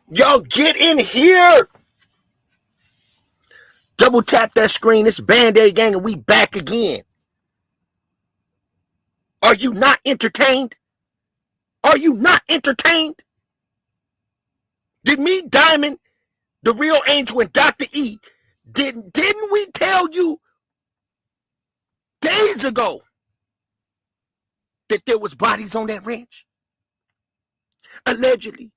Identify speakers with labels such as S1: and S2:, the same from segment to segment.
S1: Y'all get in here. Double tap that screen. It's Band-Aid Gang and we back again. Are you not entertained? Are you not entertained? Did me, Diamond, the real angel, and Dr. E, didn't we tell you days ago that there was bodies on that ranch? Allegedly.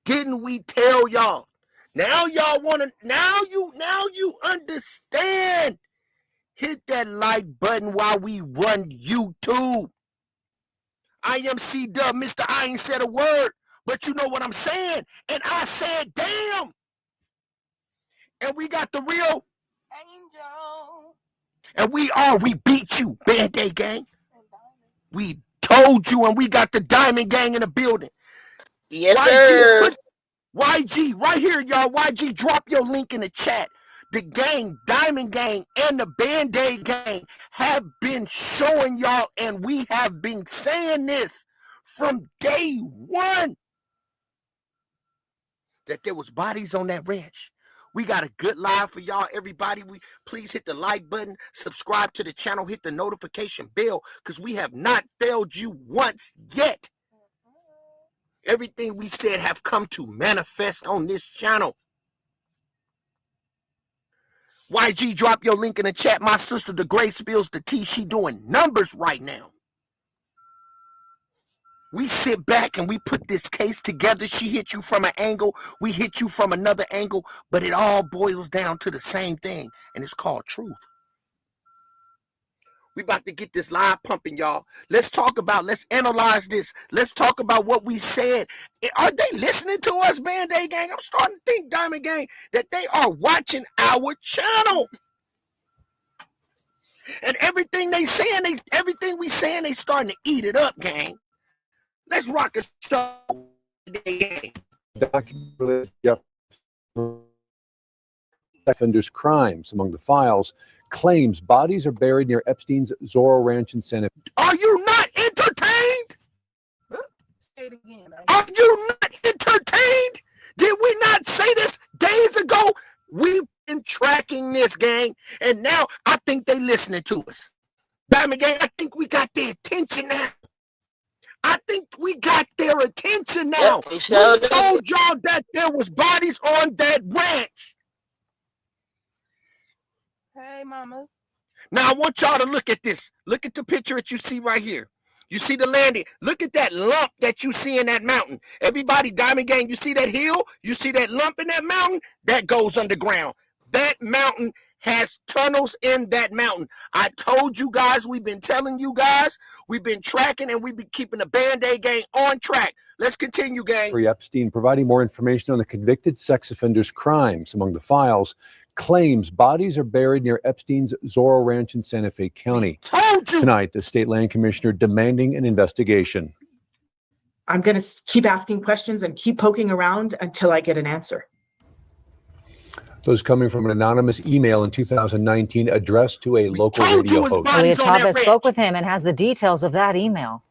S1: Didn't we tell y'all? Now y'all want to, now you understand. Hit that like button while we run YouTube. I am C-Dub, Mr. I ain't said a word, but you know what I'm saying. And I said, damn. And we got the real angel. And we beat you, Band-Aid Gang. We told you, and we got the Diamond Gang in the building.
S2: Yes,
S1: YG,
S2: sir.
S1: YG, right here, y'all. YG, drop your link in the chat. The gang, Diamond Gang, and the Band-Aid Gang have been showing y'all, and we have been saying this from day one, that there was bodies on that ranch. We got a good live for y'all, everybody. Please hit the like button, subscribe to the channel, hit the notification bell, because we have not failed you once yet. Everything we said have come to manifest on this channel. YG, drop your link in the chat. My sister, the Gray, spills the tea. She doing numbers right now. We sit back and we put this case together. She hit you from an angle. We hit you from another angle. But it all boils down to the same thing. And it's called truth. We about to get this live pumping, y'all. Let's analyze this. Let's talk about what we said. Are they listening to us, Band-Aid Gang? I'm starting to think, Diamond Gang, that they are watching our channel. And everything we saying, they starting to eat it up, gang. Let's rock a show today,
S3: gang. Jeffrey Epstein's crimes. Among the files, claims bodies are buried near Epstein's Zorro Ranch in Santa Fe.
S1: Are you not entertained? Say it again. Are you not entertained? Did we not say this days ago? We've been tracking this, gang, and now I think they listening to us. Diamond Gang, I think we got their attention now. I think we got their attention now.
S2: Yep,
S1: we told y'all that there was bodies on that ranch.
S4: Hey, mama.
S1: Now, I want y'all to look at this. Look at the picture that you see right here. You see the landing. Look at that lump that you see in that mountain. Everybody, Diamond Gang, you see that hill? You see that lump in that mountain? That goes underground. That mountain has tunnels in that mountain. I told you guys, we've been telling you guys, we've been tracking, and we've been keeping the Band-Aid Gang on track. Let's continue, gang.
S3: Jeffrey Epstein, providing more information on the convicted sex offender's crimes. Among the files, claims bodies are buried near Epstein's Zorro Ranch in Santa Fe County.
S1: Told you.
S3: Tonight, the state land commissioner demanding an investigation.
S5: I'm going to keep asking questions and keep poking around until I get an answer.
S3: Those coming from an anonymous email in 2019 addressed to a local radio host.
S6: Julia Chavez spoke with him and has the details of that email.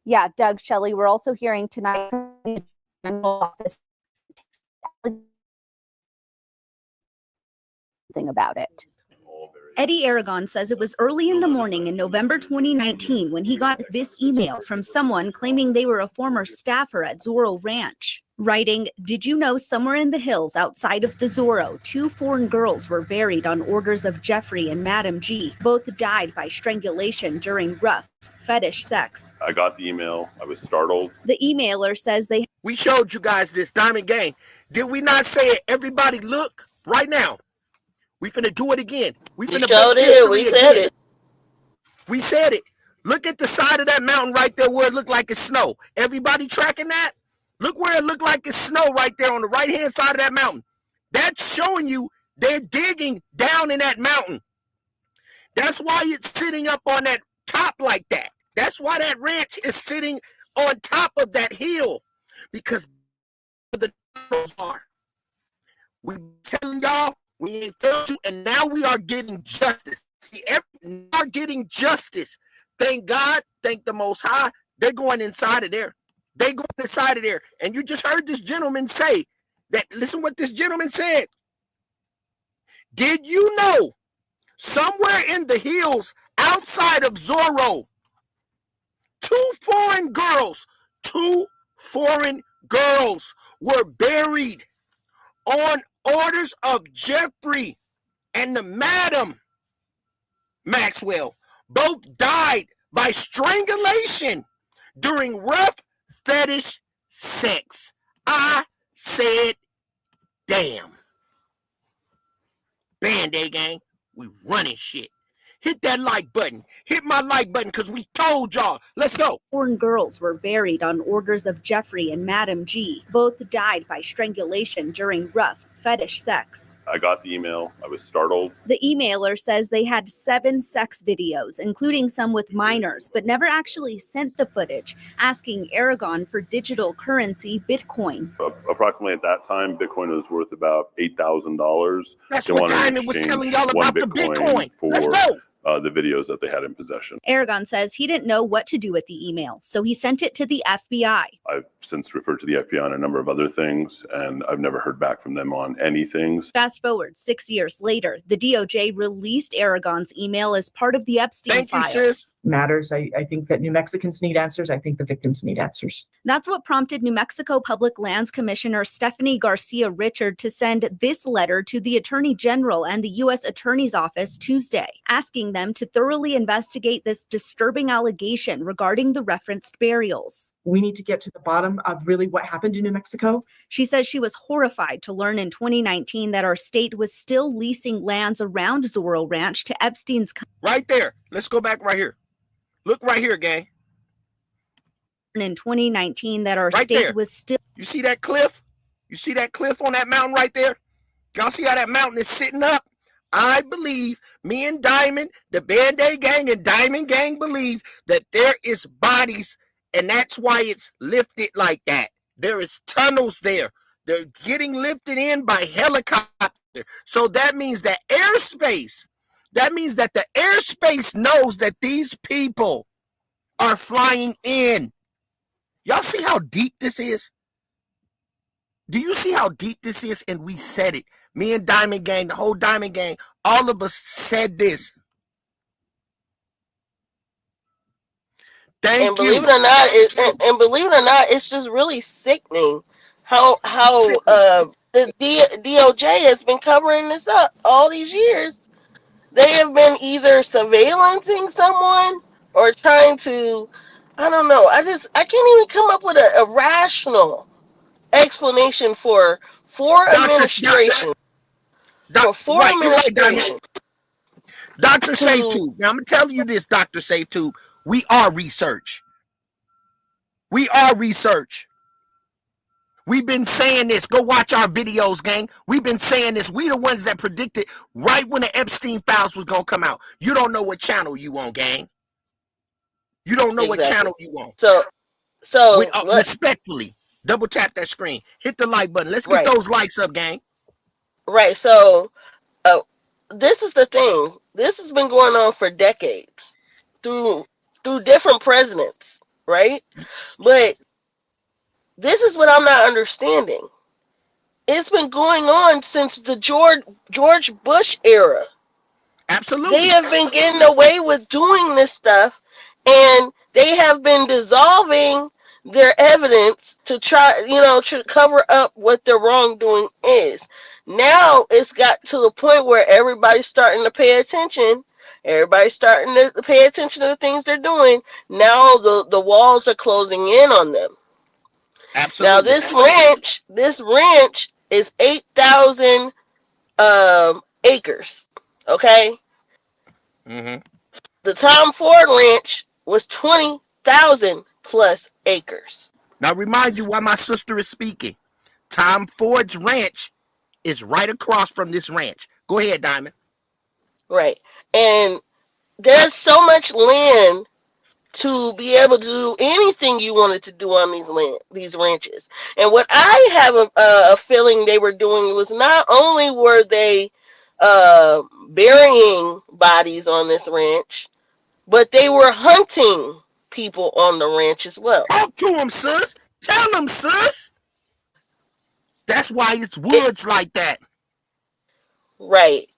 S7: Yeah, Doug, Shelley, we're also hearing tonight from the general office about it.
S8: Eddie Aragon says it was early in the morning in November 2019 when he got this email from someone claiming they were a former staffer at Zorro Ranch. Writing, "Did you know somewhere in the hills outside of the Zorro, 2 foreign girls were buried on orders of Jeffrey and Madam G. Both died by strangulation during rough fetish sex."
S9: I got the email. I was startled.
S8: The emailer says
S1: we showed you guys this, Diamond Gang. Did we not say it? Everybody look right now. We finna do it again. We finna
S2: showed it. We said it.
S1: We said it. Look at the side of that mountain right there where it looked like it's snow. Everybody tracking that? Look where it looked like it's snow right there on the right-hand side of that mountain. That's showing you they're digging down in that mountain. That's why it's sitting up on that top like that. That's why that ranch is sitting on top of that hill, because the tunnels are. We telling y'all, we ain't told you, and now we are getting justice. See, we are getting justice. Thank God, thank the Most High. They're going inside of there. They go inside of there. And you just heard this gentleman say that, listen what this gentleman said. Did you know somewhere in the hills outside of Zorro, two foreign girls were buried on orders of Jeffrey and the Madam Maxwell. Both died by strangulation during rough fetish sex. I said, damn. Band-Aid gang, we running shit. Hit that like button. Hit my like button because we told y'all. Let's go.
S8: Foreign girls were buried on orders of Jeffrey and Madam G. Both died by strangulation during rough fetish sex.
S9: I got the email. I was startled.
S8: The emailer says they had 7 sex videos, including some with minors, but never actually sent the footage, asking Aragon for digital currency Bitcoin.
S9: Approximately at that time, Bitcoin was worth about $8,000.
S1: That's
S9: They
S1: what
S9: wanted to
S1: Diamond was
S9: exchange
S1: telling y'all
S9: one
S1: about the Bitcoin.
S9: for
S1: Let's go.
S9: the videos that they had in possession.
S8: Aragon says he didn't know what to do with the email, so he sent it to the FBI.
S9: I've since referred to the FBI on a number of other things, and I've never heard back from them on anything.
S8: Fast forward 6 years later, the DOJ released Aragon's email as part of the Epstein
S1: Thank you,
S8: files.
S1: sis.
S5: Matters. I think that New Mexicans need answers. I think the victims need answers.
S8: That's what prompted New Mexico Public Lands Commissioner Stephanie Garcia Richard to send this letter to the Attorney General and the U.S. Attorney's Office Tuesday, asking them to thoroughly investigate this disturbing allegation regarding the referenced burials.
S5: We need to get to the bottom of really what happened in New Mexico.
S8: She says she was horrified to learn in 2019 that our state was still leasing lands around Zorro Ranch to Epstein's
S1: Right there. Let's go back right here. Look right here, gang.
S8: in 2019 that our
S1: Right
S8: state
S1: there.
S8: was still
S1: You see that cliff? You see that cliff on that mountain right there? Y'all see how that mountain is sitting up? I believe, me and Diamond, the Band-Aid gang and Diamond gang believe that there is bodies, and that's why it's lifted like that. There is tunnels there. They're getting lifted in by helicopter. So that means that airspace, that means that the airspace knows that these people are flying in. Y'all see how deep this is? Do you see how deep this is? And we said it. Me and Diamond Gang, the whole Diamond Gang, all of us said this. Thank
S2: And
S1: you.
S2: believe it or not, it's just really sickening how the DOJ has been covering this up all these years. They have been either surveillancing someone or trying to, I don't know. I can't even come up with a rational explanation for administration. For
S1: Right, you're right, Diamond.
S2: administration.
S1: Dr. SafeTube. Now, I'm going to tell you this, Dr. SafeTube. We are research. We are research. We've been saying this. Go watch our videos, gang. We've been saying this. We the ones that predicted right when the Epstein files was going to come out. You don't know what channel you on, gang. You don't know what channel you on.
S2: So
S1: respectfully, double tap that screen. Hit the like button. Let's get those likes up, gang.
S2: Right. So this is the thing. This has been going on for decades through different presidents, right? But this is what I'm not understanding. It's been going on since the George Bush era.
S1: Absolutely.
S2: They have been getting away with doing this stuff, and they have been dissolving their evidence to try, to cover up what their wrongdoing is. Now it's got to the point where everybody's starting to pay attention. Everybody's starting to pay attention to the things they're doing. Now the walls are closing in on them.
S1: Absolutely.
S2: Now this ranch is 8,000 acres. Okay.
S1: Mm-hmm.
S2: The Tom Ford Ranch was 20,000 plus acres.
S1: Now remind you why my sister is speaking. Tom Ford's ranch is right across from this ranch. Go ahead, Diamond.
S2: Right. And there's so much land to be able to do anything you wanted to do on these ranches. And what I have a feeling they were doing was not only were they burying bodies on this ranch, but they were hunting people on the ranch as well.
S1: Talk to him, sis. Tell them, sis. That's why it's woods like that.
S2: Right.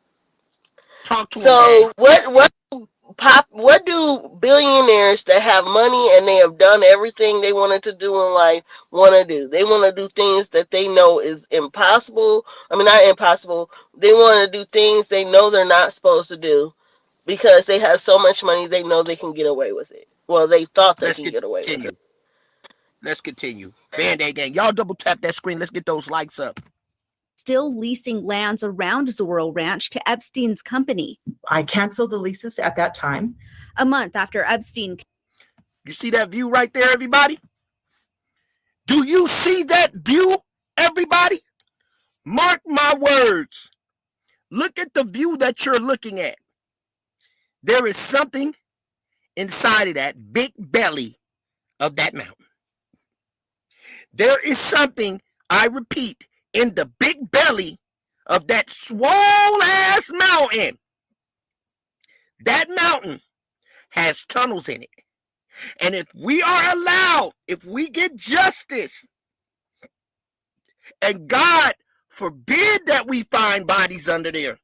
S1: Talk to him, gang.
S2: So what do billionaires that have money and they have done everything they wanted to do in life want to do? They want to do things that they know is impossible. I mean, not impossible. They want to do things they know they're not supposed to do because they have so much money they know they can get away with it. Well, they thought they
S1: Let's
S2: can get away with
S1: continue.
S2: it.
S1: Let's continue. Band-Aid gang. Y'all double tap that screen. Let's get those likes up.
S8: Still leasing lands around Zorro Ranch to Epstein's company.
S5: I canceled the leases at that time.
S8: A month after Epstein.
S1: You see that view right there, everybody? Do you see that view, everybody? Mark my words. Look at the view that you're looking at. There is something inside of that big belly of that mountain. There is something, I repeat, in the big belly of that swole ass mountain. That mountain has tunnels in it. And if we are allowed, if we get justice, and God forbid that we find bodies under there.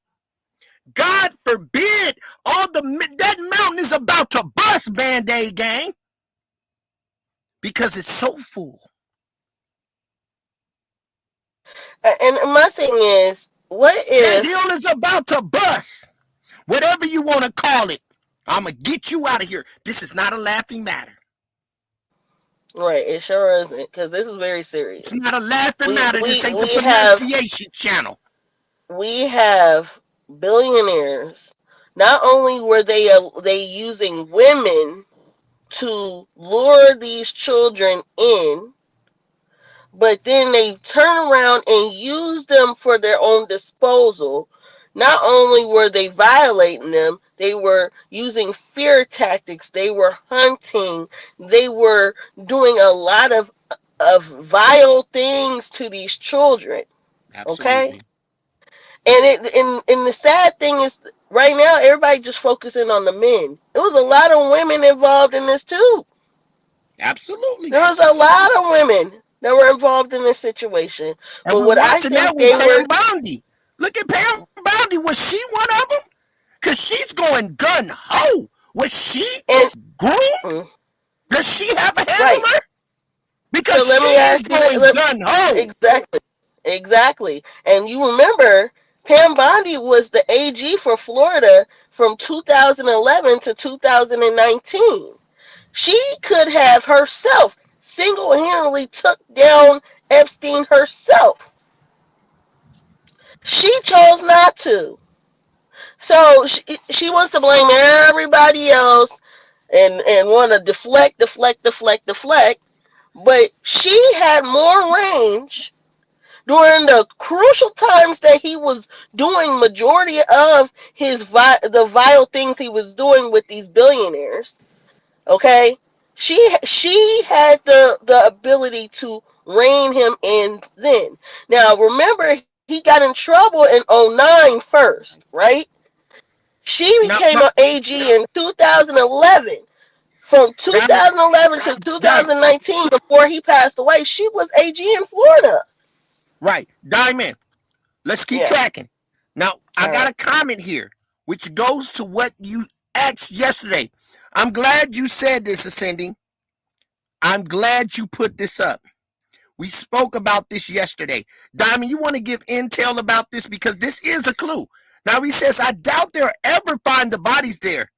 S1: God forbid that mountain is about to bust, Band-Aid gang. Because it's so full.
S2: And my thing is, what
S1: That
S2: if
S1: hill is about to bust. Whatever you want to call it. I'm going to get you out of here. This is not a laughing matter.
S2: right? It sure isn't, because this is very serious.
S1: It's not a laughing
S2: We
S1: matter.
S2: we
S1: This ain't the
S2: we have
S1: pronunciation channel.
S2: we have billionaires. Not only were they using women to lure these children in, but then they turn around and use them for their own disposal. Not only were they violating them, they were using fear tactics. They were hunting. They were doing a lot of vile things to these children. Okay?
S1: Absolutely.
S2: And the sad thing is, right now everybody just focusing on the men. There was a lot of women involved in this too.
S1: Absolutely.
S2: There was a lot of women that were involved in this situation.
S1: And
S2: But
S1: we're
S2: what I
S1: watching
S2: think
S1: that with
S2: they were,
S1: Pam Bondi. Look at Pam Bondi. Was she one of them? Because she's going gun-ho. Was she
S2: and
S1: groomed?
S2: mm,
S1: Does she have a handler?
S2: right.
S1: Because
S2: So let
S1: she
S2: me
S1: is
S2: ask you,
S1: going gun-ho.
S2: exactly. And you remember, Pam Bondi was the AG for Florida from 2011 to 2019. She could have herself single-handedly took down Epstein herself. She chose not to. So she wants to blame everybody else and want to deflect. But she had more range during the crucial times that he was doing majority of the vile things he was doing with these billionaires. Okay, she had the ability to rein him in then. Now remember, he got in trouble in '09 first, right? She
S1: No,
S2: became an AG in 2011. From
S1: Diamond,
S2: 2011 to
S1: Diamond,
S2: 2019, before he passed away, she was AG in Florida.
S1: right. Diamond, let's keep
S2: Yeah.
S1: tracking. Now, I
S2: All
S1: got
S2: right.
S1: a comment here, which goes to what you asked yesterday. I'm glad you said this, Ascending. I'm glad you put this up. We spoke about this yesterday. Diamond, you want to give intel about this? Because this is a clue. Now, he says, I doubt they'll ever find the bodies there.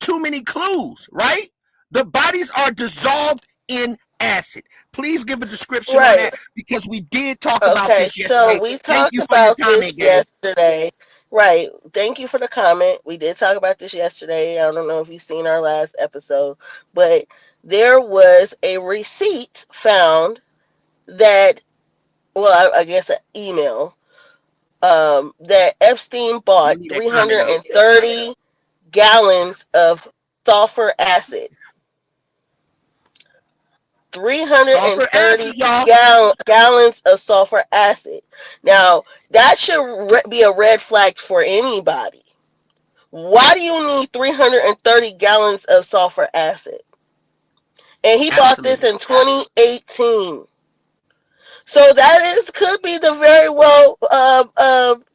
S1: Too many clues, right? The bodies are dissolved in acid. Please give a description on
S2: Right.
S1: that because we did talk about
S2: Okay.
S1: this
S2: So
S1: yesterday.
S2: we
S1: Thank
S2: talked
S1: you for your
S2: about this
S1: comment, gang.
S2: yesterday. Right. Thank you for the comment. We did talk about this yesterday. I don't know if you've seen our last episode, but there was a receipt found that, well, I guess an email, that Epstein
S1: We
S2: bought
S1: need that comment up.
S2: 330 gallons of sulfur acid.
S1: Sulfur
S2: 330
S1: acid, y'all.
S2: gallons of sulfur acid. Now, that should be a red flag for anybody. Why do you need 330 gallons of sulfur acid? And he bought this
S1: Absolutely.
S2: in 2018. So that could be the very well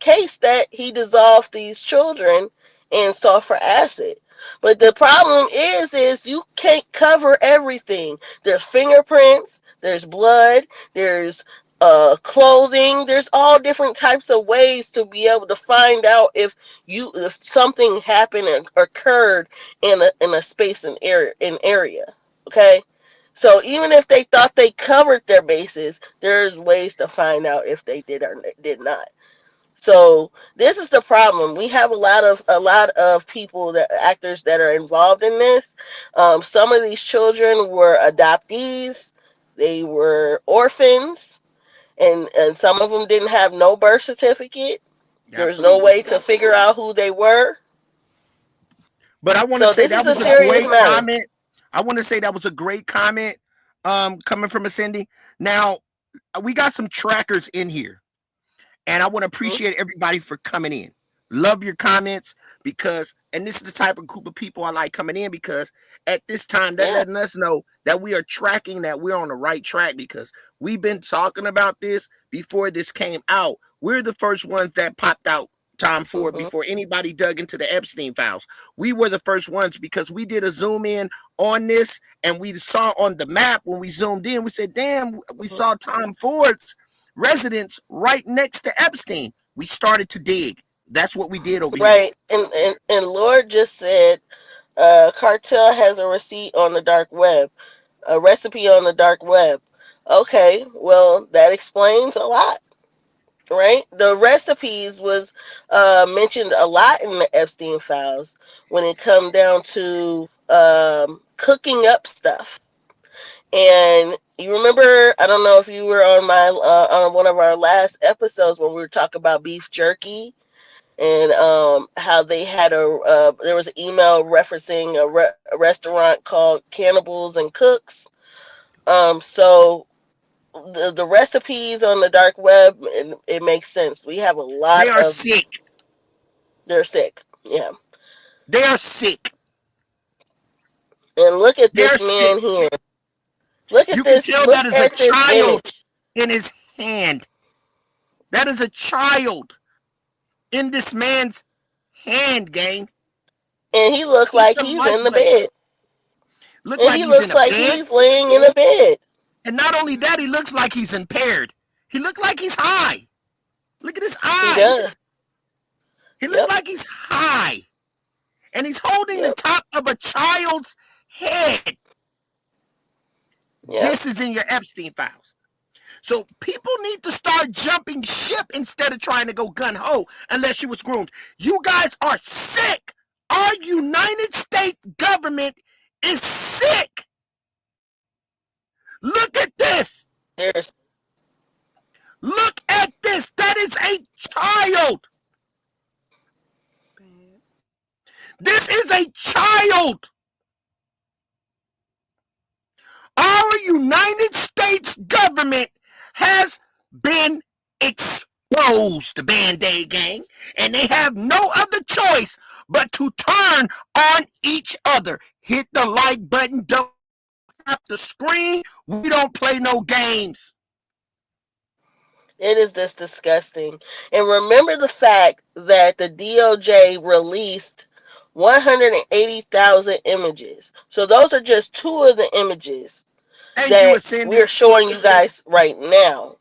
S2: case that he dissolved these children in sulfur acid. But the problem is you can't cover everything. There's fingerprints, there's blood, there's clothing, there's all different types of ways to be able to find out if something happened or occurred in a space and area. Okay? So even if they thought they covered their bases, there's ways to find out if they did or did not. So this is the problem. We have a lot of people, that actors that are involved in this. Some of these children were adoptees. They were orphans, and some of them didn't have no birth certificate. There's no
S1: Absolutely.
S2: way to figure out who they were.
S1: But I want to
S2: So
S1: say
S2: this
S1: that
S2: is a
S1: was a
S2: serious
S1: great
S2: matter.
S1: comment. I want to say that was a great comment coming from a Cindy. Now, we got some trackers in here, and I want to appreciate everybody for coming in. Love your comments and this is the type of group of people I like coming in, because at this time they're letting us know that we are tracking, that we're on the right track, because we've been talking about this before this came out. We're the first ones that popped out Tom Ford before anybody dug into the Epstein files. We were the first ones because we did a zoom in on this, and we saw on the map when we zoomed in, we said, damn, we saw Tom Ford's residence right next to Epstein. We started to dig. That's what we did over here.
S2: Right. And Lord just said, cartel has a receipt on the dark web, a recipe on the dark web. Okay, well, that explains a lot, right? The recipes was mentioned a lot in the Epstein files when it come down to cooking up stuff. And you remember, I don't know if you were on on one of our last episodes when we were talking about beef jerky, and how they had there was an email referencing a restaurant called Cannibals and Cooks. So the recipes on the dark web, it makes sense. We have a lot
S1: They are
S2: of.
S1: sick.
S2: They're sick. Yeah.
S1: They are sick.
S2: And look at
S1: They're
S2: this
S1: sick.
S2: man here. Look at
S1: You can
S2: this.
S1: tell
S2: Look
S1: that is a
S2: at this
S1: child
S2: image.
S1: in his hand. That is a child in this man's hand, gang.
S2: And he looked
S1: Hit
S2: like
S1: the
S2: he's
S1: mic
S2: in the
S1: button.
S2: bed.
S1: Look
S2: And
S1: like
S2: he
S1: he's in
S2: looks
S1: a
S2: like
S1: bed.
S2: he's laying in a bed.
S1: And not only that, he looks like he's impaired. He looked like he's high. Look at his
S2: He
S1: eyes.
S2: does.
S1: He looked
S2: Yep.
S1: like he's high. And he's holding the
S2: Yep.
S1: top of a child's head.
S2: Yep.
S1: This is in your Epstein files. So people need to start jumping ship instead of trying to go gun-ho unless you was groomed. You guys are sick. Our United States government is sick. Look at this.
S2: There's.
S1: Look at this. That is a child. This is a child. Our United States government has been exposed, the Band-Aid gang, and they have no other choice but to turn on each other. Hit the like button, don't tap the screen. We don't play no games.
S2: It is this disgusting. And remember the fact that the DOJ released 180,000 images. So those are just two of the images
S1: Thank you,
S2: that
S1: Ascendi.
S2: we're showing you guys right now.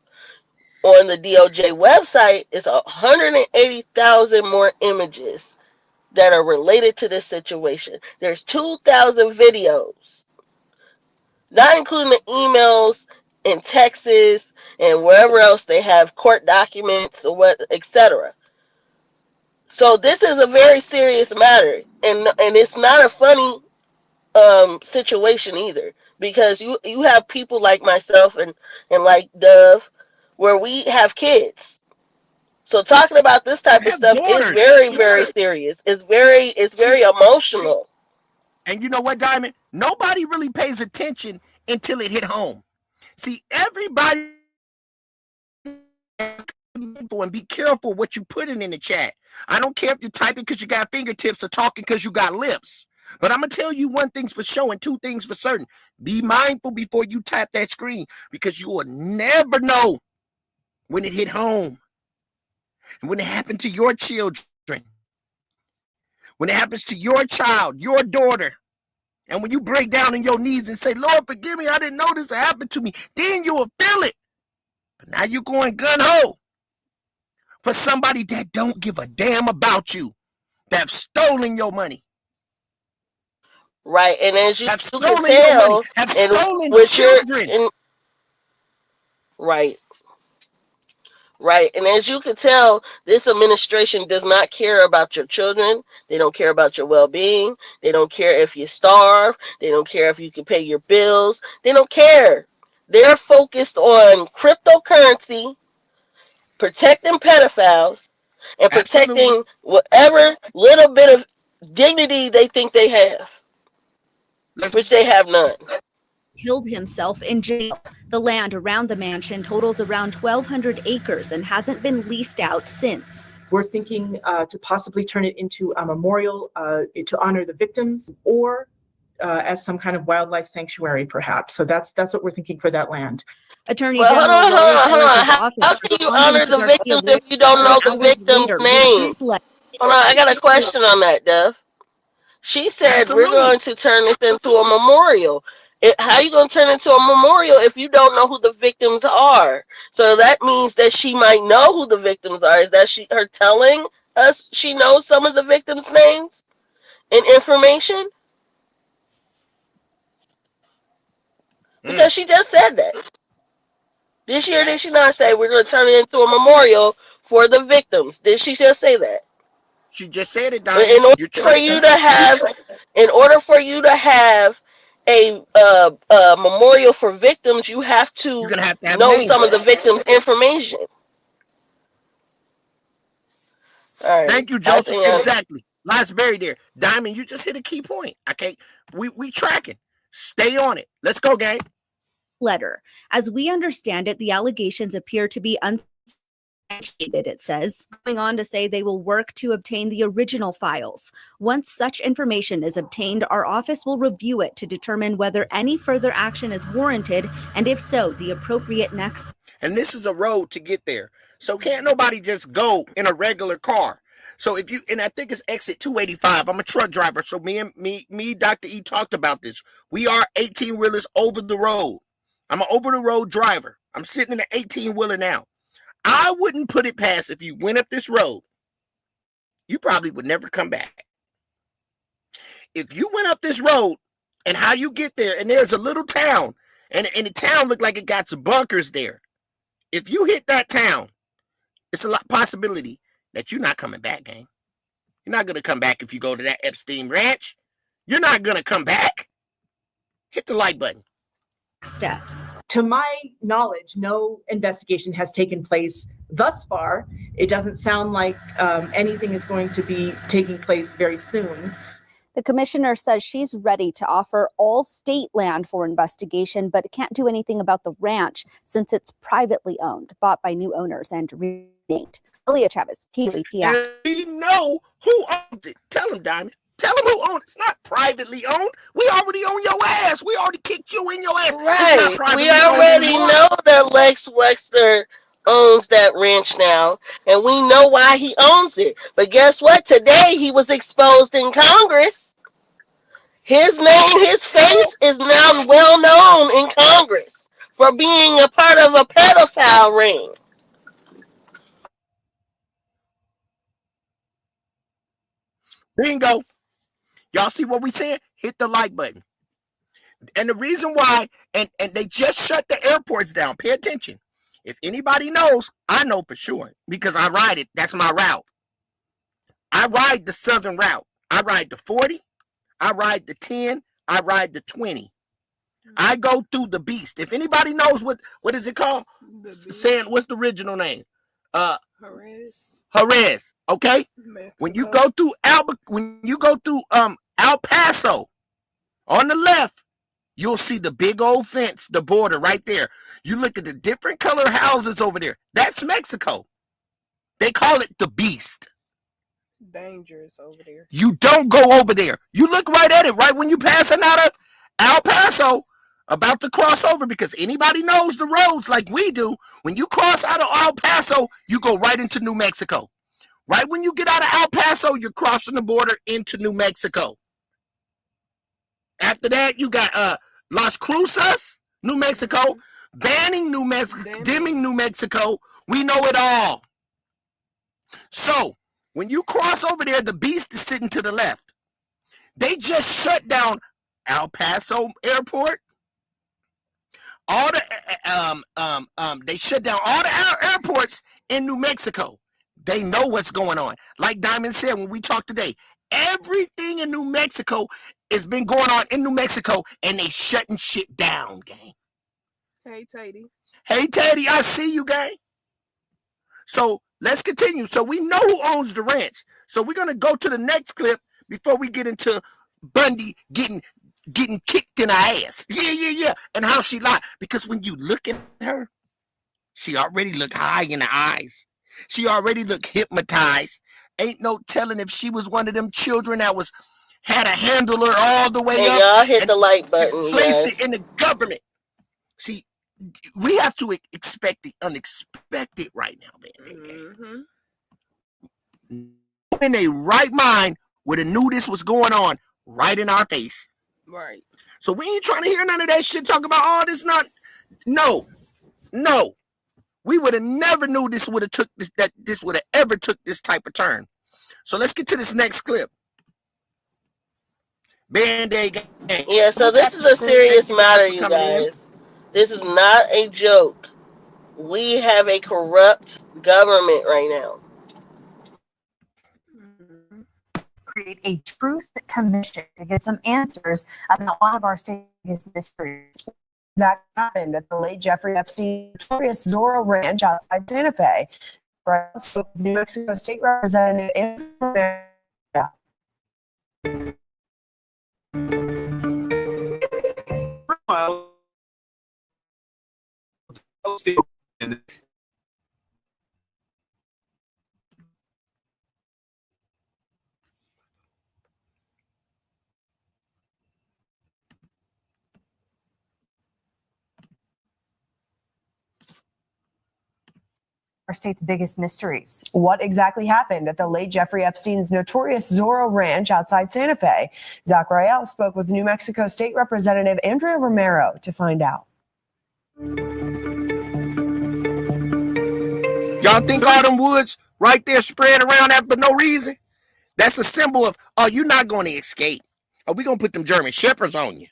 S2: On the DOJ website is 180,000 more images that are related to this situation. There's 2,000 videos, not including the emails in Texas and wherever else they have court documents or what, etc. So this is a very serious matter, and it's not a funny situation either, because you have people like myself and like Dove, where we have kids. So talking about this type
S1: I
S2: of
S1: have
S2: stuff is
S1: daughters.
S2: very, very serious. It's very emotional.
S1: And you know what, Diamond? Nobody really pays attention until it hit home. See, everybody, and be careful what you put in the chat. I don't care if you're typing because you got fingertips or talking because you got lips. But I'm going to tell you one thing's for sure and two things for certain. Be mindful before you tap that screen, because you will never know when it hit home, and when it happened to your children, when it happens to your child, your daughter, and when you break down on your knees and say, Lord, forgive me, I didn't know this happened to me, then you will feel it. But now you're going gun-ho for somebody that don't give a damn about you, that's stolen your money.
S2: Right, and as you
S1: Have
S2: can
S1: stolen your money.
S2: tell,
S1: Have
S2: and
S1: stolen
S2: with your
S1: children.
S2: right, right, and as you can tell, this administration does not care about your children. They don't care about your well-being. They don't care if you starve. They don't care if you can pay your bills. They don't care. They're focused on cryptocurrency, protecting pedophiles, and
S1: Absolutely.
S2: protecting whatever little bit of dignity they think they have, which they have none.
S8: Killed himself in jail. The land around the mansion totals around 1,200 acres and hasn't been leased out since.
S5: We're thinking to possibly turn it into a memorial to honor the victims, or as some kind of wildlife sanctuary, perhaps. So that's what we're thinking for that land.
S8: Attorney
S2: Well, hold
S8: General
S2: on,
S8: Lori
S2: hold on.
S8: Torres'
S2: How
S8: office
S2: can you
S8: responding
S2: honor
S8: to
S2: the
S8: Garcia
S2: victims if you don't know the
S8: hours
S2: victim's
S8: later with
S2: name?
S8: this letter.
S2: Hold on, I got a question on that, Duff. She said we're
S1: Absolutely.
S2: going to turn this into a memorial. How you going to turn it into a memorial if you don't know who the victims are? So that means that she might know who the victims are. Is that her telling us she knows some of the victims' names and information? Because she just said that. Did she or did she not say we're going to turn it into a memorial for the victims? Did she just say that?
S1: She just said it,
S2: In
S1: Diamond.
S2: order
S1: You're
S2: for
S1: tracking.
S2: you to have, in order for you to have a memorial for victims, you have
S1: You're
S2: to
S1: going to have
S2: know some
S1: names.
S2: of the victims' information. All right,
S1: Thank you,
S2: I
S1: Joker.
S2: think
S1: Exactly. Last buried there. Diamond, you just hit a key point. Okay. We tracking. Stay on it. Let's go, gang.
S8: Letter. As we understand it, the allegations appear to be unsubstantiated, it says, going on to say they will work to obtain the original files. Once such information is obtained, our office will review it to determine whether any further action is warranted, and if so, the appropriate next.
S1: And this is a road to get there. So can't nobody just go in a regular car. So if you, and I think it's exit 285. I'm a truck driver. So me, Dr. E talked about this. We are 18-wheelers over the road. I'm an over the road driver. I'm sitting in an 18-wheeler now. I wouldn't put it past, if you went up this road, you probably would never come back. If you went up this road and how you get there, and there's a little town, and the town looked like it got some bunkers there. If you hit that town, it's a lot possibility that you're not coming back, gang. You're not going to come back if you go to that Epstein ranch. You're not going to come back. Hit the like button.
S8: Steps.
S5: To my knowledge, no investigation has taken place thus far. It doesn't sound like anything is going to be taking place very soon.
S7: The commissioner says she's ready to offer all state land for investigation, but can't do anything about the ranch since it's privately owned, bought by new owners and renamed. Leah Chavez, KUET.
S1: And we know who owns it. Tell them, Diamond. Tell them who owns it. It's not privately owned. We already own your ass. We already kicked you in your ass. It's not
S2: right.
S1: privately
S2: We
S1: owned
S2: already
S1: anymore.
S2: know that Lex Wexner owns that ranch now, and we know why he owns it. But guess what? Today he was exposed in Congress. His name, his face is now well known in Congress for being a part of a pedophile ring.
S1: Bingo. Y'all see what we said? Hit the like button. And the reason why, and they just shut the airports down. Pay attention. If anybody knows, I know for sure because I ride it. That's my route. I ride the southern route. I ride the 40. I ride the 10. I ride the 20. I go through the beast. If anybody knows what is it called? Saying what's the original name? Jerez. Okay. Mexico. When you go through El Paso, on the left, you'll see the big old fence, the border right there. You look at the different color houses over there. That's Mexico. They call it the beast.
S4: dangerous over there.
S1: You don't go over there. You look right at it, right when you passing out of El Paso, about to cross over, because anybody knows the roads like we do. When you cross out of El Paso, you go right into New Mexico. Right when you get out of El Paso, you're crossing the border into New Mexico. After that, you got Las Cruces, New Mexico, Banning, New Mexico, Deming, New Mexico. We know it all. So when you cross over there, the beast is sitting to the left. They just shut down El Paso Airport. All the they shut down all the airports in New Mexico. They know what's going on. Like Diamond said when we talked today, everything in New Mexico has been going on in New Mexico, and they shutting shit down, gang.
S4: Hey, Teddy.
S1: Hey, Teddy, I see you, gang. So let's continue. So we know who owns the ranch. So we're gonna go to the next clip before we get into Bondi getting kicked in the ass. Yeah. And how she lied. Because when you look at her, she already looked high in the eyes. She already looked hypnotized. Ain't no telling if she was one of them children that had a handler all the way
S2: And
S1: up.
S2: y'all hit
S1: and
S2: the like button, you
S1: placed
S2: guys.
S1: it in the government. See, we have to expect the unexpected right now, man. In a right mind would have knew this was going on right in our face.
S4: Right.
S1: So we ain't trying to hear none of that shit talk about all this. No. We would have never knew this would have this would have ever took this type of turn. So let's get to this next clip. Band-Aid gang.
S2: Yeah, so this is a serious matter, you guys. This is not a joke. We have a corrupt government right now.
S10: Create a truth commission to get some answers about one of our state's mysteries. That happened at the late Jeffrey Epstein notorious Zorro Ranch outside Santa Fe. Right, so New Mexico State Representative Andrew. Our state's biggest mysteries. What exactly happened at the late Jeffrey Epstein's notorious Zorro Ranch outside Santa Fe? Zach Rael spoke with New Mexico State Representative Andrea Romero to find out.
S1: Y'all think all them woods right there spread around that for no reason? That's a symbol of, oh, you're not going to escape. Oh, we're going to put them German shepherds on you.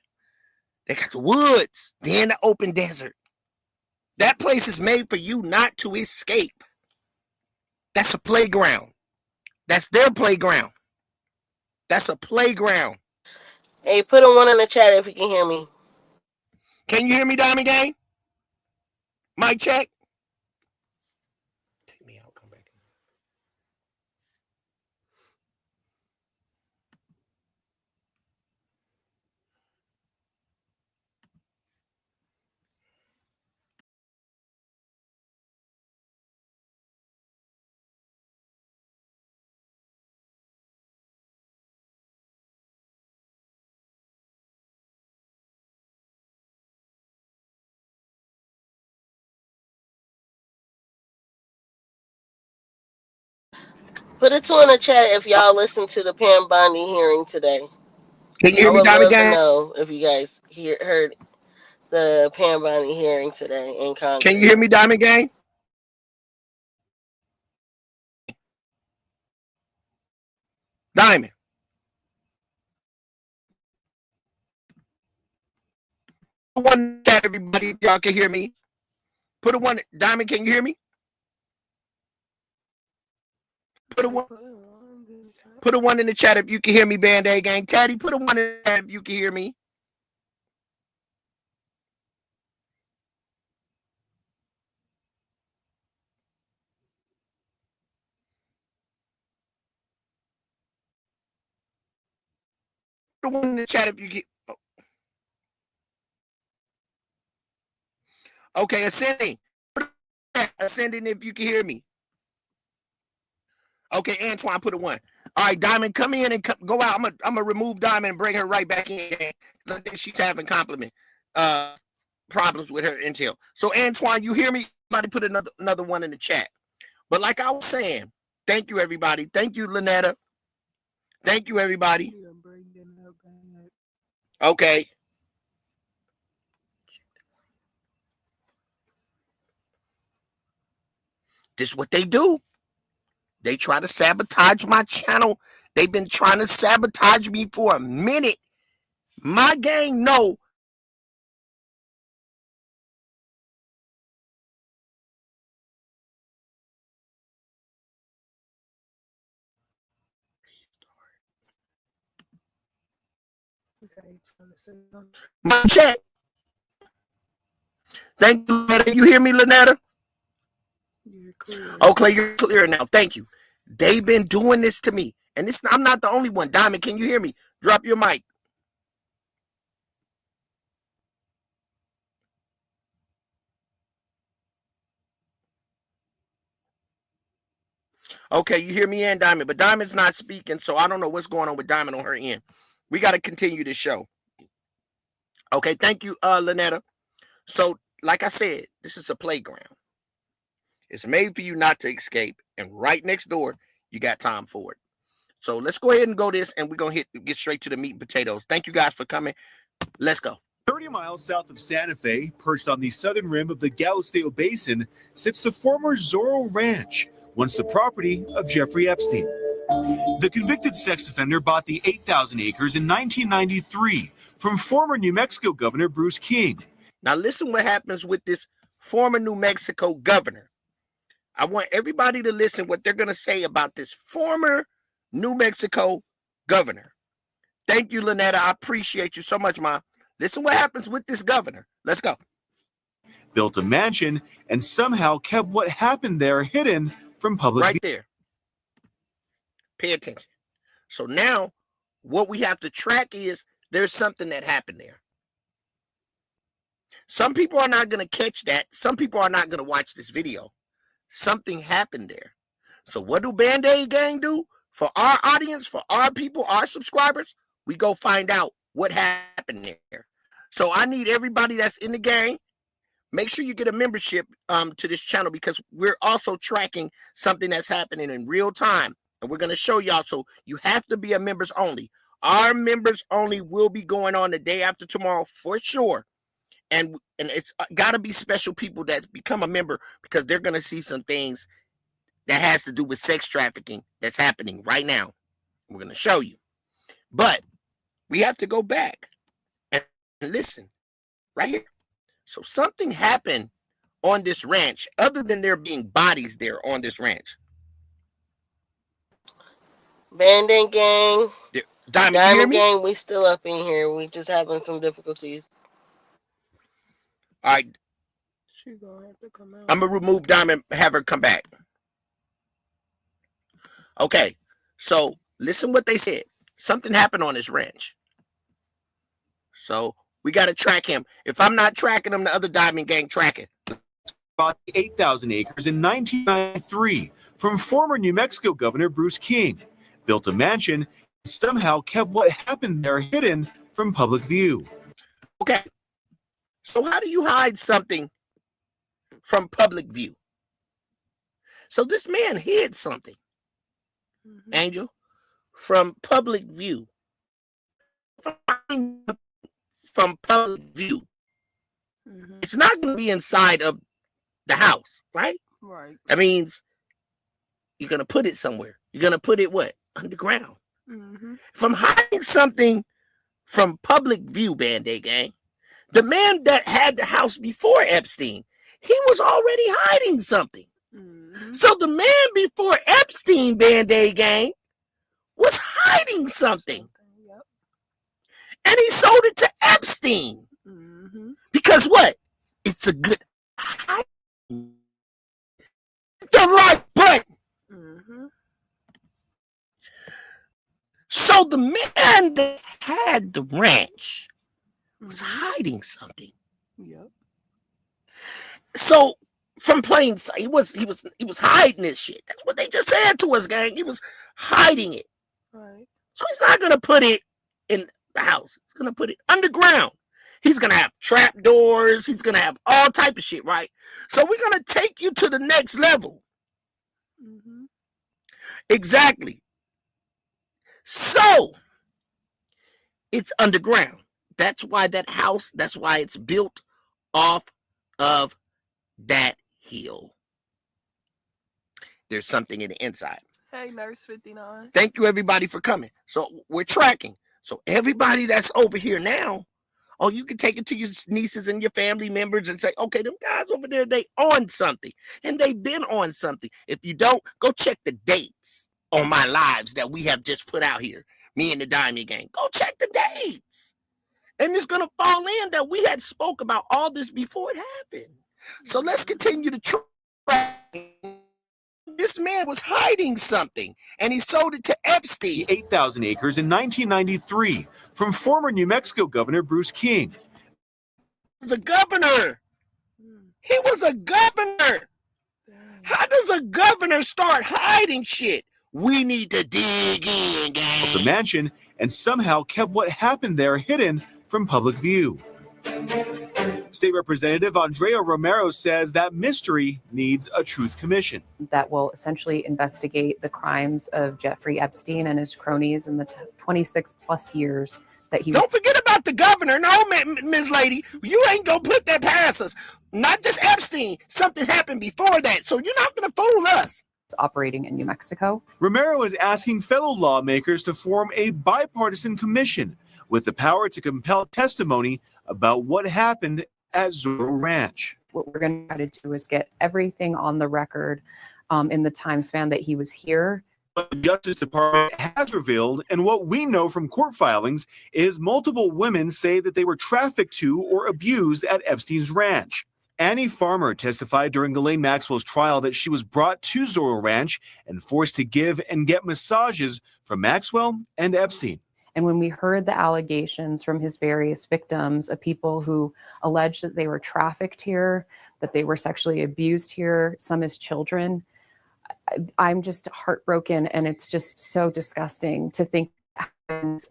S1: They got the woods, then the open desert. That place is made for you not to escape. That's a playground. That's their playground. That's a playground.
S2: Hey, put a 1 in the chat if you can hear me.
S1: Can you hear me, Diamond Gang? Mic check. Take me out. Come back.
S2: Put a 2 in the chat if y'all listened to the Pam Bondi hearing today.
S1: Can you hear
S2: I
S1: me,
S2: would
S1: Diamond
S2: love to
S1: Gang?
S2: know if you guys heard the Pam Bondi hearing today in Congress.
S1: Can you hear me, Diamond Gang? Diamond. One chat, everybody. Y'all can hear me. Put a 1. Diamond, can you hear me? Put a 1. Put a 1 in the chat if you can hear me, Band-Aid Gang. Taddy, put a 1 in the chat if you can hear me. Put a 1 in the chat if you can. Oh. Okay, ascending. Ascending if you can hear me. Okay, Antoine, put a 1. All right, Diamond, come in and go out. I'm gonna remove Diamond and bring her right back in. I think she's having problems with her intel. So Antoine, you hear me? Somebody put another one in the chat. But like I was saying, thank you everybody. Thank you, Lynetta. Thank you everybody. Okay. This is what they do. They try to sabotage my channel. They've been trying to sabotage me for a minute. My gang know. My chat. Thank you, Lynetta. You hear me, Lynetta?
S4: You're clear.
S1: Okay, you're clear now. Thank you. They've been doing this to me. And I'm not the only one. Diamond, can you hear me? Drop your mic. Okay, you hear me and Diamond, but Diamond's not speaking, so I don't know what's going on with Diamond on her end. We got to continue this show. Okay, thank you, Lynetta. So, like I said, this is a playground. It's made for you not to escape, and right next door, you got Tom Ford. So let's go ahead and go this, and we're going to get straight to the meat and potatoes. Thank you guys for coming. Let's go.
S11: 30 miles south of Santa Fe, perched on the southern rim of the Galisteo Basin, sits the former Zorro Ranch, once the property of Jeffrey Epstein. The convicted sex offender bought the 8,000 acres in 1993 from former New Mexico Governor Bruce King.
S1: Now listen what happens with this former New Mexico governor. I want everybody to listen what they're going to say about this former New Mexico governor. Thank you, Lynetta. I appreciate you so much, Ma. Listen what happens with this governor. Let's go.
S11: Built a mansion and somehow kept what happened there hidden from public
S1: view. Right there. Pay attention. So now what we have to track is there's something that happened there. Some people are not going to catch that. Some people are not going to watch this video. Something happened there. So what do Band-Aid Gang do? For our audience, for our people, our subscribers, we go find out what happened there. So I need everybody that's in the gang, make sure you get a membership to this channel, because we're also tracking something that's happening in real time. And we're going to show y'all. So you have to be a members only. Our members only will be going on the day after tomorrow for sure. And it's got to be special people that become a member, because they're going to see some things that has to do with sex trafficking that's happening right now. We're going to show you. But we have to go back and listen right here. So something happened on this ranch other than there being bodies there on this ranch.
S2: Band-Aid Gang.
S1: Diamond
S2: Gang, we still up in here. We just having some difficulties.
S1: All right.
S4: She gonna have to come out.
S1: I'm going to remove Diamond, have her come back. Okay. So listen what they said. Something happened on this ranch. So we got to track him. If I'm not tracking him, the other Diamond Gang tracking.
S11: Bought 8,000 acres in 1993 from former New Mexico Governor Bruce King. Built a mansion and somehow kept what happened there hidden from public view.
S1: Okay. So how do you hide something from public view? So this man hid something, Angel, from public view. From public view. It's not going to be inside of the house, right?
S4: Right.
S1: That means you're going to put it somewhere. You're going to put it what? Underground. If I'm hiding something from public view, Band-Aid Gang, the man that had the house before Epstein, he was already hiding something. So the man before Epstein, Band-Aid Gang, was hiding something. And he sold it to Epstein. Because what? It's a good hiding. The right button. So the man that had the ranch was hiding something.
S4: Yep.
S1: So from plain sight, he was hiding this shit. That's what they just said to us, gang. He was hiding it.
S4: Right.
S1: So he's not going to put it in the house. He's going to put it underground. He's going to have trap doors. He's going to have all type of shit, right? So we're going to take you to the next level.
S4: Mm-hmm.
S1: Exactly. So it's underground. That's why that house, that's why it's built off of that hill. There's something in the inside.
S4: Hey, Nurse 59.
S1: Thank you, everybody, for coming. So we're tracking. So everybody that's over here now, oh, you can take it to your nieces and your family members and say, okay, them guys over there, they on something. And they've been on something. If you don't, go check the dates on my lives that we have just put out here. Me and the Diamond Gang. Go check the dates. And it's going to fall in that we had spoke about all this before it happened. So let's continue to track. This man was hiding something, and he sold it to Epstein.
S11: 8,000 acres in 1993 from former New Mexico Governor Bruce King.
S1: He was a governor. He was a governor. How does a governor start hiding shit? We need to dig in, gang.
S11: The mansion and somehow kept what happened there hidden from public view. State Representative Andrea Romero says that mystery needs a truth commission
S12: that will essentially investigate the crimes of Jeffrey Epstein and his cronies in the 26 plus years that he.
S1: Don't forget about the governor. No, Ms. Lady, you ain't gonna put that past us. Not just Epstein. Something happened before that, so you're not gonna fool us.
S12: Operating in New Mexico.
S11: Romero is asking fellow lawmakers to form a bipartisan commission with the power to compel testimony about what happened at Zorro Ranch.
S12: What we're going to try to do is get everything on the record in the time span that he was here.
S11: What the Justice Department has revealed, and what we know from court filings, is multiple women say that they were trafficked to or abused at Epstein's ranch. Annie Farmer testified during Ghislaine Maxwell's trial that she was brought to Zorro Ranch and forced to give and get massages from Maxwell and Epstein.
S12: And when we heard the allegations from his various victims of people who alleged that they were trafficked here, that they were sexually abused here, some as children, I'm just heartbroken, and it's just so disgusting to think that happened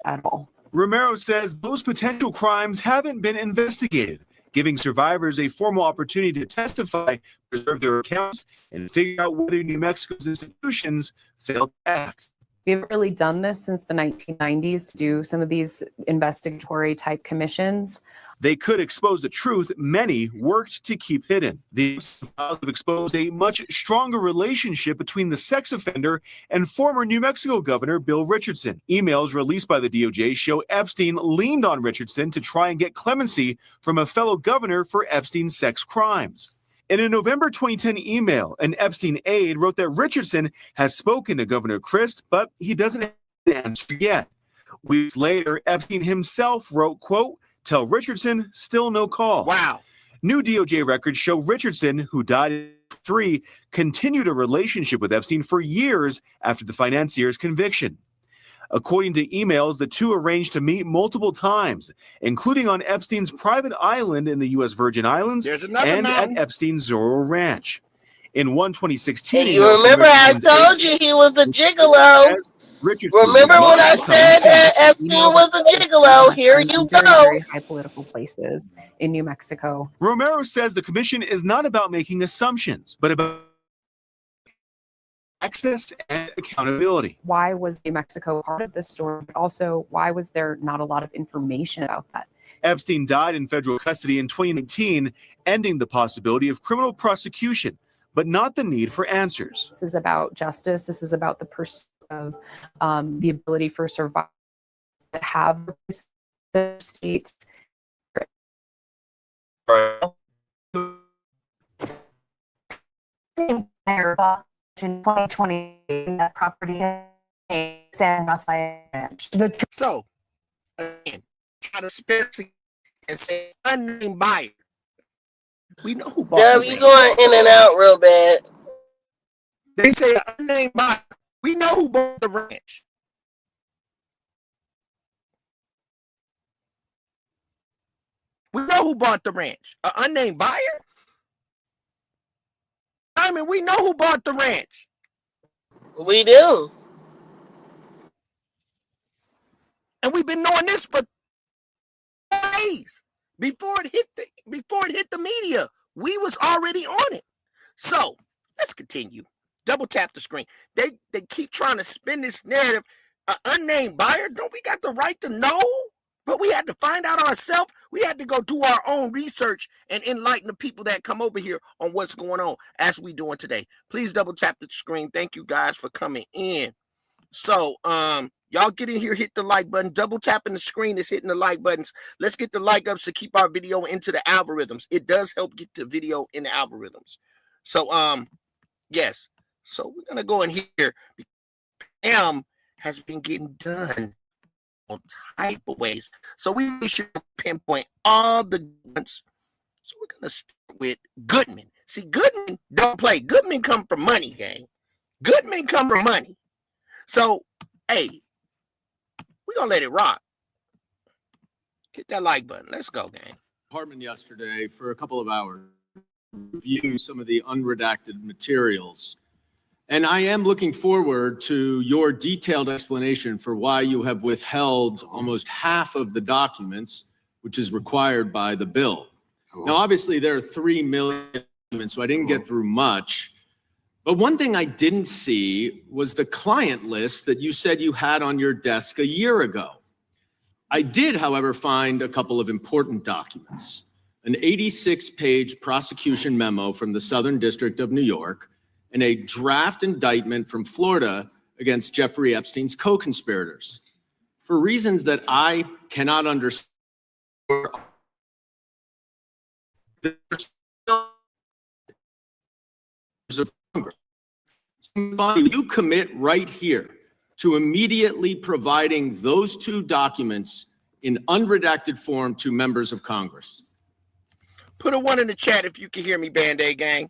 S12: at all.
S11: Romero says those potential crimes haven't been investigated, giving survivors a formal opportunity to testify, preserve their accounts, and figure out whether New Mexico's institutions failed to act.
S12: We haven't really done this since the 1990s to do some of these investigatory type commissions.
S11: They could expose the truth many worked to keep hidden. These files have exposed a much stronger relationship between the sex offender and former New Mexico Governor Bill Richardson. Emails released by the DOJ show Epstein leaned on Richardson to try and get clemency from a fellow governor for Epstein's sex crimes. In a November 2010 email, an Epstein aide wrote that Richardson has spoken to Governor Christ, but he doesn't have an answer yet. Weeks later, Epstein himself wrote, quote, "Tell Richardson, still no call."
S1: Wow.
S11: New DOJ records show Richardson, who died in 2003, continued a relationship with Epstein for years after the financier's conviction. According to emails, the two arranged to meet multiple times, including on Epstein's private island in the U.S. Virgin Islands and at Epstein's Zorro Ranch. In one 2016
S2: you remember I told you he was a gigolo. Remember when I said that Epstein was a gigolo? Here you go.
S12: Very high political places in New Mexico.
S11: Romero says the commission is not about making assumptions, but about access and accountability.
S12: Why was New Mexico part of this story? But also, why was there not a lot of information about that?
S11: Epstein died in federal custody in 2019, ending the possibility of criminal prosecution, but not the need for answers.
S12: This is about justice. This is about the pursuit of the ability for survivors to have the states.
S10: In 2020, that property in San Rafael Ranch.
S1: So, again, try to speculate and say unnamed buyer. We know who bought
S2: Dub,
S1: the
S2: you
S1: ranch.
S2: going in and out real bad.
S1: They say unnamed buyer. We know who bought the ranch. We know who bought the ranch. An unnamed buyer? I mean, we know who bought the ranch.
S2: We do.
S1: And we've been knowing this for days before it hit the media. We was already on it. So let's continue. Double tap the screen. They keep trying to spin this narrative. An unnamed buyer, don't we got the right to know? But we had to find out ourselves. We had to go do our own research and enlighten the people that come over here on what's going on as we doing today. Please double tap the screen. Thank you guys for coming in. So y'all get in here, hit the like button. Double tapping the screen is hitting the like buttons. Let's get the like ups to keep our video into the algorithms. It does help get the video in the algorithms. So yes. So we're gonna go in here. Has been getting done all type of ways. So we should pinpoint all the ones. So we're gonna start with Goodman. See, Goodman don't play. Goodman come from money, gang. Goodman come from money. So, hey, we're gonna let it rock. Hit that like button. Let's go, gang.
S13: Department yesterday for a couple of hours review some of the unredacted materials. And I am looking forward to your detailed explanation for why you have withheld almost half of the documents, which is required by the bill. Now, obviously, there are 3 million documents, so I didn't get through much. But one thing I didn't see was the client list that you said you had on your desk a year ago. I did, however, find a couple of important documents. An 86-page prosecution memo from the Southern District of New York, and a draft indictment from Florida against Jeffrey Epstein's co-conspirators. For reasons that I cannot understand, you commit right here to immediately providing those 2 documents in unredacted form to members of Congress.
S1: Put a 1 in the chat if you can hear me, Band-Aid gang.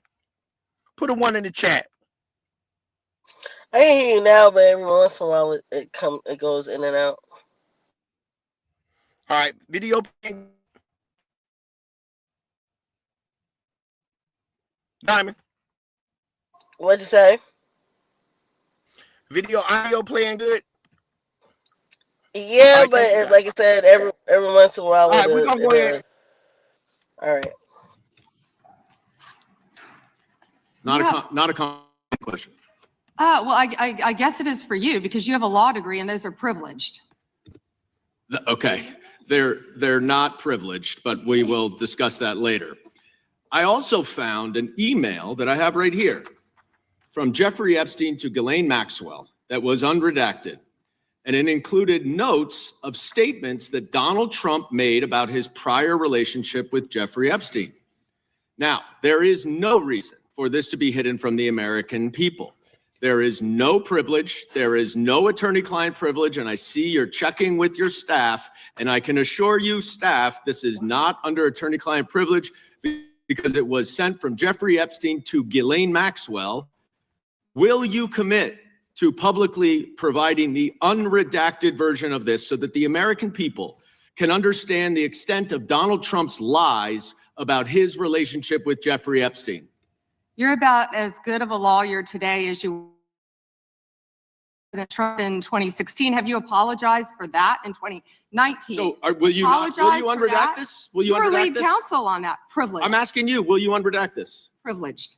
S1: Put a 1 in the chat.
S2: I can hear you now, but every once in a while it goes in and out.
S1: All right, video. Diamond.
S2: What'd you say?
S1: Video audio playing good.
S2: Yeah,
S1: right,
S2: but like I said, every once in a while.
S1: All right, we're gonna go ahead.
S2: All right.
S13: Not a question.
S14: Well, I guess it is for you because you have a law degree and those are privileged.
S13: Okay, they're not privileged, but we will discuss that later. I also found an email that I have right here from Jeffrey Epstein to Ghislaine Maxwell that was unredacted, and it included notes of statements that Donald Trump made about his prior relationship with Jeffrey Epstein. Now, there is no reason for this to be hidden from the American people. There is no privilege. There is no attorney-client privilege. And I see you're checking with your staff. And I can assure you, staff, this is not under attorney-client privilege because it was sent from Jeffrey Epstein to Ghislaine Maxwell. Will you commit to publicly providing the unredacted version of this so that the American people can understand the extent of Donald Trump's lies about his relationship with Jeffrey Epstein?
S14: You're about as good of a lawyer today as you were Trump in 2016. Have you apologized for that in 2019?
S13: So will you unredact this? Will you
S14: were
S13: unredact
S14: lead
S13: this?
S14: counsel on that. Privileged.
S13: I'm asking you, will you unredact this?
S14: Privileged.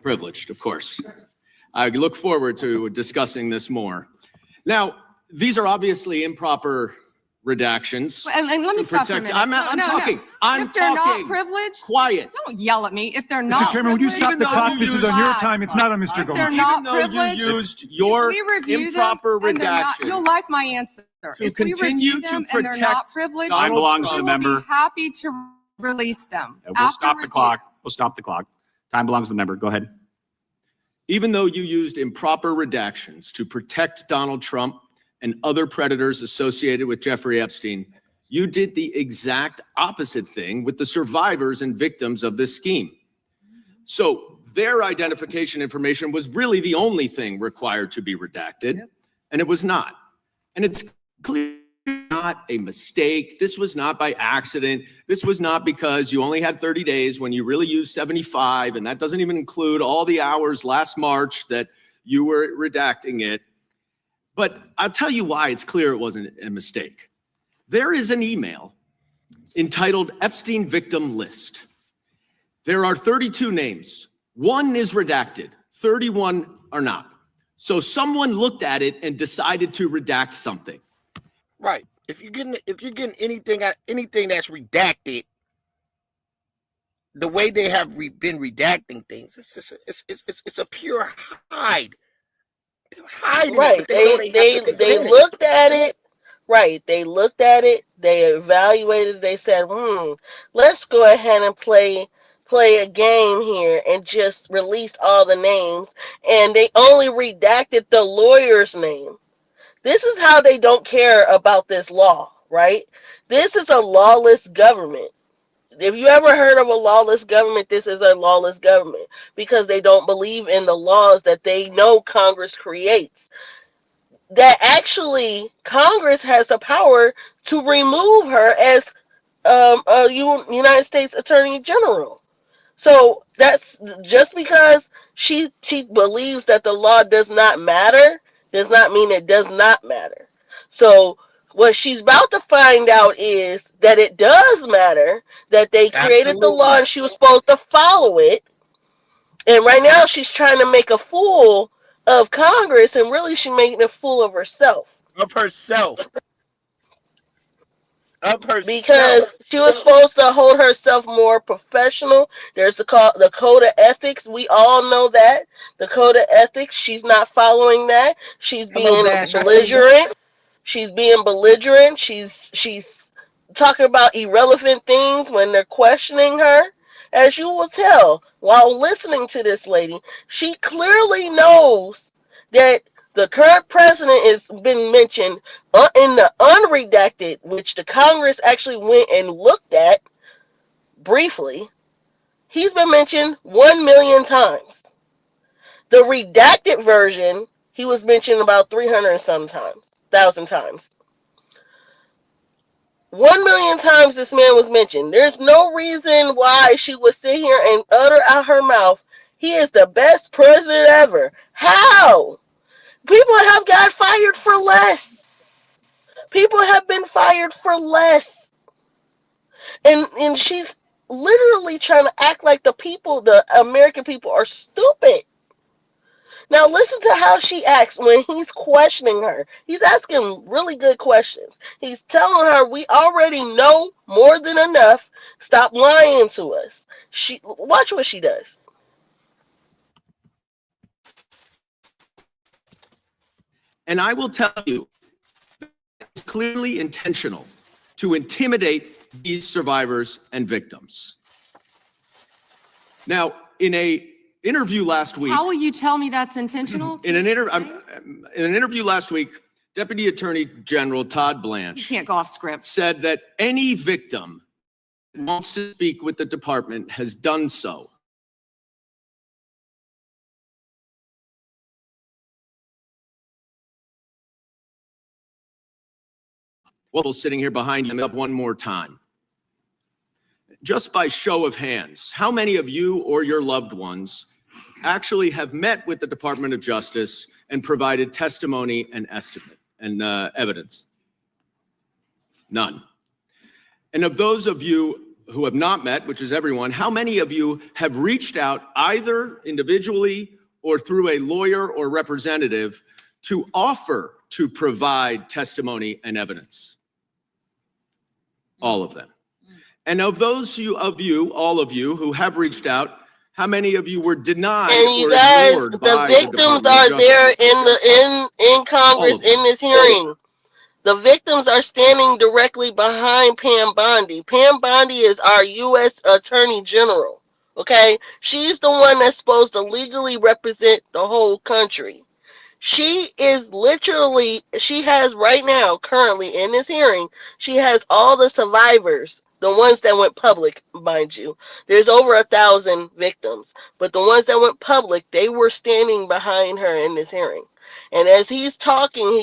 S13: Privileged, of course. I look forward to discussing this more. Now, these are obviously improper redactions.
S14: And let me stop for a minute.
S13: I'm talking. I'm
S14: if they're
S13: talking.
S14: not privileged,
S13: quiet.
S14: Don't yell at me. If they're not
S15: Mr. Chairman, would you stop the clock? This is on your time. It's not on Mr.
S14: If
S15: Gomez.
S14: they're not
S13: Even though you used your improper redactions.
S14: You'll like my answer.
S13: To
S14: if we
S13: continue
S14: review them
S13: to
S14: and they're not
S13: protect
S14: privileged,
S13: Time belongs to the
S14: we will
S16: member.
S14: be happy to release them.
S16: We'll stop the clock. We'll stop the clock. Time belongs to the member. Go ahead.
S13: Even though you used improper redactions to protect Donald Trump and other predators associated with Jeffrey Epstein, you did the exact opposite thing with the survivors and victims of this scheme. So their identification information was really the only thing required to be redacted, and it was not. And it's clearly not a mistake. This was not by accident. This was not because you only had 30 days when you really used 75, and that doesn't even include all the hours last March that you were redacting it. But I'll tell you why it's clear it wasn't a mistake. There is an email entitled Epstein Victim List. There are 32 names. 1 is redacted, 31 are not. So someone looked at it and decided to redact something.
S1: Right. If you're getting anything that's redacted, the way they have been redacting things, it's a pure hide. They're hiding
S2: Right.
S1: it, but they know they have to
S2: They
S1: present it.
S2: looked at it. Right. They looked at it. They evaluated. They said, let's go ahead and play a game here and just release all the names. And they only redacted the lawyer's name. This is how they don't care about this law, right? This is a lawless government. If you ever heard of a lawless government, this is a lawless government because they don't believe in the laws that they know Congress creates. That actually Congress has the power to remove her as a United States Attorney General. So that's just because she believes that the law does not matter, does not mean it does not matter. So what she's about to find out is that it does matter, that they created the law
S1: Absolutely.
S2: and she was supposed to follow it. And right now she's trying to make a fool of Congress, and really she's making a fool of herself.
S1: Of herself.
S2: Because she was supposed to hold herself more professional. There's the code of ethics. We all know that. The code of ethics, she's not following that. She's
S1: Hello,
S2: being
S1: Bash. I see you.
S2: belligerent. She's being belligerent. She's talking about irrelevant things when they're questioning her. As you will tell while listening to this lady, she clearly knows that the current president has been mentioned in the unredacted, which the Congress actually went and looked at briefly. He's been mentioned 1 million times. The redacted version, he was mentioned about 300 thousand times. 1 million times this man was mentioned. There's no reason why she would sit here and utter out her mouth, he is the best president ever. How? People have got fired for less. People have been fired for less. And she's literally trying to act like the American people are stupid. Now listen to how she acts when he's questioning her. He's asking really good questions. He's telling her we already know more than enough. Stop lying to us. Watch what she does.
S13: And I will tell you, it's clearly intentional to intimidate these survivors and victims. Now, in an interview last week,
S14: How will you tell me that's intentional?
S13: in an interview last week, Deputy Attorney General Todd
S14: You
S13: Blanche
S14: can't go off script.
S13: said that any victim who wants to speak with the department has done so. Well, sitting here behind you, up one more time. Just by show of hands, how many of you or your loved ones actually have met with the Department of Justice and provided testimony and estimate and evidence? None. And of those of you who have not met, which is everyone, how many of you have reached out either individually or through a lawyer or representative to offer to provide testimony and evidence? All of them. And of those all of you who have reached out, how many of you were denied
S2: And you
S13: or
S2: guys,
S13: ignored
S2: the
S13: by
S2: victims
S13: the Department
S2: are
S13: of Justice?
S2: there in Congress in this hearing. The victims are standing directly behind Pam Bondi. Pam Bondi is our U.S. Attorney General. Okay, she's the one that's supposed to legally represent the whole country. She has right now, currently in this hearing, she has all the survivors, the ones that went public, mind you. There's over 1,000 victims, but the ones that went public, they were standing behind her in this hearing. And as he's talking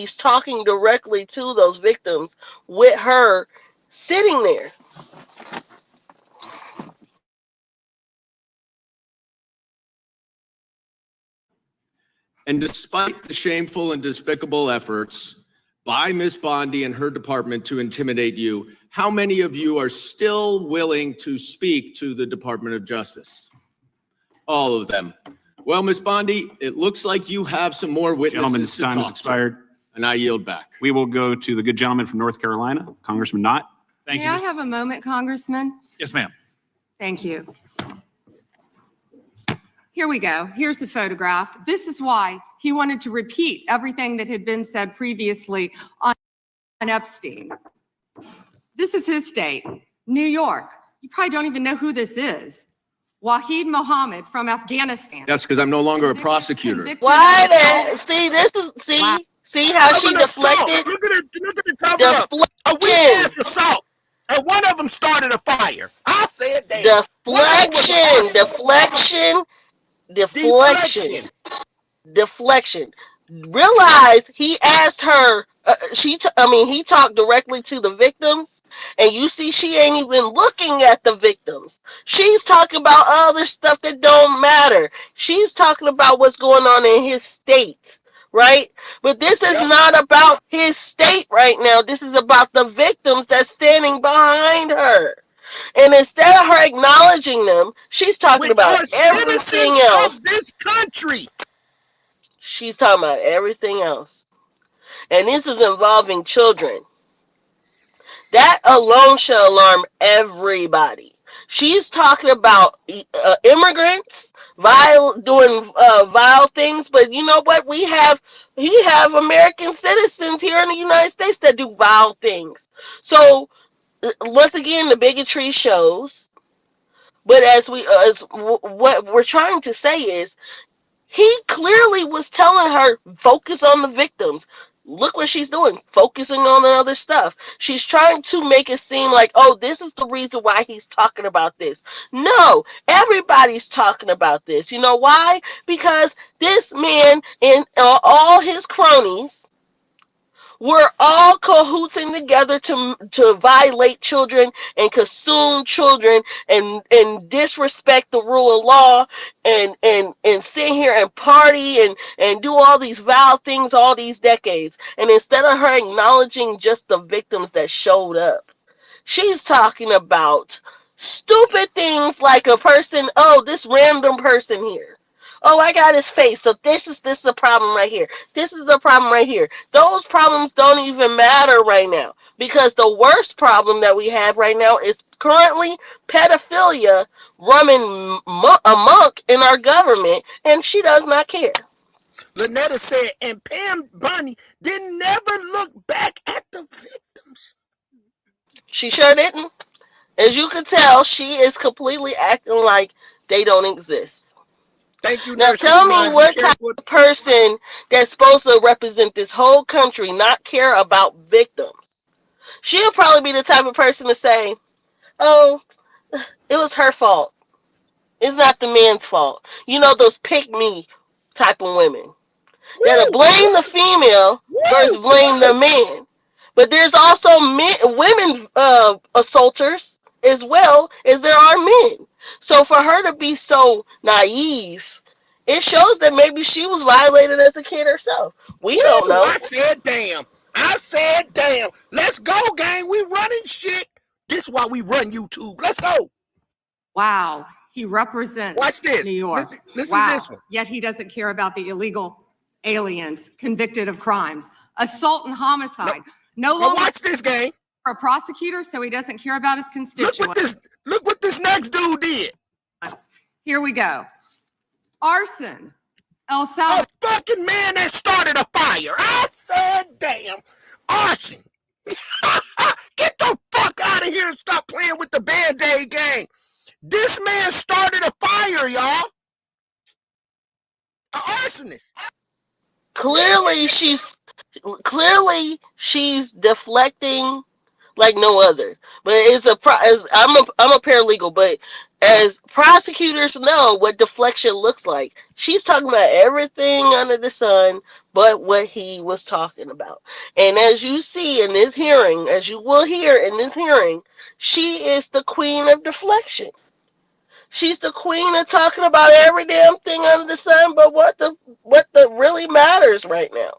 S2: directly to those victims with her sitting there.
S13: And despite the shameful and despicable efforts by Ms. Bondi and her department to intimidate you, how many of you are still willing to speak to the Department of Justice? All of them. Well, Ms. Bondi, it looks like you have some more witnesses
S16: Gentleman's
S13: to
S16: time has
S13: talk
S16: expired.
S13: to, and I yield back.
S16: We will go to the good gentleman from North Carolina, Congressman Knott. Thank
S14: May
S16: you.
S14: I have a moment, Congressman?
S16: Yes, ma'am.
S14: Thank you. Here we go. Here's the photograph. This is why he wanted to repeat everything that had been said previously on Epstein. This is his state, New York. You probably don't even know who this is. Wahid Mohammed from Afghanistan.
S13: Yes, because I'm no longer a prosecutor.
S2: Why that? See, this is see how she deflected.
S1: Look at the cover up. A weak ass assault, and one of them started a fire. I said that.
S2: Deflection. Realize he asked her. He talked directly to the victims, and you see she ain't even looking at the victims. She's talking about other stuff that don't matter. She's talking about what's going on in his state, right? But this is not about his state right now. This is about the victims that's standing behind her. And instead of her acknowledging them, she's talking about everything else.
S1: Of this country.
S2: She's talking about everything else. And this is involving children. That alone should alarm everybody. She's talking about immigrants doing vile things, but you know what? We have American citizens here in the United States that do vile things. So once again, the bigotry shows. But what we're trying to say is, he clearly was telling her, focus on the victims. Look what she's doing, focusing on the other stuff. She's trying to make it seem like, oh, this is the reason why he's talking about this. No, everybody's talking about this. You know why? Because this man and all his cronies were all cahooting together to violate children and consume children and disrespect the rule of law and sit here and party and do all these vile things all these decades. And instead of her acknowledging just the victims that showed up, she's talking about stupid things like a person, oh, this random person here. Oh, I got his face. So this is a problem right here. This is the problem right here. Those problems don't even matter right now, because the worst problem that we have right now is currently pedophilia running amok in our government, and she does not care.
S1: Lynetta said, and Pam Bondi didn't never look back at the victims.
S2: She sure didn't. As you can tell, she is completely acting like they don't exist.
S1: Thank you.
S2: Now tell me what type of person that's supposed to represent this whole country not care about victims. She'll probably be the type of person to say, oh, it was her fault. It's not the man's fault. You know, those pick me type of women. That'll blame the female versus blame the man. But there's also women assaulters as well as there are men. So for her to be so naive, it shows that maybe she was violated as a kid herself. We don't know.
S1: I said damn. Let's go, gang. We running shit. This is why we run YouTube. Let's go.
S14: Wow. He represents
S1: Watch this.
S14: New York.
S1: Listen
S14: Wow.
S1: to this one.
S14: Yet he doesn't care about the illegal aliens convicted of crimes. Assault and homicide. No longer
S1: watch this, gang.
S14: A prosecutor, so he doesn't care about his constituents.
S1: Look what this next dude did.
S14: Here we go. Arson. El Salvador.
S1: A fucking man that started a fire. I said damn. Arson. Get the fuck out of here and stop playing with the Band-Aid gang. This man started a fire, y'all. An arsonist.
S2: Clearly she's deflecting like no other. But I'm a paralegal, but as prosecutors know what deflection looks like, she's talking about everything under the sun but what he was talking about. And as you see in this hearing, as you will hear in this hearing, she is the queen of deflection. She's the queen of talking about every damn thing under the sun, but what the really matters right now.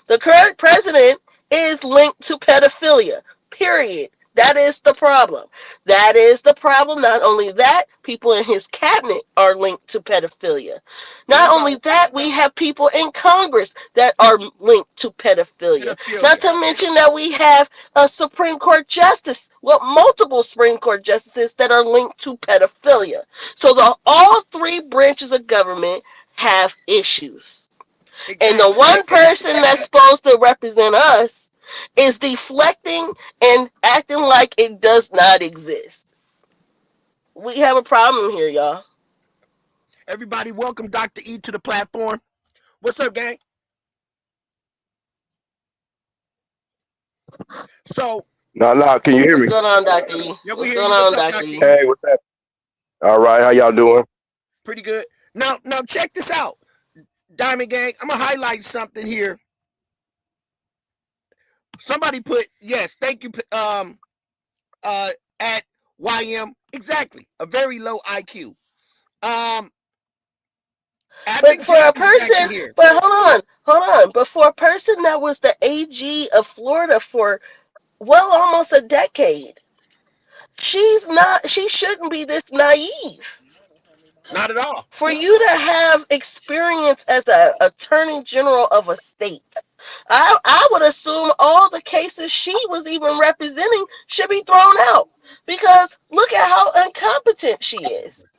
S2: The current president is linked to pedophilia. Period. That is the problem. That is the problem. Not only that, people in his cabinet are linked to pedophilia. Not only that, we have people in Congress that are linked to pedophilia. Not to mention that we have a Supreme Court justice, well, multiple Supreme Court justices that are linked to pedophilia. So all three branches of government have issues. And the one person that's supposed to represent us is deflecting and acting like it does not exist. We have a problem here, y'all.
S1: Everybody, welcome Dr. E to the platform. What's up, gang? So,
S17: No, can you hear me?
S2: What's going on, Dr. E?
S1: Yeah,
S2: What's going on, Dr. E?
S17: Hey, what's up? All right, how y'all doing?
S1: Pretty good. Now check this out, Diamond Gang. I'm gonna highlight something here. Somebody put yes, thank you. At YM, exactly, a very low IQ.
S2: But for a person, but hold on. But for a person that was the AG of Florida for almost a decade, she shouldn't be this naive.
S1: Not at all.
S2: For you to have experience as an attorney general of a state, I would assume all the cases she was even representing should be thrown out, because look at how incompetent she is.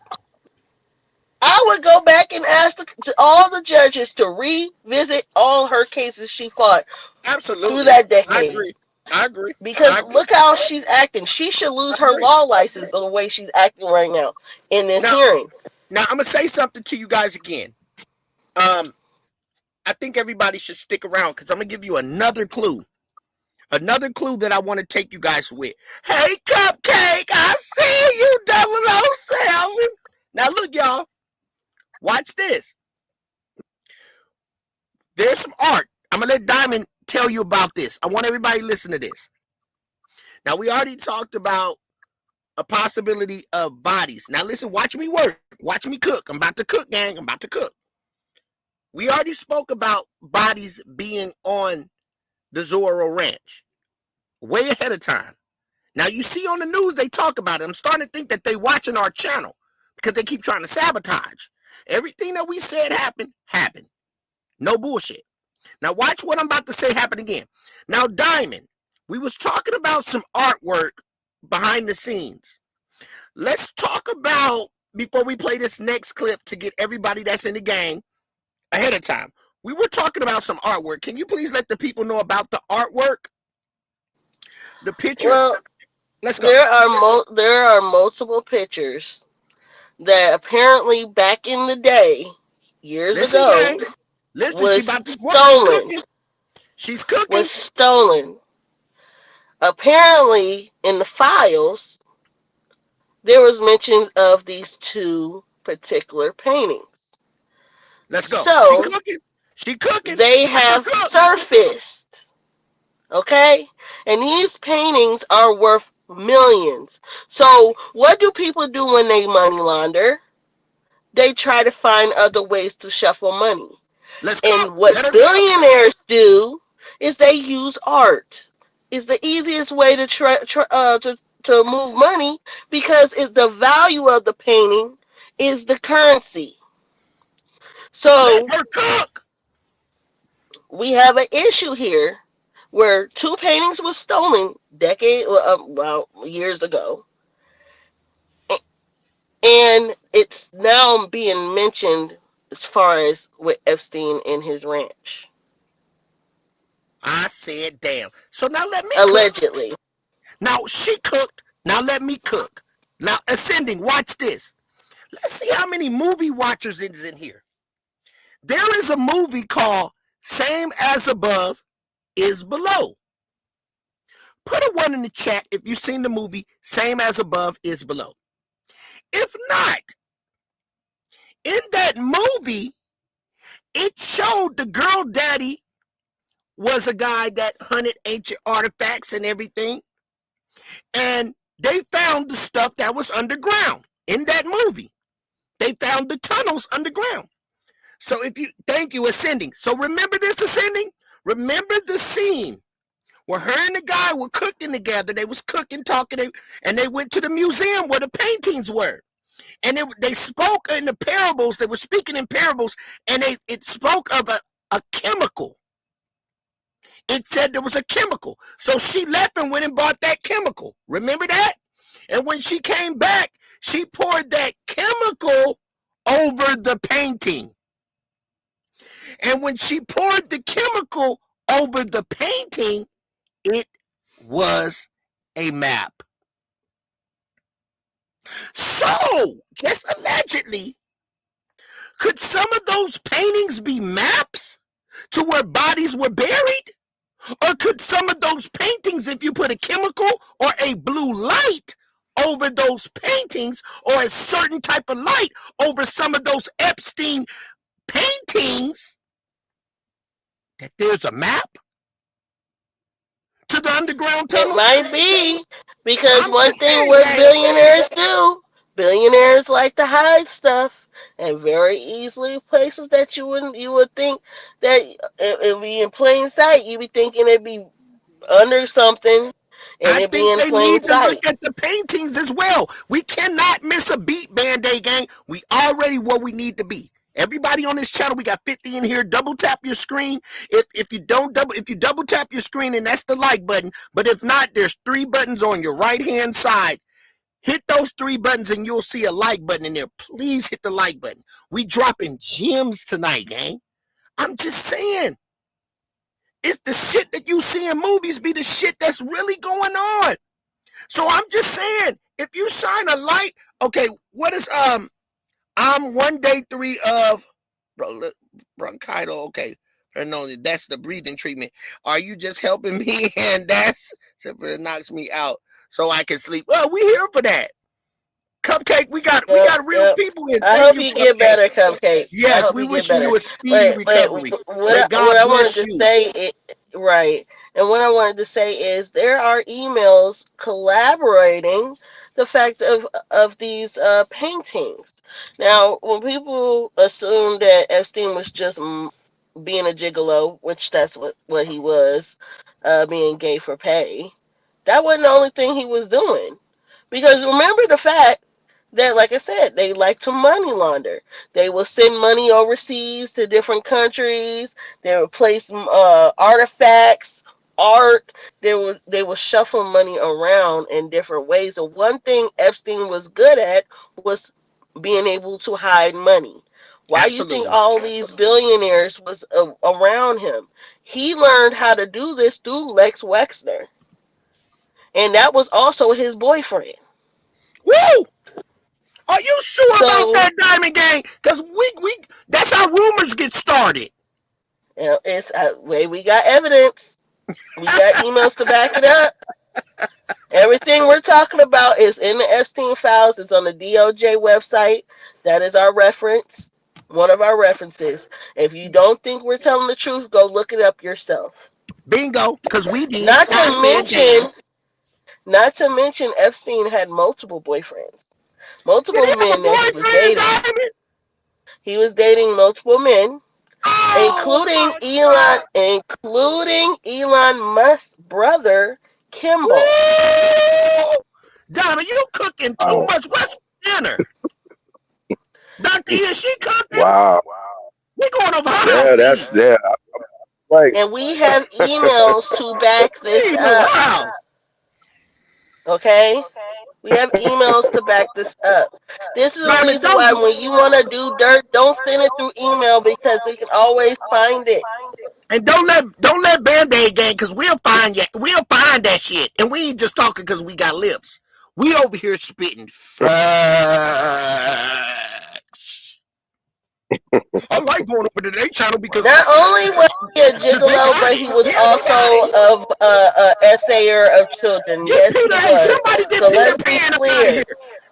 S2: I would go back and ask all the judges to revisit all her cases she fought through that decade.
S1: I agree.
S2: Because look how she's acting. She should lose her law license the way she's acting right now in this hearing.
S1: Now, I'm going to say something to you guys again. I think everybody should stick around because I'm going to give you another clue. Another clue that I want to take you guys with. Hey, Cupcake, I see you, 007. Now, look, y'all. Watch this. There's some art. I'm going to let Diamond tell you about this. I want everybody to listen to this. Now, we already talked about a possibility of bodies. Now, listen, watch me work. Watch me cook. I'm about to cook, gang. I'm about to cook. We already spoke about bodies being on the Zorro Ranch way ahead of time. Now, you see on the news, they talk about it. I'm starting to think that they watching our channel because they keep trying to sabotage. Everything that we said happened. No bullshit. Now, watch what I'm about to say happen again. Now, Diamond, we was talking about some artwork behind the scenes. Let's talk about, before we play this next clip to get everybody that's in the gang ahead of time, we were talking about some artwork. Can you please let the people know about the artwork? The picture?
S2: Well,
S1: let's go.
S2: There are multiple pictures that apparently back in the day, years ago, was stolen.
S1: She's cooking.
S2: Was stolen. Apparently, in the files, there was mention of these two particular paintings.
S1: Let's go.
S2: So,
S1: she cooking.
S2: They have surfaced. Okay? And these paintings are worth millions. So, what do people do when they money launder? They try to find other ways to shuffle money. What billionaires do is they use art. It's the easiest way to move money because the value of the painting is the currency. So we have an issue here where two paintings were stolen years ago, and it's now being mentioned as far as with Epstein and his ranch.
S1: I said, damn. So now let me
S2: allegedly.
S1: Cook. Now she cooked. Now let me cook. Now ascending. Watch this. Let's see how many movie watchers is in here. There is a movie called Same as Above is Below. Put a 1 in the chat if you've seen the movie Same as Above is Below. If not, in that movie, it showed the girl daddy was a guy that hunted ancient artifacts and everything. And they found the stuff that was underground. in that movie. They found the tunnels underground. So thank you, Ascending. So remember this, Ascending? Remember the scene where her and the guy were cooking together. They was cooking, talking, and they went to the museum where the paintings were. And they spoke in the parables. They were speaking in parables, and it spoke of a chemical. It said there was a chemical. So she left and went and bought that chemical. Remember that? And when she came back, she poured that chemical over the painting. And when she poured the chemical over the painting, it was a map. So, just allegedly, could some of those paintings be maps to where bodies were buried? Or could some of those paintings, if you put a chemical or a blue light over those paintings, or a certain type of light over some of those Epstein paintings, that there's a map to the underground tunnel?
S2: It might be, because one thing what billionaires do, billionaires like to hide stuff, and very easily places that you would think that it'd be in plain sight. You'd be thinking it'd be under something, and it'd be in
S1: They
S2: plain
S1: need to
S2: sight.
S1: look at the paintings as well. We cannot miss a beat, Band-Aid gang. We already where we need to be. Everybody on this channel, we got 50 in here. Double tap your screen. If you double tap your screen, and that's the like button. But if not, there's 3 buttons on your right hand side. Hit those 3 buttons and you'll see a like button in there. Please hit the like button. We dropping gems tonight, gang. I'm just saying. It's the shit that you see in movies be the shit that's really going on. So I'm just saying, if you shine a light, okay, what is I'm 1 day 3 of bronchitis. Okay, no, that's the breathing treatment. Are you just helping me? And that's it knocks me out so I can sleep. Well, we here for that. Cupcake, we got real people in.
S2: I hope you get better, Cupcake.
S1: Yes, we wishing you a speedy recovery.
S2: What I wanted to say, right, and what I wanted to say is there are emails collaborating the fact of these paintings. Now, when people assume that Epstein was just being a gigolo, which that's what he was, being gay for pay, that wasn't the only thing he was doing. Because remember the fact that, like I said, they like to money launder. They will send money overseas to different countries. They will place artifacts, art. They will shuffle money around in different ways. And one thing Epstein was good at was being able to hide money. Why you think all these billionaires was around him? He learned how to do this through Lex Wexner. And that was also his boyfriend.
S1: Woo! Are you sure about that, Diamond Gang? Because we that's how rumors get started.
S2: It's we got evidence. We got emails to back it up. Everything we're talking about is in the Epstein files. It's on the DOJ website. That is our reference. One of our references. If you don't think we're telling the truth, go look it up yourself.
S1: Bingo, because we did.
S2: Not to mention, Epstein had multiple boyfriends. Multiple men that he was dating. He was dating multiple men, including Elon Musk's brother, Kimball.
S1: Donna, you cooking too much. What's dinner? Dr. E, is she cooking?
S17: Wow.
S1: We're going over
S17: Yeah, right.
S2: And we have emails to back this up. Okay? We have emails to back this up. This is the reason why when you want to do dirt, don't send it through email, because we can always find it.
S1: And don't let Band-Aid Gang, because we'll find that shit. And we ain't just talking because we got lips. We over here spitting facts. I like going over to their channel because
S2: not only was he a gigolo, but he was also a essayer of children. Yes, he was.
S1: Somebody get
S2: So
S1: Peter
S2: let's be
S1: Pan up out of
S2: clear.
S1: here.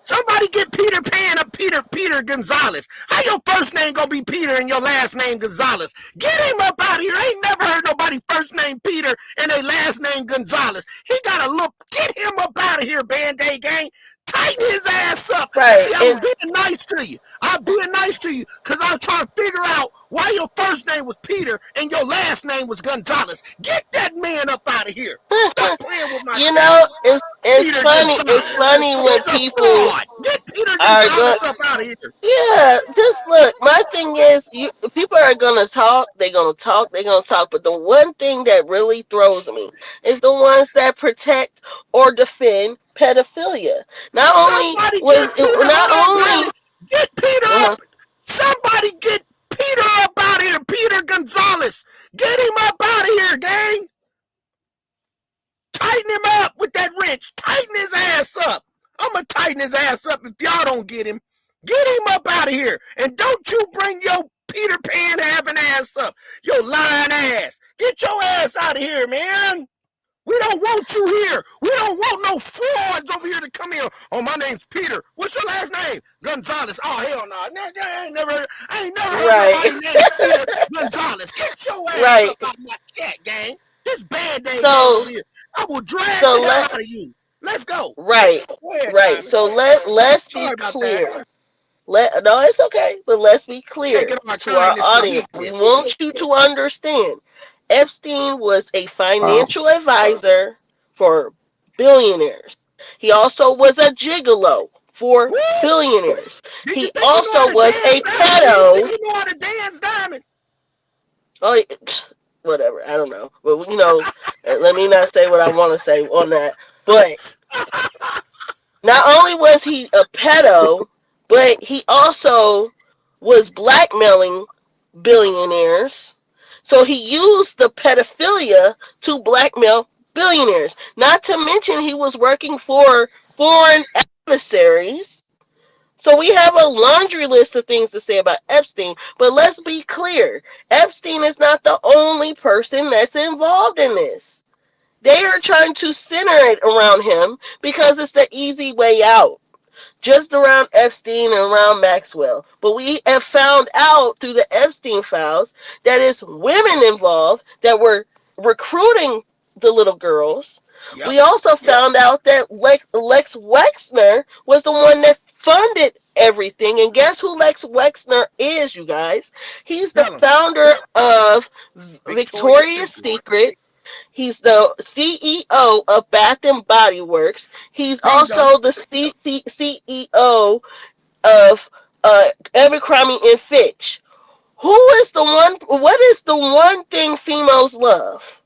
S1: Somebody get Peter Pan up, Peter Gonzalez. How your first name gonna be Peter and your last name Gonzalez? Get him up out of here. I ain't never heard nobody first name Peter and their last name Gonzalez. He got a look. Get him up out of here, Band-Aid Gang. Tighten his ass up.
S2: Right.
S1: See, I'm being nice to you. I'm being nice to you because I'm trying to figure out why your first name was Peter and your last name was Gonzalez. Get that man up out of here. Stop playing with my
S2: You know, it's
S1: Peter
S2: funny.
S1: Gonzalez.
S2: It's funny when
S1: He's a
S2: people
S1: fraud. Get Peter
S2: are
S1: Gonzalez up out of here.
S2: Yeah, just look. My thing is, people are gonna talk. They're gonna talk. They're gonna talk. But the one thing that really throws me is the ones that protect or defend pedophilia. Not only
S1: Somebody
S2: was
S1: get Peter.
S2: it not
S1: Hold on,
S2: only
S1: Tommy. Get Peter up. Somebody get Peter up out of here. Peter Gonzalez. Get him up out of here, gang. Tighten him up with that wrench. Tighten his ass up. I'm going to tighten his ass up if y'all don't get him. Get him up out of here. And don't you bring your Peter Pan having ass up. Your lying ass. Get your ass out of here, man. We don't want you here. We don't want no frauds over here to come here. Oh, my name's Peter. What's your last name? Gonzalez. Oh, hell no. I ain't never heard nobody named Peter Gonzalez. Get your ass up out of my chat, gang. This Band-Aid over here. I will drag the hell out of you. Let's go.
S2: Right. So let's be clear. No, it's okay, but let's be clear to our audience. We want you to understand. Epstein was a financial advisor for billionaires. He also was a gigolo for billionaires. He also was a pedo.
S1: You know how to dance, Diamond?
S2: Oh, whatever. I don't know. But, let me not say what I want to say on that. But not only was he a pedo, but he also was blackmailing billionaires. So he used the pedophilia to blackmail billionaires. Not to mention he was working for foreign adversaries. So we have a laundry list of things to say about Epstein. But let's be clear. Epstein is not the only person that's involved in this. They are trying to center it around him because it's the easy way out. Just around Epstein and around Maxwell. But we have found out through the Epstein files that it's women involved that were recruiting the little girls. Yep. We also found out that Lex Wexner was the one that funded everything. And guess who Lex Wexner is, you guys? He's the founder of Victoria's Secret. He's the CEO of Bath and Body Works. He's also the CEO of Abercrombie and Fitch. What is the one thing females love?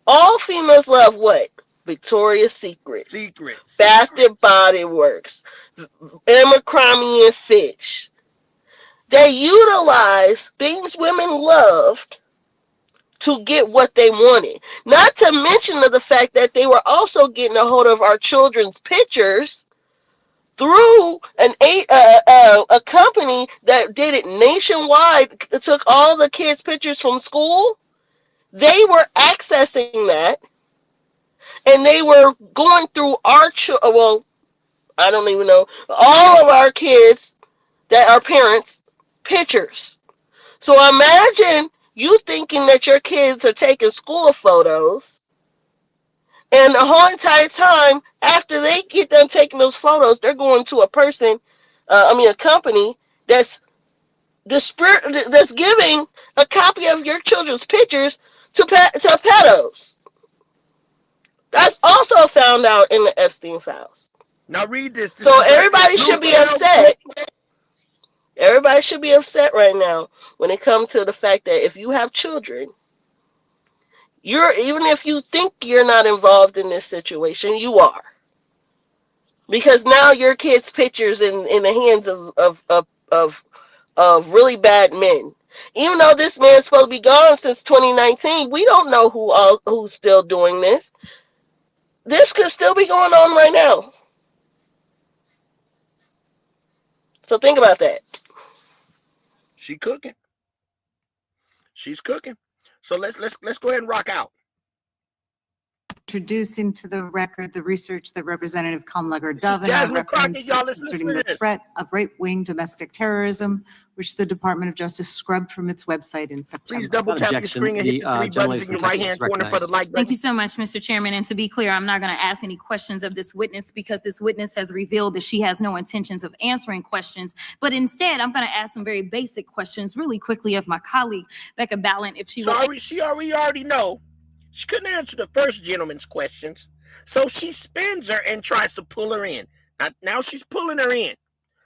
S2: All females love what? Victoria's Secret. Bath and Body Works. Abercrombie and Fitch. They utilize things women loved to get what they wanted. Not to mention the fact that they were also getting a hold of our children's pictures through a company that did it nationwide. It took all the kids' pictures from school. They were accessing that, and they were going through I don't even know, all of our kids that are parents' pictures. So imagine you thinking that your kids are taking school photos, and the whole entire time after they get done taking those photos, they're going to a company that's giving a copy of your children's pictures to pedos. That's also found out in the Epstein files.
S1: Now read this.
S2: So everybody should be upset. Everybody should be upset right now when it comes to the fact that if you have children, even if you think you're not involved in this situation, you are. Because now your kid's pictures in the hands of really bad men. Even though this man's supposed to be gone since 2019, we don't know who's still doing this. This could still be going on right now. So think about that.
S1: She's cooking. So let's go ahead and rock out.
S18: introduce into the record the research that Representative Kamlager-Dove and I
S1: Jasmine Crockett,
S18: referenced
S1: y'all, let's listen
S18: concerning
S1: to
S18: the
S1: this.
S18: threat of right-wing domestic terrorism, which the Department of Justice scrubbed from its website in September.
S1: Please double tap your screen and hit the three buttons in your right-hand corner for the like button.
S19: Thank you so much, Mr. Chairman. And to be clear, I'm not going to ask any questions of this witness because this witness has revealed that she has no intentions of answering questions. But instead, I'm going to ask some very basic questions really quickly of my colleague, Becca Ballant, if she will.
S1: She already know. She couldn't answer the first gentleman's questions. So she spins her and tries to pull her in. Now she's pulling her in.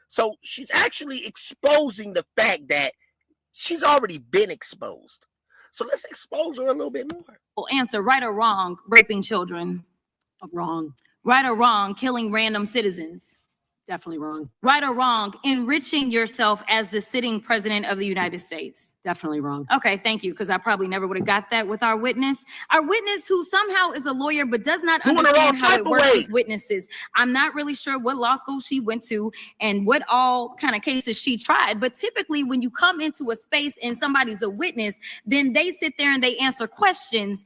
S1: So she's actually exposing the fact that she's already been exposed. So let's expose her a little bit more.
S19: Will answer right or wrong, raping children.
S20: Wrong.
S19: Right or wrong, killing random citizens.
S20: Definitely wrong.
S19: Right or wrong, enriching yourself as the sitting president of the United States.
S20: Definitely wrong.
S19: Okay, thank you, because I probably never would have got that with our witness. Our witness who somehow is a lawyer but does not understand how it works with witnesses. I'm not really sure what law school she went to and what all kind of cases she tried, but typically when you come into a space and somebody's a witness, then they sit there and they answer questions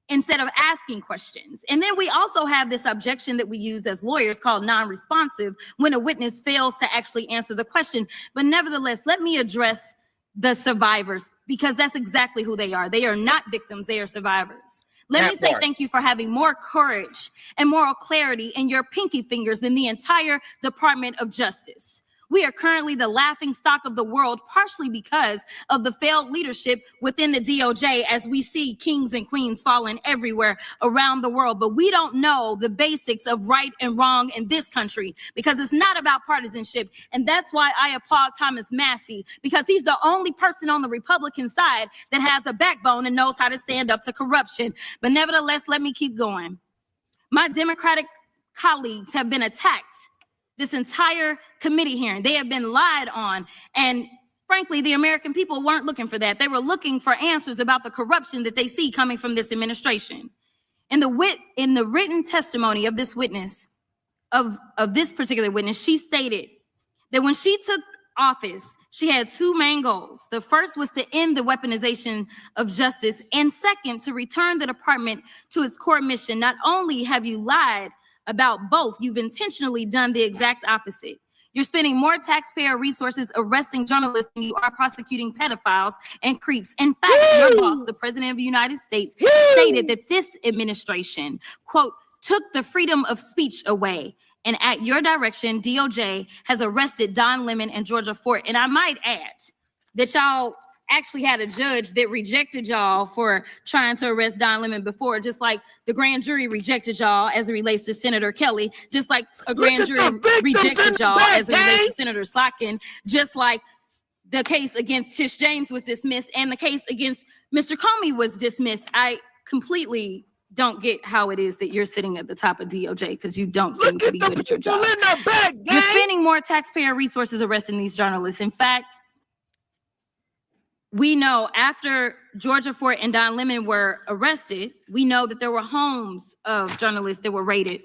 S19: instead of asking questions. And then we also have this objection that we use as lawyers called non-responsive when a witness fails to actually answer the question. But nevertheless, let me address the survivors because that's exactly who they are. They are not victims, they are survivors. Let me say thank you for having more courage and moral clarity in your pinky fingers than the entire Department of Justice. We are currently the laughing stock of the world, partially because of the failed leadership within the DOJ, as we see kings and queens falling everywhere around the world. But we don't know the basics of right and wrong in this country because it's not about partisanship. And that's why I applaud Thomas Massie, because he's the only person on the Republican side that has a backbone and knows how to stand up to corruption. But nevertheless, let me keep going. My Democratic colleagues have been attacked this entire committee hearing. They have been lied on. And frankly, the American people weren't looking for that. They were looking for answers about the corruption that they see coming from this administration. In the written testimony of this witness, of this particular witness, she stated that when she took office, she had two main goals. The first was to end the weaponization of justice, and second, to return the department to its core mission. Not only have you lied about both, you've intentionally done the exact opposite. You're spending more taxpayer resources arresting journalists than you are prosecuting pedophiles and creeps. In fact, your boss, the president of the United States, stated that this administration, quote, took the freedom of speech away. And at your direction, DOJ has arrested Don Lemon and Georgia Fort. And I might add that y'all actually had a judge that rejected y'all for trying to arrest Don Lemon before, just like the grand jury rejected y'all as it relates to Senator Kelly, just like a grand jury rejected y'all as it relates to Senator Slotkin, just like the case against Tish James was dismissed and the case against Mr. Comey was dismissed. I completely don't get how it is that you're sitting at the top of DOJ because you don't seem to be good at your job. You're spending more taxpayer resources arresting these journalists. In fact, we know after Georgia Fort and Don Lemon were arrested, we know that there were homes of journalists that were raided.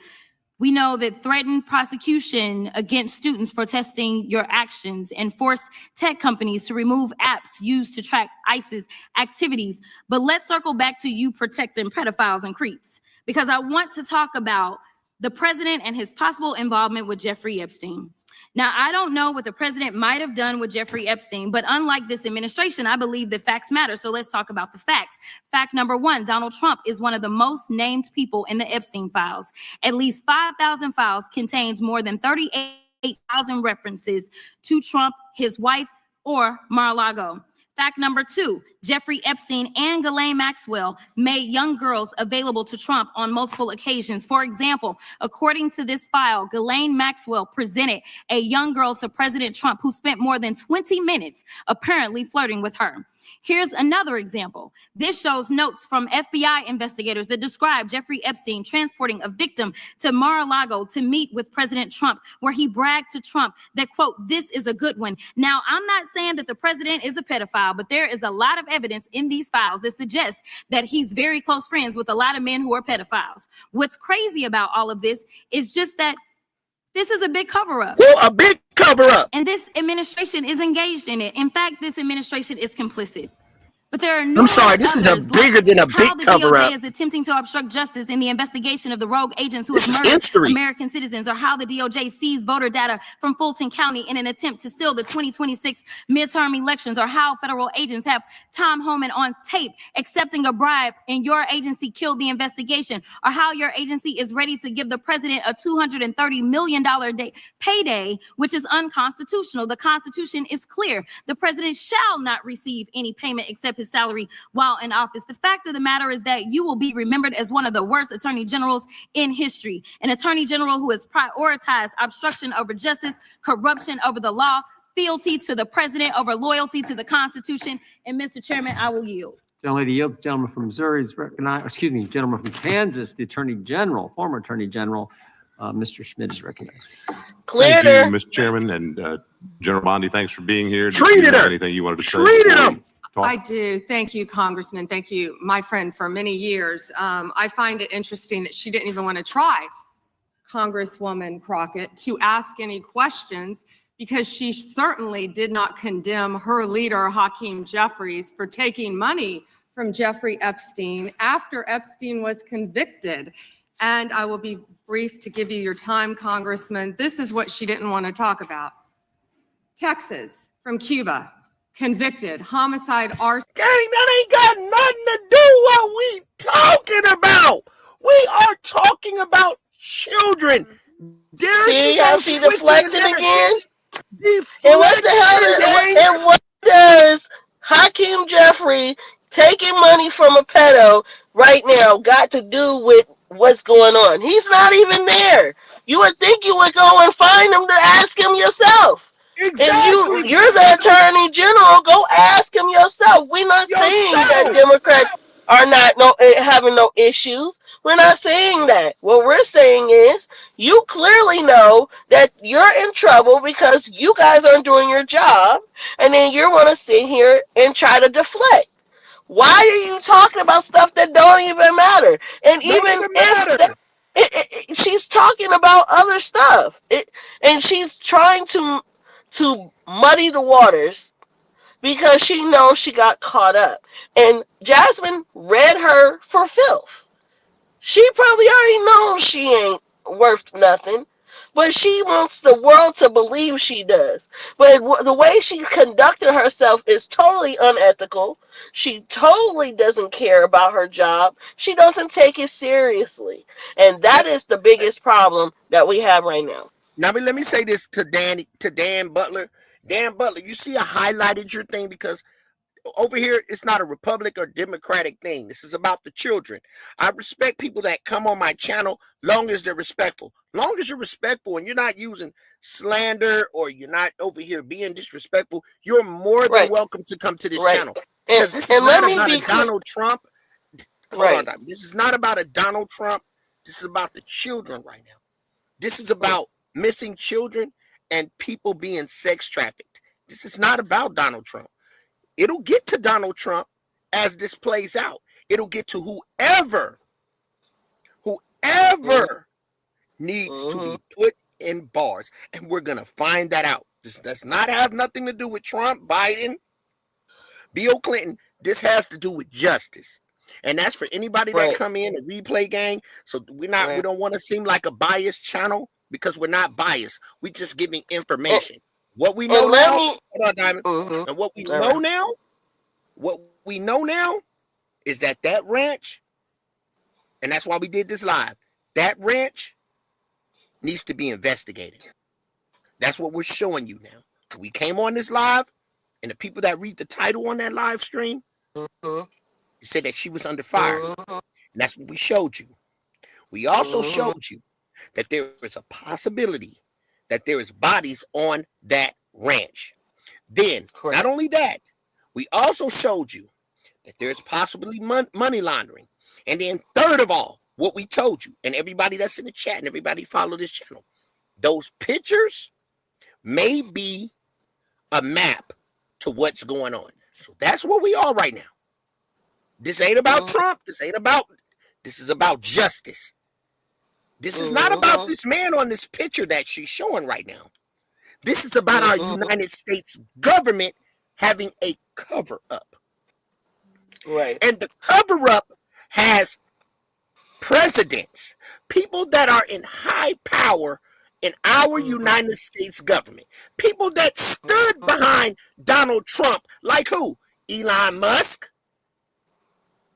S19: We know that threatened prosecution against students protesting your actions and forced tech companies to remove apps used to track ISIS activities. But let's circle back to you protecting pedophiles and creeps, because I want to talk about the president and his possible involvement with Jeffrey Epstein. Now, I don't know what the president might have done with Jeffrey Epstein, but unlike this administration, I believe that facts matter. So let's talk about the facts. Fact number one, Donald Trump is one of the most named people in the Epstein files. At least 5,000 files contains more than 38,000 references to Trump, his wife, or Mar-a-Lago. Fact number two, Jeffrey Epstein and Ghislaine Maxwell made young girls available to Trump on multiple occasions. For example, according to this file, Ghislaine Maxwell presented a young girl to President Trump who spent more than 20 minutes apparently flirting with her. Here's another example. This shows notes from FBI investigators that describe Jeffrey Epstein transporting a victim to Mar-a-Lago to meet with President Trump, where he bragged to Trump that, quote, this is a good one. Now, I'm not saying that the president is a pedophile, but there is a lot of evidence in these files that suggests that he's very close friends with a lot of men who are pedophiles. What's crazy about all of this is just that this is a big cover-up.
S1: Well, a big cover-up.
S19: And this administration is engaged in it. In fact, this administration is complicit. But there are
S1: I'm
S19: numerous
S1: sorry, this is
S19: others,
S1: bigger than a
S19: how
S1: big
S19: the
S1: cover
S19: DOJ
S1: up.
S19: is attempting to obstruct justice in the investigation of the rogue agents who
S1: This
S19: have
S1: is
S19: murdered
S1: history.
S19: American citizens, or how the DOJ seized voter data from Fulton County in an attempt to steal the 2026 midterm elections, or how federal agents have Tom Homan on tape accepting a bribe and your agency killed the investigation, or how your agency is ready to give the president a $230 million payday, which is unconstitutional. The Constitution is clear. The president shall not receive any payment except his salary while in office. The fact of the matter is that you will be remembered as one of the worst attorney generals in history, an attorney general who has prioritized obstruction over justice, corruption over the law, fealty to the president over loyalty to the Constitution. And Mr. Chairman, I will yield.
S21: Gentlelady yields. Gentleman from Missouri is recognized. Excuse me, gentleman from Kansas, the Attorney General, former Attorney General, Mr. Schmidt is recognized.
S2: Cleared
S22: Thank
S2: her.
S22: you, Mr. Chairman, and General Bondi, thanks for being here.
S1: Treated her.
S22: Anything you wanted to say?
S1: Treated him.
S14: I do. Thank you, Congressman. Thank you, my friend, for many years. I find it interesting that she didn't even want to try, Congresswoman Crockett, to ask any questions, because she certainly did not condemn her leader, Hakeem Jeffries, for taking money from Jeffrey Epstein after Epstein was convicted. And I will be brief to give you your time, Congressman. This is what she didn't want to talk about. Texas, from Cuba. Convicted, homicide, arson.
S1: Gang, that ain't got nothing to do what we talking about. We are talking about children. There
S2: See how she deflected again?
S1: Deflection,
S2: And what the hell and what does Hakeem Jeffrey taking money from a pedo right now got to do with what's going on? He's not even there. You would think you would go and find him to ask him yourself.
S1: Exactly.
S2: And you're the Attorney General. Go ask him yourself. We're not saying that Democrats are not having no issues. We're not saying that. What we're saying is you clearly know that you're in trouble because you guys aren't doing your job, and then you want to sit here and try to deflect. Why are you talking about stuff that don't even matter? And even if she's talking about other stuff, and she's trying to muddy the waters because she knows she got caught up. And Jasmine read her for filth. She probably already knows she ain't worth nothing, but she wants the world to believe she does. But the way she conducted herself is totally unethical. She totally doesn't care about her job. She doesn't take it seriously. And that is the biggest problem that we have right now.
S1: Now, let me say this to Dan Butler. Dan Butler, you see I highlighted your thing because over here, it's not a Republic or Democratic thing. This is about the children. I respect people that come on my channel long as they're respectful. Long as you're respectful and you're not using slander or you're not over here being disrespectful, you're more than welcome to come to this channel.
S2: And
S1: this is not about a Donald Trump. Hold on. This is not about a Donald Trump. This is about the children right now. This is about missing children and people being sex trafficked. This is not about Donald Trump. It'll get to Donald Trump as this plays out. It'll get to whoever needs to be put in bars. And we're going to find that out. This does not have nothing to do with Trump, Biden, Bill Clinton. This has to do with justice. And that's for anybody that come in, a replay gang. So we don't want to seem like a biased channel because we're not biased. We're just giving information. What we know now, hold on, Diamond. And what we know now is that ranch, and that's why we did this live, that ranch needs to be investigated. That's what we're showing you now. We came on this live, and the people that read the title on that live stream, said that she was under fire. And that's what we showed you. We also showed you that there is a possibility that there is bodies on that ranch. Then, not only that, we also showed you that there's possibly money laundering. And then third of all, what we told you, and everybody that's in the chat and everybody follow this channel, those pictures may be a map to what's going on. So that's where we are right now. This ain't about Trump. This is about justice. This is not about this man on this picture that she's showing right now. This is about our United States government having a cover up.
S2: Right.
S1: And the cover-up has presidents, people that are in high power in our United States government, people that stood behind Donald Trump, like who? Elon Musk,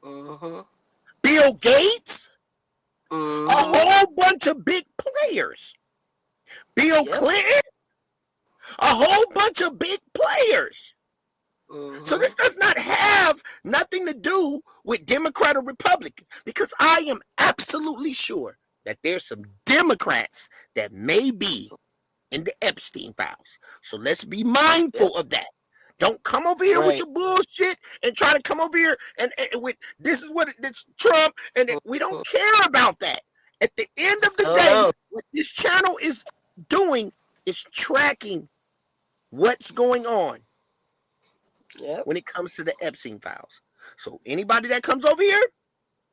S1: Bill Gates, a whole bunch of big players. Bill Clinton, a whole bunch of big players. So this does not have nothing to do with Democrat or Republican, because I am absolutely sure that there's some Democrats that may be in the Epstein files. So let's be mindful of that. Don't come over here with your bullshit and try to come over here and with this is what it's Trump, and we don't care about that. At the end of the day, what this channel is doing is tracking what's going on when it comes to the Epstein files. So anybody that comes over here,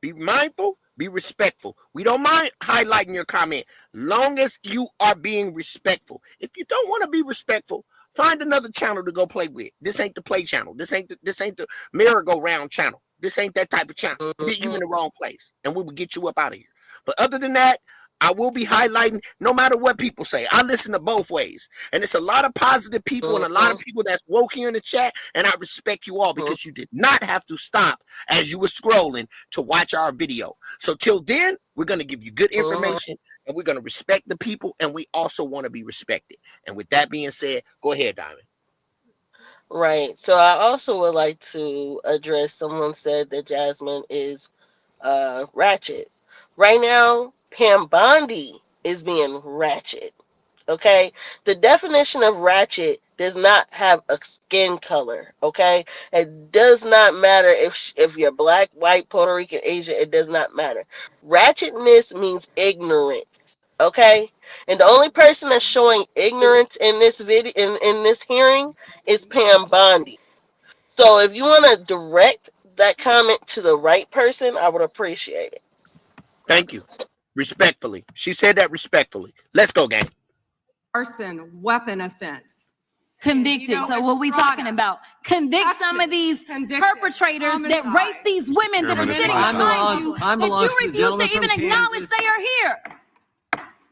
S1: be mindful, be respectful. We don't mind highlighting your comment, long as you are being respectful. If you don't want to be respectful, find another channel to go play with. This ain't the play channel. This ain't the merry-go-round channel. This ain't that type of channel. You're in the wrong place, and we will get you up out of here. But other than that, I will be highlighting no matter what people say. I listen to both ways. And it's a lot of positive people and a lot of people that's woke here in the chat, and I respect you all because you did not have to stop as you were scrolling to watch our video. So till then, we're going to give you good information, and we're going to respect the people, and we also want to be respected. And with that being said, go ahead, Diamond.
S2: Right. So I also would like to address, someone said that Jasmine is ratchet. Right now, Pam Bondi is being ratchet. Okay? The definition of ratchet does not have a skin color. Okay? It does not matter if you're black, white, Puerto Rican, Asian. It does not matter. Ratchetness means ignorance. Okay? And the only person that's showing ignorance in this video, in this hearing, is Pam Bondi. So if you want to direct that comment to the right person, I would appreciate it.
S1: Thank you. Respectfully. She said that respectfully. Let's go, gang.
S14: Arson, weapon offense.
S19: Convicted. So what we talking about? Convict some of these perpetrators that rape these women that are sitting behind you, that you refuse to even acknowledge they are here.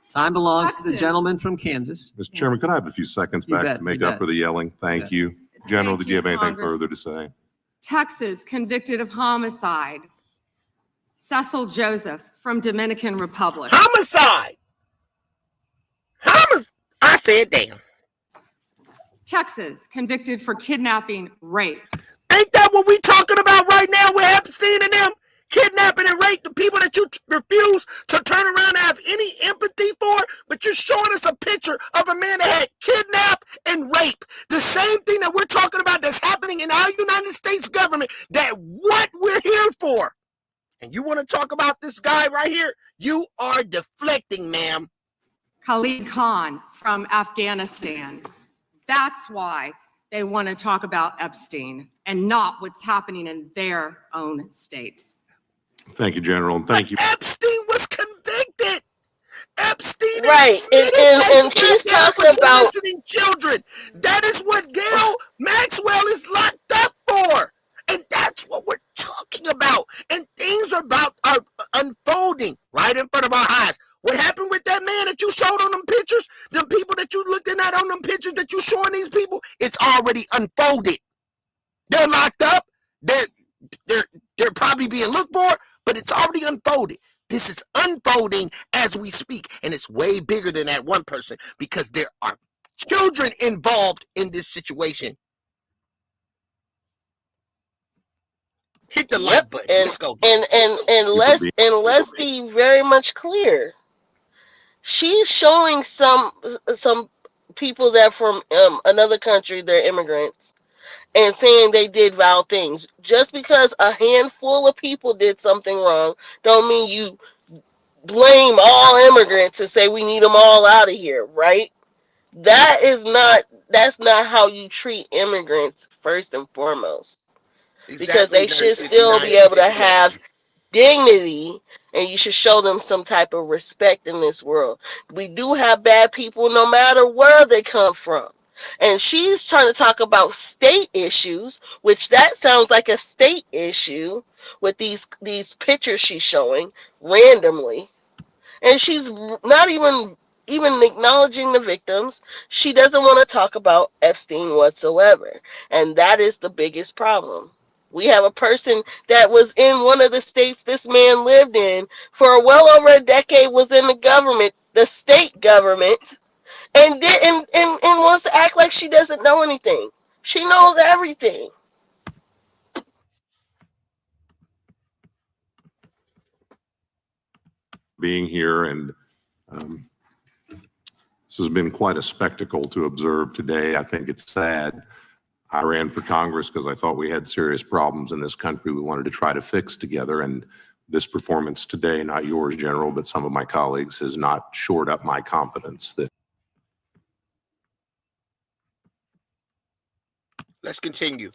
S21: Time belongs to the gentleman from Kansas.
S22: Mr. Chairman, could I have a few seconds back to make up for the yelling? Thank you. General, did you have anything further to say?
S14: Texas, convicted of homicide. Cecil Joseph from Dominican Republic.
S1: Homicide. I said damn.
S14: Texas, convicted for kidnapping, rape.
S1: Ain't that what we talking about right now with Epstein and them? Kidnapping and rape, the people that you refuse to turn around and have any empathy for, but you're showing us a picture of a man that had kidnapped and rape. The same thing that we're talking about that's happening in our United States government, that what we're here for. And you want to talk about this guy right here? You are deflecting, ma'am.
S14: Khalid Khan from Afghanistan. That's why they want to talk about Epstein and not what's happening in their own states.
S22: Thank you, General, and thank you.
S1: Epstein was convicted. Epstein,
S2: right? And she's talking about
S1: children. That is what Gail Maxwell is locked up for, and that's what we're talking about. And things are unfolding right in front of our eyes. What happened with that man that you showed on them pictures? Them people that you looked at on them pictures that you showing these people? It's already unfolded. They're locked up. They're probably being looked for, but it's already unfolded. This is unfolding as we speak, and it's way bigger than that one person because there are children involved in this situation. Hit the like button. Let's go.
S2: And let's be very much clear. She's showing some people that from another country, they're immigrants, and saying they did vile things. Just because a handful of people did something wrong, don't mean you blame all immigrants and say we need them all out of here, right? That's not how you treat immigrants first and foremost. Exactly, because they should still be able to have dignity, and you should show them some type of respect in this world. We do have bad people no matter where they come from. And she's trying to talk about state issues, which that sounds like a state issue with these pictures she's showing randomly. And she's not even acknowledging the victims. She doesn't want to talk about Epstein whatsoever. And that is the biggest problem. We have a person that was in one of the states this man lived in for well over a decade, was in the government, the state government, and wants to act like she doesn't know anything. She knows everything.
S22: Being here, and this has been quite a spectacle to observe today. I think it's sad. I ran for Congress because I thought we had serious problems in this country we wanted to try to fix together, and this performance today, not yours, General, but some of my colleagues, has not shored up my confidence that.
S1: Let's continue.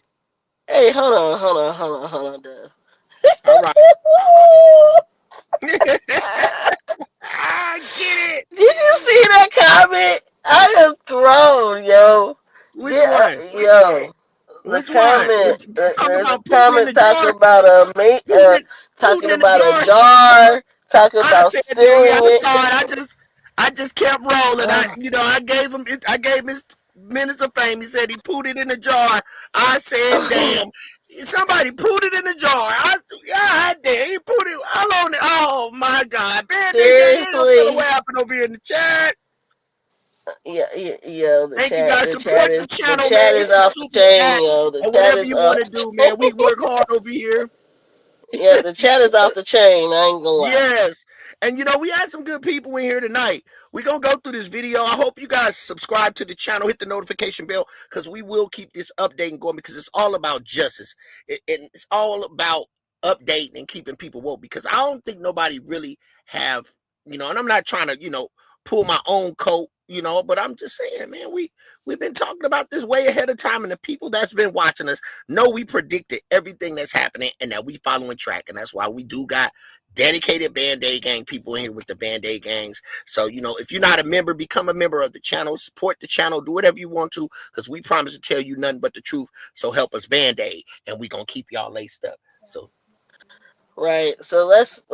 S2: Hey, hold on, Dave.
S1: All right. I get it.
S2: Did you see that comment? I am thrown, yo.
S1: Which one?
S2: Yo.
S1: Which
S2: the comment.
S1: one?
S2: There's a comment talking about talking about a jar, talking about steering it.
S1: I just kept rolling. I gave him his minutes of fame. He said he put it in a jar. I said, damn. Somebody put it in the jar. God damn, he put it all on it. Oh my God. Man,
S2: seriously.
S1: What happened over here in the chat?
S2: Yeah.
S1: Thank you guys. Support the channel.
S2: The chat is off the chain, yo.
S1: The whatever you want to do, man. We work hard over here.
S2: Yeah, the chat is off the chain. I ain't gonna lie.
S1: Yes. And we had some good people in here tonight. We're going to go through this video. I hope you guys subscribe to the channel, hit the notification bell, because we will keep this updating going, because it's all about justice. It's all about updating and keeping people woke, because I don't think nobody really have, and I'm not trying to, pull my own coat, but I'm just saying, man, we've been talking about this way ahead of time, and the people that's been watching us know we predicted everything that's happening and that we following track, and that's why we do got dedicated Band-Aid gang people in here with the Band-Aid gangs. So, if you're not a member, become a member of the channel, support the channel, do whatever you want to, because we promise to tell you nothing but the truth. So help us Band-Aid, and we gonna keep y'all laced up. So,
S2: right. So let's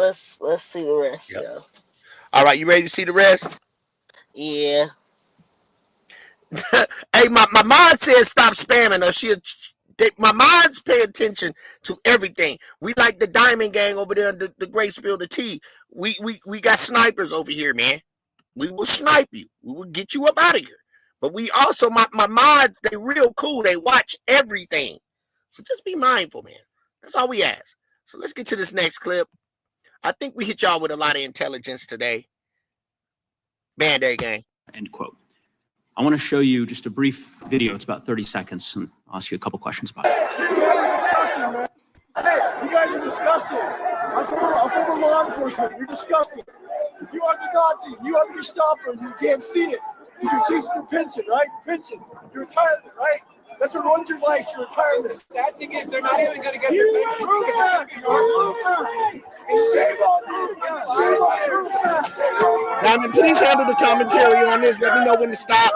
S2: see the rest.
S1: Yep.
S2: Yo.
S1: All right, you ready to see the rest?
S2: Yeah.
S1: Hey, my mom said stop spamming us. My mom's pay attention to everything. We like the Diamond Gang over there, the Great Spill the Tea. We got snipers over here, man. We will snipe you. We will get you up out of here. But we also, my mods, they real cool. They watch everything. So just be mindful, man. That's all we ask. So let's get to this next clip. I think we hit y'all with a lot of intelligence today. Band-Aid gang.
S16: End quote. I want to show you just a brief video. It's about 30 seconds, and I'll ask you a couple questions about it.
S3: You guys are disgusting, man. Hey, you guys are disgusting. I'm from law enforcement. You're disgusting. You are the Nazi. You are the Gestapo. You can't see it because you're chasing your pension, right? Pension. Your retirement, right? That's what runs your life, your retirement. The sad thing is they're not even going to get their pension because it's going to be worthless. And shame on you. Shame on you.
S1: Diamond, please handle the commentary on this. Let me know when to stop.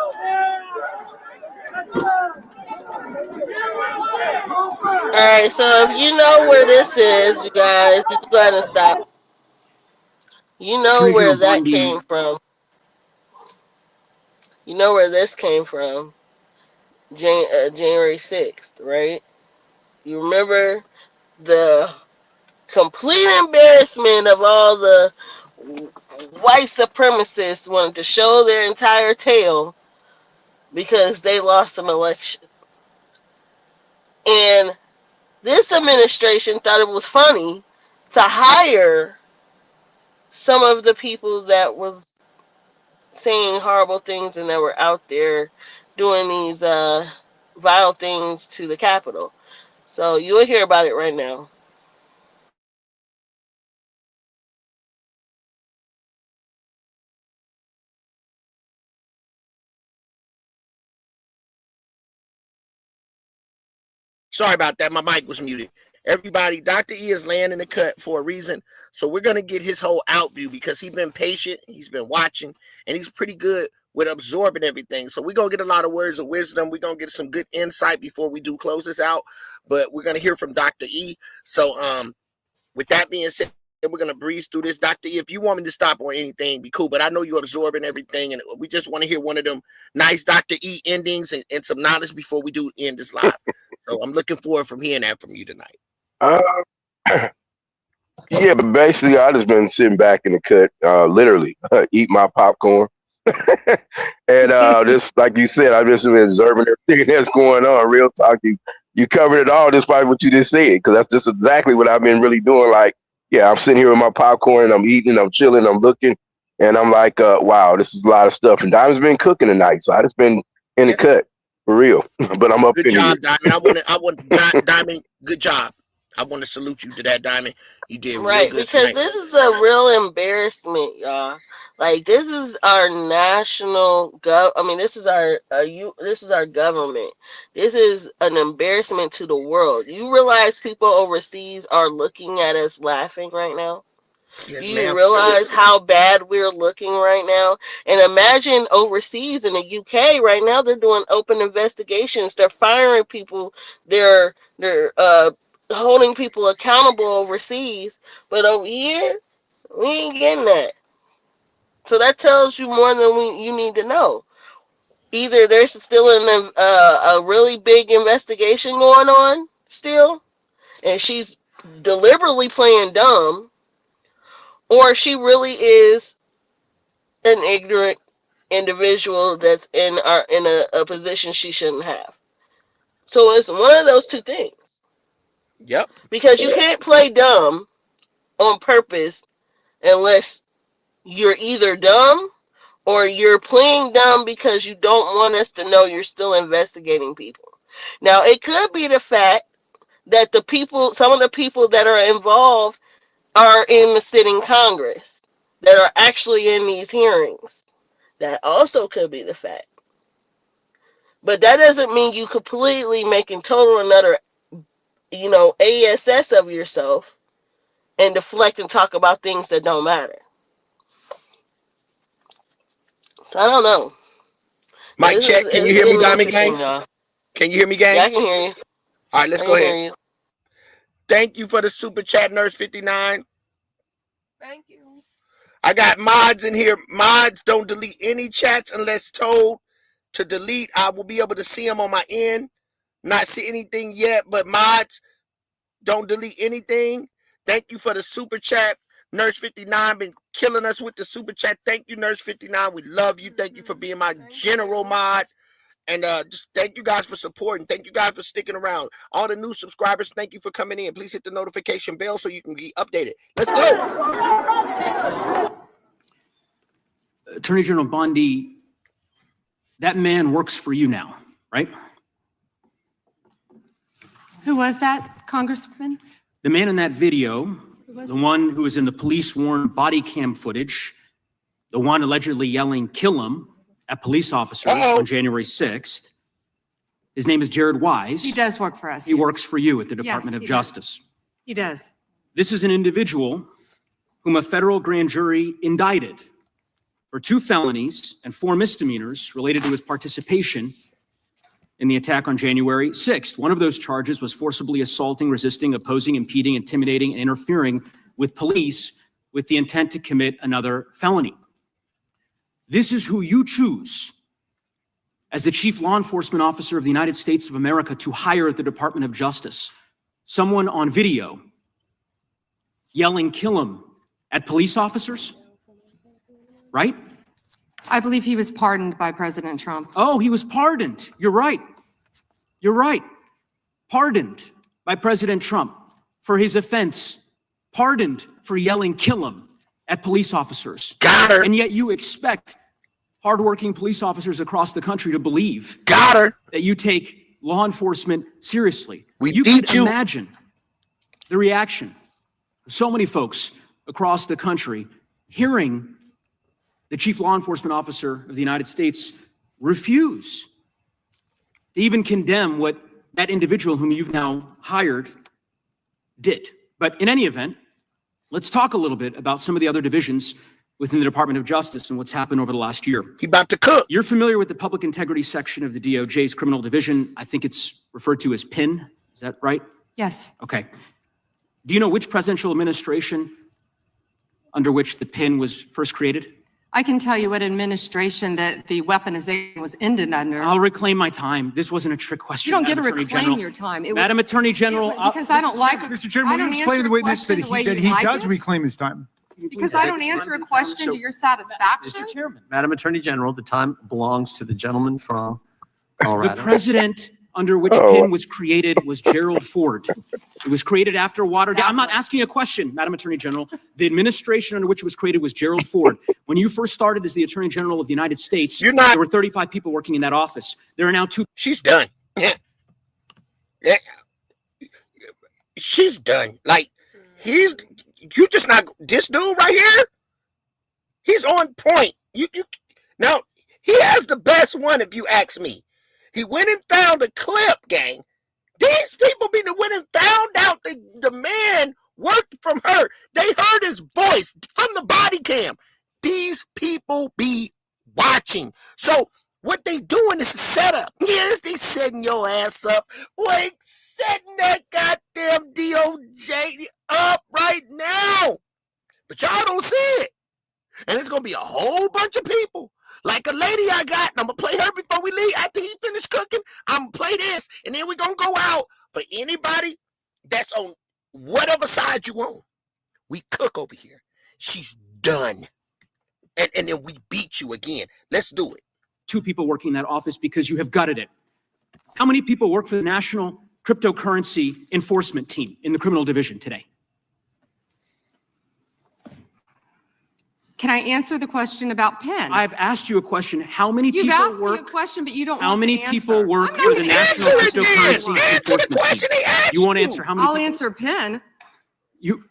S2: Alright, so if you know where this is, you guys, just go ahead and stop. You know where that came from. You know where this came from. January 6th, right? You remember the complete embarrassment of all the white supremacists wanting to show their entire tail because they lost an election. And this administration thought it was funny to hire some of the people that was saying horrible things and that were out there doing these vile things to the Capitol. So you'll hear about it right now.
S1: Sorry about that. My mic was muted. Everybody, Dr. E is laying in the cut for a reason. So we're going to get his whole out view because he's been patient. He's been watching, and he's pretty good with absorbing everything. So we're going to get a lot of words of wisdom. We're going to get some good insight before we do close this out. But we're going to hear from Dr. E. So with that being said, we're going to breeze through this. Dr. E, if you want me to stop or anything, be cool. But I know you're absorbing everything. And we just want to hear one of them nice Dr. E endings and some knowledge before we do end this live. So I'm looking forward from hearing that from you tonight.
S17: Yeah, but basically, I just been sitting back in the cut, literally eat my popcorn, and just like you said, I've just been observing everything that's going on. Real talk, you covered it all, despite what you just said, because that's just exactly what I've been really doing. Like, yeah, I'm sitting here with my popcorn, and I'm eating, I'm chilling, I'm looking, and I'm like, wow, this is a lot of stuff. And Diamond's been cooking tonight, so I just been in the cut for real. But I'm up
S1: Good
S17: in
S1: job,
S17: here.
S1: Diamond. I want Diamond. Good job. I want to salute you to that, Diamond. You did real
S2: Right,
S1: good
S2: because
S1: tonight.
S2: this is a real embarrassment, y'all. Like, this is our national this is our this is our government. This is an embarrassment to the world. You realize people overseas are looking at us laughing right now?
S1: Yes,
S2: Do you
S1: ma'am.
S2: realize how bad we're looking right now? And imagine overseas in the UK right now, they're doing open investigations. They're firing people. They're holding people accountable overseas. But over here, we ain't getting that. So that tells you more than you need to know. Either there's still a really big investigation going on still, and she's deliberately playing dumb, or she really is an ignorant individual that's in a position she shouldn't have. So it's one of those two things.
S1: Yep.
S2: Because you can't play dumb on purpose unless you're either dumb or you're playing dumb because you don't want us to know you're still investigating people. Now, it could be the fact that some of the people that are involved are in the sitting Congress that are actually in these hearings. That also could be the fact. But that doesn't mean you completely making total another, ASS of yourself and deflect and talk about things that don't matter. So I don't know.
S1: Mic check. Can you hear me, Diamond Gang? Can you hear me, gang?
S2: Yeah, I can hear you.
S1: All right, let's go ahead. Thank you for the super chat, Nurse 59.
S4: Thank you.
S1: I got mods in here. Mods, don't delete any chats unless told to delete. I will be able to see them on my end. Not see anything yet, but mods, don't delete anything. Thank you for the super chat. Nurse 59 been killing us with the super chat. Thank you, Nurse 59. We love you. Thank you for being my general mod. And just thank you guys for supporting. Thank you guys for sticking around. All the new subscribers, thank you for coming in. Please hit the notification bell so you can be updated. Let's go.
S16: Attorney General Bondi, that man works for you now, right?
S14: Who was that, Congresswoman?
S16: The man in that video, the one who was in the police-worn body cam footage, the one allegedly yelling, "Kill him," at police officers on January 6th. His name is Jared Wise.
S14: He does work for us.
S16: He works for you at the Department of Justice.
S14: He does.
S16: This is an individual whom a federal grand jury indicted for 2 felonies and 4 misdemeanors related to his participation in the attack on January 6th. One of those charges was forcibly assaulting, resisting, opposing, impeding, intimidating, and interfering with police with the intent to commit another felony. This is who you choose as the chief law enforcement officer of the United States of America to hire at the Department of Justice. Someone on video yelling, "Kill him," at police officers, right?
S14: I believe he was pardoned by President Trump.
S16: Oh, he was pardoned. You're right. You're right. Pardoned by President Trump for his offense. Pardoned for yelling, "Kill him," at police officers.
S1: Got her.
S16: And yet you expect hardworking police officers across the country to believe
S1: that
S16: you take law enforcement seriously.
S1: We
S16: You
S1: beat
S16: could
S1: you.
S16: imagine the reaction of so many folks across the country hearing the chief law enforcement officer of the United States refuse to even condemn what that individual whom you've now hired did. But in any event, let's talk a little bit about some of the other divisions within the Department of Justice and what's happened over the last year.
S1: He about to cook.
S16: You're familiar with the Public Integrity section of the DOJ's criminal division. I think it's referred to as PIN. Is that right?
S14: Yes.
S16: Okay. Do you know which presidential administration under which the PIN was first created?
S14: I can tell you what administration that the weaponization was ended under.
S16: I'll reclaim my time. This wasn't a trick question.
S14: You don't get to
S16: Madam Attorney
S14: reclaim
S16: General.
S14: your time.
S16: Madam Attorney General.
S14: Because I don't like.
S15: Mr. Chairman,
S14: I
S15: will
S14: don't
S15: you explain to
S14: answer
S15: the witness that
S14: question the way
S15: he
S14: you'd
S15: does
S14: like it.
S15: reclaim his time?
S14: Because I don't answer a question to your satisfaction.
S16: Mr. Chairman.
S21: Madam Attorney General, the time belongs to the gentleman from
S16: The
S21: Colorado.
S16: president under which PIN was created was Gerald Ford. It was created after Watergate. I'm not asking a question, Madam Attorney General. The administration under which it was created was Gerald Ford. When you first started as the Attorney General of the United States, there were 35 people working in that office. There are now 2.
S1: She's done. Yeah. She's done. Like, you just not, this dude right here, he's on point. Now, he has the best one if you ask me. He went and found a clip, gang. These people went and found out the man worked from her. They heard his voice from the body cam. These people be watching. So what they doing is a setup. Yes, they setting your ass up. Wait, setting that goddamn DOJ up right now. But y'all don't see it. And it's going to be a whole bunch of people. Like a lady I got, and I'm going to play her before we leave. After he finished cooking, I'm going to play this. And then we're going to go out for anybody that's on whatever side you want. We cook over here. She's done. And then we beat you again. Let's do it.
S16: 2 people working in that office because you have gutted it. How many people work for the National Cryptocurrency Enforcement Team in the criminal division today?
S14: Can I answer the question about PIN?
S16: I've asked you a question. How many
S14: You've
S16: people
S14: asked me a
S16: work?
S14: question, but you don't
S16: How
S14: want
S16: many
S14: the
S16: people
S14: answer.
S16: work
S14: I'm
S16: for
S14: not
S16: the
S14: gonna
S16: National
S14: answer it then.
S16: Cryptocurrency
S14: Answer the
S16: Enforcement
S14: question
S16: Team?
S14: he asked
S16: You won't
S14: you.
S16: answer how many
S14: I'll
S16: people?
S14: answer PIN.
S16: You.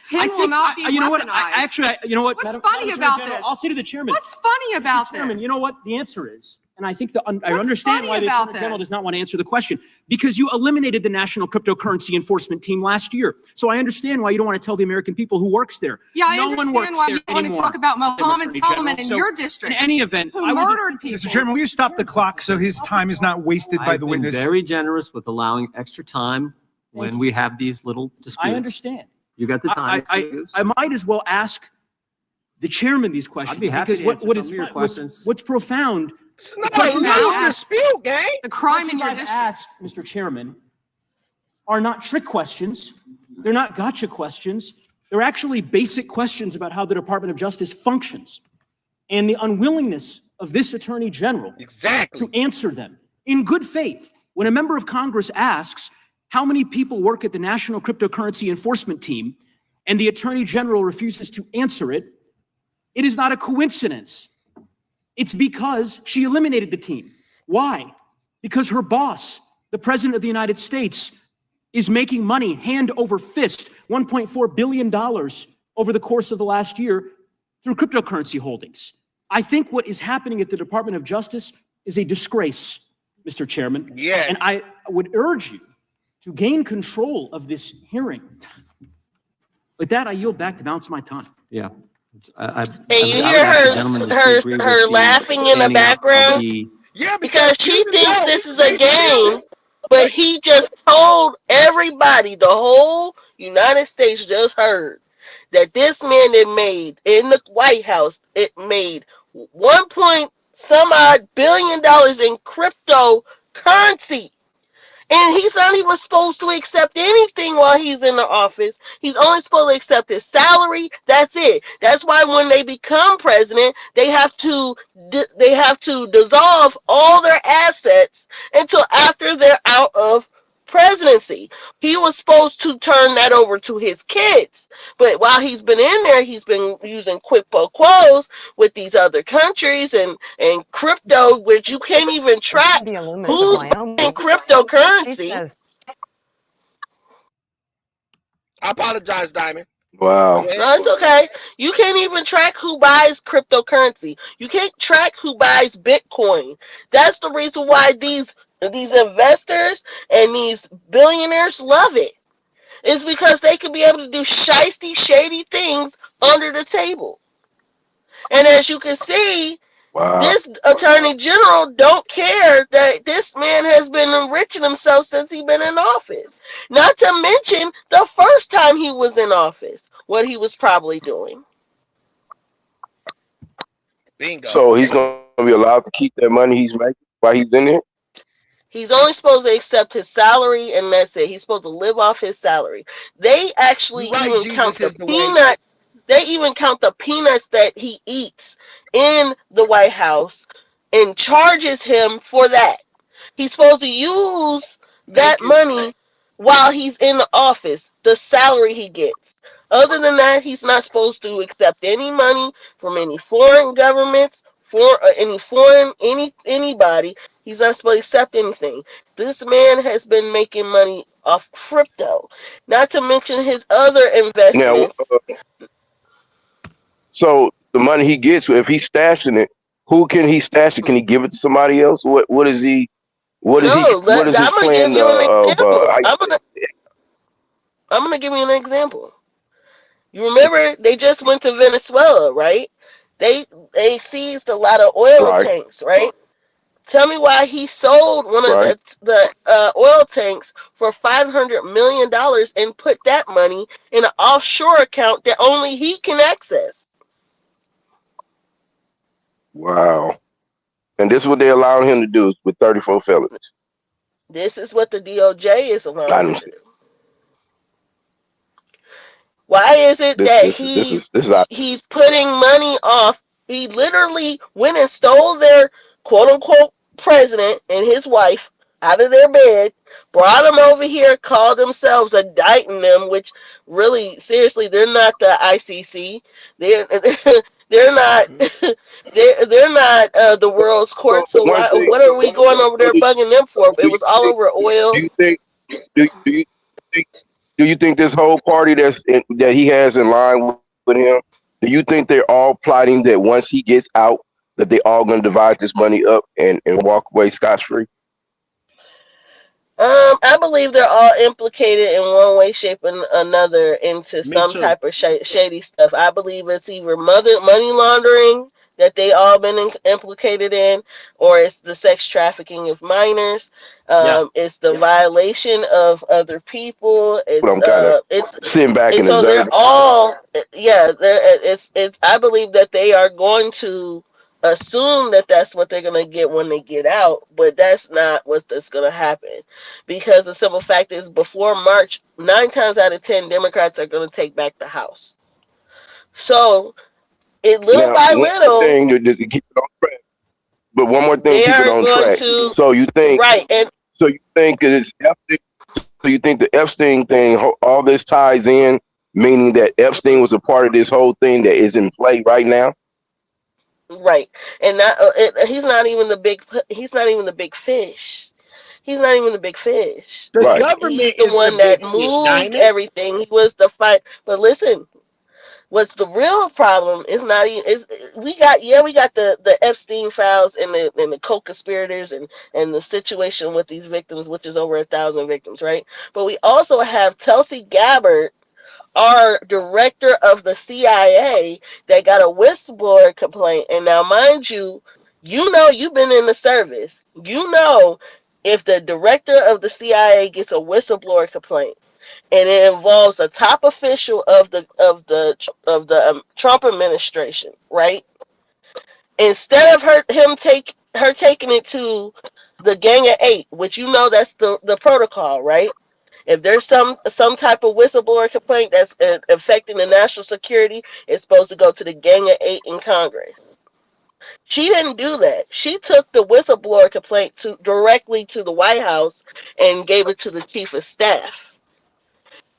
S14: PIN will not be
S16: you know what?
S14: weaponized.
S16: You know what?
S14: What's
S16: Madam
S14: funny
S16: Attorney
S14: about
S16: General,
S14: this?
S16: I'll say to the chairman.
S14: What's funny about
S16: Mr. Chairman,
S14: this?
S16: you know what the answer is? And I think I
S14: What's
S16: understand
S14: funny
S16: why the
S14: about
S16: Attorney General
S14: this?
S16: does not want to answer the question. Because you eliminated the National Cryptocurrency Enforcement Team last year. So I understand why you don't want to tell the American people who works there.
S14: Yeah, I
S16: no one
S14: understand
S16: works
S14: why
S16: there
S14: you want to
S16: anymore,
S14: talk about
S16: Madam
S14: Mohammed
S16: Attorney
S14: Solomon
S16: General.
S14: in
S16: So,
S14: your district.
S16: in any event,
S14: who
S16: I would
S14: murdered people.
S15: Mr. Chairman, will you stop the clock so his time is not wasted by
S21: I've
S15: the
S21: been
S15: witness?
S21: very generous with allowing extra time when we have these little disputes.
S16: I understand.
S21: You got the time.
S16: I might as well ask the chairman these questions.
S21: I'd be happy
S16: because
S21: to
S16: what
S21: answer
S16: is
S21: some of your
S16: fun-
S21: questions.
S16: what's profound.
S1: It's
S16: The
S1: not
S16: questions I've
S1: a
S16: asked-
S1: dispute, gang.
S14: The crime in
S16: questions
S14: your
S16: I've
S14: district.
S16: asked, Mr. Chairman, are not trick questions. They're not gotcha questions. They're actually basic questions about how the Department of Justice functions and the unwillingness of this Attorney General
S1: Exactly.
S16: to answer them in good faith. When a member of Congress asks how many people work at the National Cryptocurrency Enforcement Team and the Attorney General refuses to answer it, it is not a coincidence. It's because she eliminated the team. Why? Because her boss, the President of the United States, is making money hand over fist, $1.4 billion over the course of the last year through cryptocurrency holdings. I think what is happening at the Department of Justice is a disgrace, Mr. Chairman.
S1: Yes.
S16: And I would urge you to gain control of this hearing. With that, I yield back the balance of my time.
S21: Yeah.
S2: And you hear her laughing in the background?
S1: Yeah,
S2: because she thinks this is a game, but he just told everybody, the whole United States just heard that this man that made in the White House, it made $1 billion in cryptocurrency. And he's not even supposed to accept anything while he's in the office. He's only supposed to accept his salary. That's it. That's why when they become president, they have to dissolve all their assets until after they're out of presidency. He was supposed to turn that over to his kids. But while he's been in there, he's been using quid pro quos with these other countries and crypto, which you can't even track who's in cryptocurrency.
S1: I apologize, Diamond.
S17: Wow.
S2: No, it's okay. You can't even track who buys cryptocurrency. You can't track who buys Bitcoin. That's the reason why these investors and these billionaires love it. It's because they can be able to do shady things under the table. And as you can see,
S17: Wow.
S2: this attorney general don't care that this man has been enriching himself since he's been in office. Not to mention the first time he was in office, what he was probably doing.
S1: Bingo.
S17: So he's going to be allowed to keep that money he's making while he's in there?
S2: He's only supposed to accept his salary, and that's it. He's supposed to live off his salary. They actually
S1: You're right,
S2: even
S1: Jesus
S2: count the
S1: is the way.
S2: peanuts. They even count the peanuts that he eats in the White House and charges him for that. He's supposed to use that
S1: Thank you.
S2: money while he's in the office, the salary he gets. Other than that, he's not supposed to accept any money from any foreign governments, anybody. He's not supposed to accept anything. This man has been making money off crypto, not to mention his other
S17: Now,
S2: investments.
S17: so the money he gets, if he's stashing it, who can he stash it? Can he give it to somebody else? What is he? What is he?
S2: No,
S17: What is his
S2: I'm gonna
S17: plan
S2: give you an
S17: of?
S2: example. I'm gonna give you an example. You remember they just went to Venezuela, right? They seized a lot of oil
S17: Right.
S2: tanks, right? Tell me why he sold one of
S17: Right.
S2: the oil tanks for $500 million and put that money in an offshore account that only he can access.
S17: Wow. And this is what they allowed him to do with 34 felonies.
S2: This is what the DOJ is
S17: I
S2: allowing him
S17: don't
S2: to
S17: see.
S2: do. Why is it that
S17: This is
S2: he's putting money off? He literally went and stole their quote unquote president and his wife out of their bed, brought them over here, called themselves indicting them, which really, seriously, they're not the ICC. They're they're not they're not the world's court. So
S17: one
S2: why?
S17: thing.
S2: What are we going over there bugging them for? It was all over oil.
S17: Do you think? Do you think? Do you think this whole party that he has in line with him? Do you think they're all plotting that once he gets out, that they all going to divide this money up and walk away scot free?
S2: I believe they're all implicated in one way, shape, or another into
S1: Me
S2: some
S1: too.
S2: type of shady stuff. I believe it's either money laundering that they all been implicated in, or it's the sex trafficking of minors.
S1: Yeah.
S2: It's the violation of other people.
S17: But I'm kind of sitting back
S2: And
S17: and
S2: so they're
S17: observing.
S2: all, yeah. It's. I believe that they are going to assume that that's what they're going to get when they get out, but that's not what's going to happen, because the simple fact is before March, 9 times out of 10 Democrats are going to take back the House. So little
S17: Now,
S2: by
S17: one
S2: little,
S17: thing to keep it on track. But one more thing,
S2: they
S17: keep it
S2: are
S17: on
S2: going
S17: track.
S2: to,
S17: So you think?
S2: right, and
S17: So you think it's Epstein? So you think the Epstein thing, all this ties in, meaning that Epstein was a part of this whole thing that is in play right now?
S2: right, and not he's not even the big fish. He's not even the big fish.
S1: The
S17: Right.
S1: government
S2: He's the
S1: is
S2: one
S1: the
S2: that
S1: big fish,
S2: moved
S1: Diamond.
S2: everything. He was the fight. But listen, what's the real problem is not even is we got the Epstein files and the co-conspirators and the situation with these victims, which is over 1,000 victims, right? But we also have Tulsi Gabbard, our director of the CIA, that got a whistleblower complaint. And now, mind you, you've been in the service. If the director of the CIA gets a whistleblower complaint and it involves a top official of the Trump administration, right? Instead of her taking it to the Gang of Eight, which that's the protocol, right? If there's some type of whistleblower complaint that's affecting the national security, it's supposed to go to the Gang of Eight in Congress. She didn't do that. She took the whistleblower complaint directly to the White House and gave it to the chief of staff.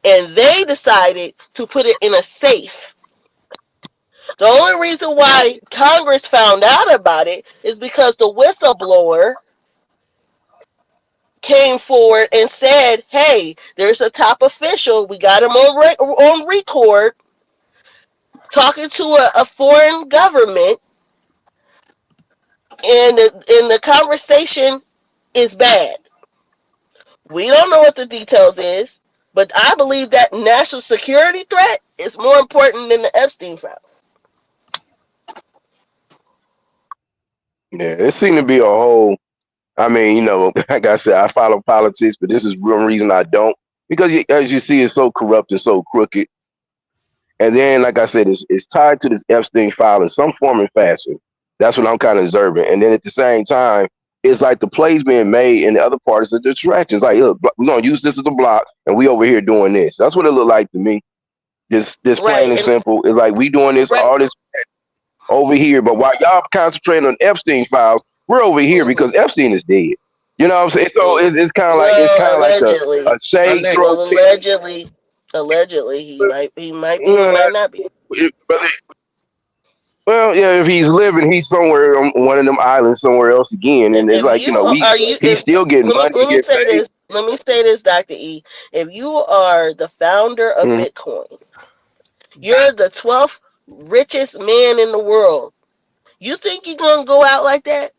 S2: And they decided to put it in a safe. The only reason why Congress found out about it is because the whistleblower came forward and said, hey, there's a top official. We got him on record talking to a foreign government, and the conversation is bad. We don't know what the details is, but I believe that national security threat is more important than the Epstein files.
S17: Yeah, it seemed to be a whole. I mean, like I said, I follow politics, but this is one reason I don't, because as you see, it's so corrupt and so crooked. And then, like I said, it's tied to this Epstein file in some form and fashion. That's what I'm kind of observing. And then at the same time, it's like the plays being made and the other part is a distraction. It's like, look, we're gonna use this as a block, and we over here doing this. That's what it looked like to me. Just plain and simple. It's like we doing this, all this over here, but while y'all concentrating on Epstein files, we're over here because Epstein is dead. You know what I'm saying? So it's kind of like
S2: allegedly.
S17: a shade throw.
S2: Well, allegedly, he might be, might not be.
S17: Well, yeah, if he's living, he's somewhere on one of them islands somewhere else again, and it's like he's still getting money.
S2: Let me say this. Let me say this, Dr. E. If you are the founder of Bitcoin, you're the 12th richest man in the world. You think you're gonna go out like that?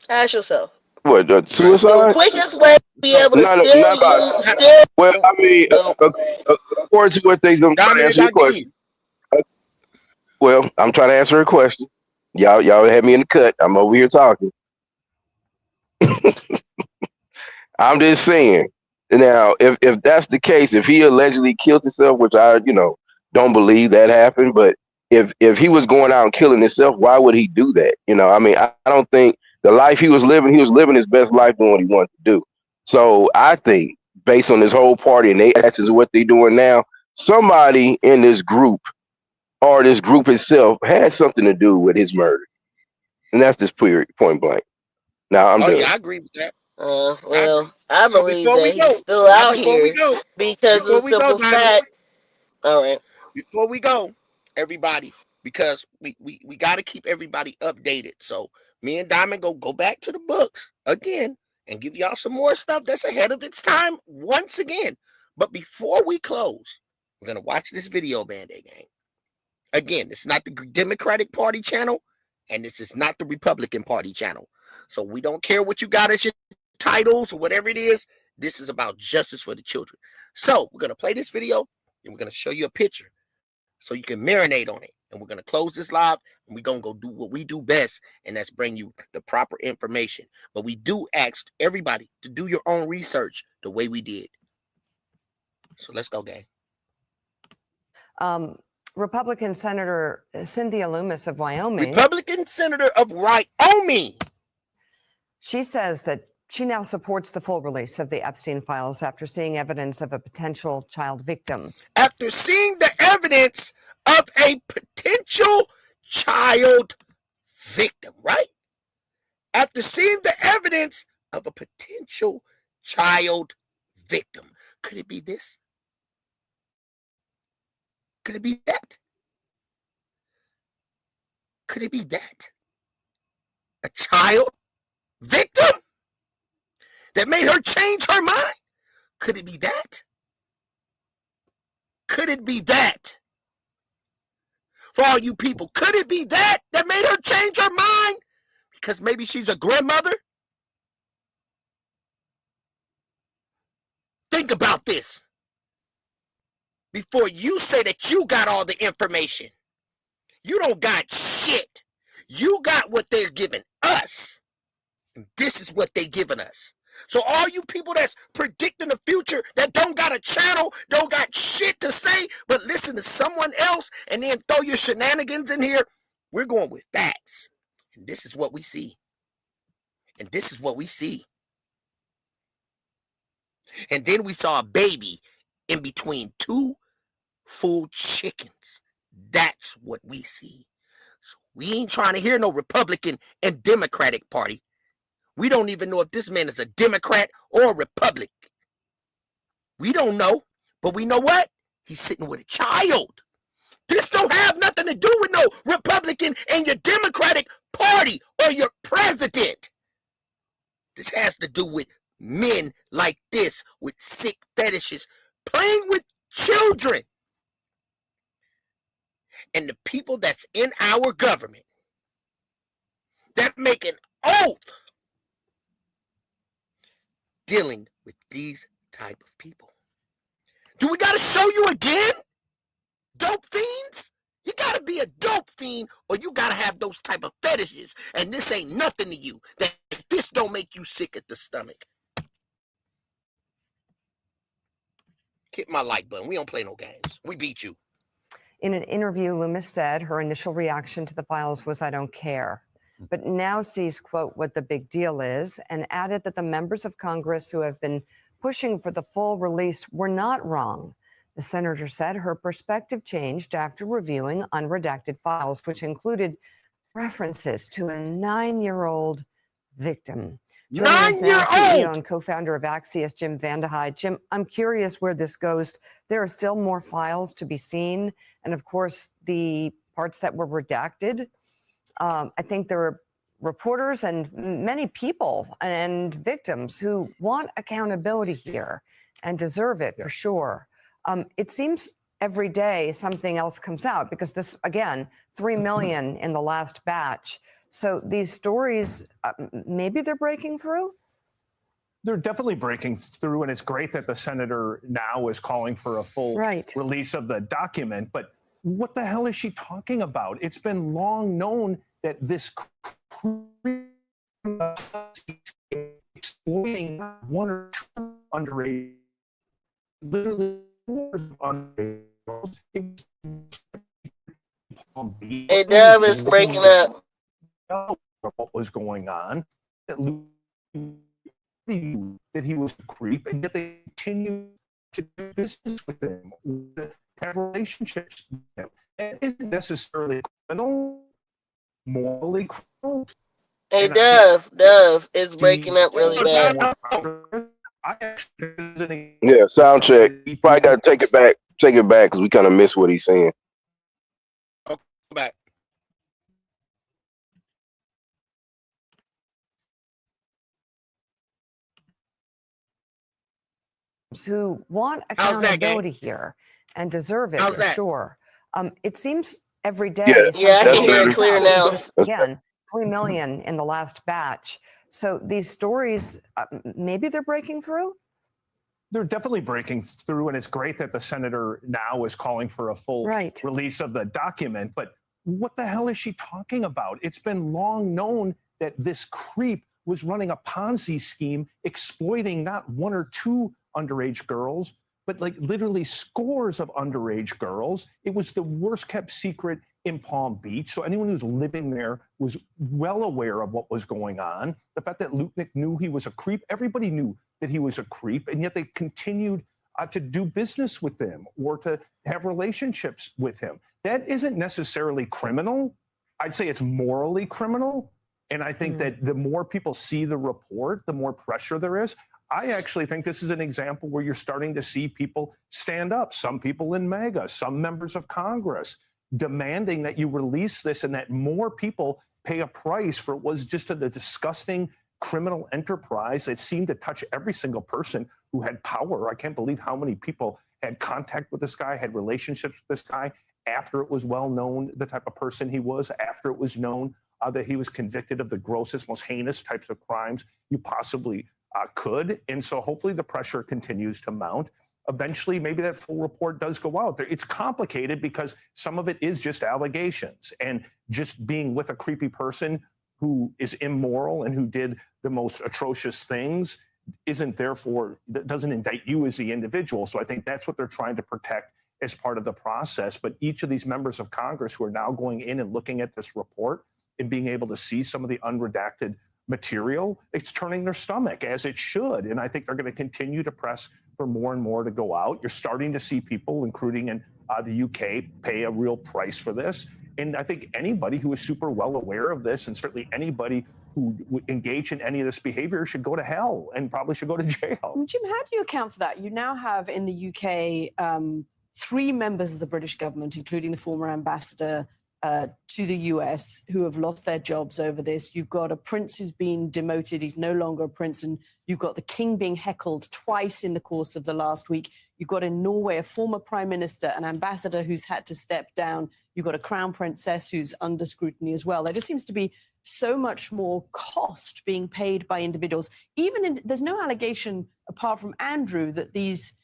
S2: Ask yourself.
S17: What, suicide?
S2: The quickest way to be able to still.
S17: Well, I mean, according to what I'm trying to answer your question. Well, I'm trying to answer a question. Y'all had me in the cut. I'm over here talking. I'm just saying. Now, if that's the case, if he allegedly killed himself, which I, don't believe that happened, but if he was going out and killing himself, why would he do that? I mean, I don't think the life he was living his best life doing what he wanted to do. So I think, based on this whole party and their actions and what they're doing now, somebody in this group or this group itself had something to do with his murder. And that's just point blank. Now I'm done.
S1: Yeah, I agree with that.
S2: Well, I believe that he's still out here because of the simple fact. All right.
S1: Before we go, everybody, because we got to keep everybody updated. So me and Diamond go back to the books again and give y'all some more stuff that's ahead of its time once again. But before we close, we're going to watch this video, Band-Aid Gang. Again, it's not the Democratic Party channel, and this is not the Republican Party channel. So we don't care what you got as your titles or whatever it is. This is about justice for the children. So we're going to play this video, and we're going to show you a picture so you can marinate on it. And we're going to close this live, and we're going to go do what we do best, and that's bring you the proper information. But we do ask everybody to do your own research the way we did. So let's go, gang.
S6: Republican Senator Cynthia Lummis of Wyoming.
S1: Republican Senator of Wyoming.
S6: She says that she now supports the full release of the Epstein files after seeing evidence of a potential child victim.
S1: After seeing the evidence of a potential child victim, right? After seeing the evidence of a potential child victim. Could it be this? Could it be that? Could it be that? A child victim that made her change her mind? Could it be that? Could it be that? For all you people, could it be that made her change her mind? Because maybe she's a grandmother? Think about this before you say that you got all the information. You don't got shit. You got what they're giving us. And this is what they're giving us. So all you people that's predicting the future, that don't got a channel, don't got shit to say, but listen to someone else and then throw your shenanigans in here, we're going with facts. And this is what we see. And this is what we see. And then we saw a baby in between two full chickens. That's what we see. So we ain't trying to hear no Republican and Democratic Party. We don't even know if this man is a Democrat or a Republican. We don't know, but we know what? He's sitting with a child. This don't have nothing to do with no Republican and your Democratic Party or your president. This has to do with men like this with sick fetishes playing with children. And the people that's in our government that make an oath dealing with these type of people. Do we got to show you again? Dope fiends? You got to be a dope fiend or you got to have those type of fetishes. And this ain't nothing to you. That this don't make you sick at the stomach. Hit my like button. We don't play no games. We beat you.
S6: In an interview, Loomis said her initial reaction to the files was, "I don't care," but now sees, quote, what the big deal is, and added that the members of Congress who have been pushing for the full release were not wrong. The senator said her perspective changed after reviewing unredacted files, which included references to a 9-year-old victim. Joining us now, CEO and co-founder of Axios, Jim Vandehei. Jim, I'm curious where this goes. There are still more files to be seen, and of course, the parts that were redacted. I think there are reporters and many people and victims who want accountability here and deserve it for sure. It seems every day something else comes out because this, again, 3 million in the last batch. So these stories, maybe they're breaking through?
S8: They're definitely breaking through, and it's great that the senator now is calling for a full release of the document. But what the hell is she talking about? It's been long known that this exploiting one or two underage, literally underage girls.
S2: Hey, Dove is breaking up.
S8: What was going on? That he was a creep, and yet they continue to do business with him, have relationships with him. And it isn't necessarily criminal, morally criminal.
S2: Hey, Dove is breaking up really bad.
S17: Yeah, sound check. You probably got to take it back because we kind of missed what he's saying.
S1: Okay, back.
S6: Who want accountability here and deserve it for sure. It seems every day.
S2: Yeah, I can hear it clear now.
S6: Again, 3 million in the last batch. So these stories, maybe they're breaking through?
S8: They're definitely breaking through, and it's great that the senator now is calling for a full release of the document. But what the hell is she talking about? It's been long known that this creep was running a Ponzi scheme, exploiting not one or two underage girls, but like literally scores of underage girls. It was the worst kept secret in Palm Beach. So anyone who's living there was well aware of what was going on. The fact that Lutnick knew he was a creep, everybody knew that he was a creep, and yet they continued to do business with him or to have relationships with him. That isn't necessarily criminal. I'd say it's morally criminal. And I think that the more people see the report, the more pressure there is. I actually think this is an example where you're starting to see people stand up, some people in MAGA, some members of Congress, demanding that you release this and that more people pay a price for what was just a disgusting criminal enterprise that seemed to touch every single person who had power. I can't believe how many people had contact with this guy, had relationships with this guy after it was well known the type of person he was, after it was known that he was convicted of the grossest, most heinous types of crimes you possibly could. And so hopefully the pressure continues to mount. Eventually, maybe that full report does go out there. It's complicated because some of it is just allegations, and just being with a creepy person who is immoral and who did the most atrocious things isn't therefore, doesn't indict you as the individual. So I think that's what they're trying to protect as part of the process. But each of these members of Congress who are now going in and looking at this report and being able to see some of the unredacted material, it's turning their stomach, as it should. And I think they're going to continue to press for more and more to go out. You're starting to see people, including in the UK, pay a real price for this. And I think anybody who is super well aware of this, and certainly anybody who would engage in any of this behavior, should go to hell and probably should go to jail.
S9: Jim, how do you account for that? You now have in the UK 3 members of the British government, including the former ambassador to the US, who have lost their jobs over this. You've got a prince who's been demoted. He's no longer a prince. And you've got the king being heckled twice in the course of the last week. You've got in Norway a former prime minister, an ambassador who's had to step down. You've got a crown princess who's under scrutiny as well. There just seems to be so much more cost being paid by individuals. There's no allegation, apart from Andrew, that these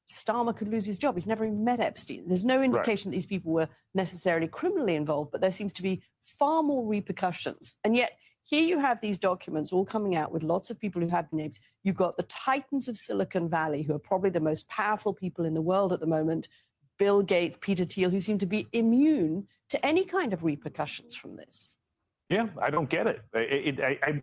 S9: Starmer could lose his job. He's never even met Epstein. There's no indication that these people were necessarily criminally involved, but there seems to be far more repercussions. And yet here you have these documents all coming out with lots of people who have been named. You've got the titans of Silicon Valley, who are probably the most powerful people in the world at the moment, Bill Gates, Peter Thiel, who seem to be immune to any kind of repercussions from this.
S8: Yeah, I don't get it.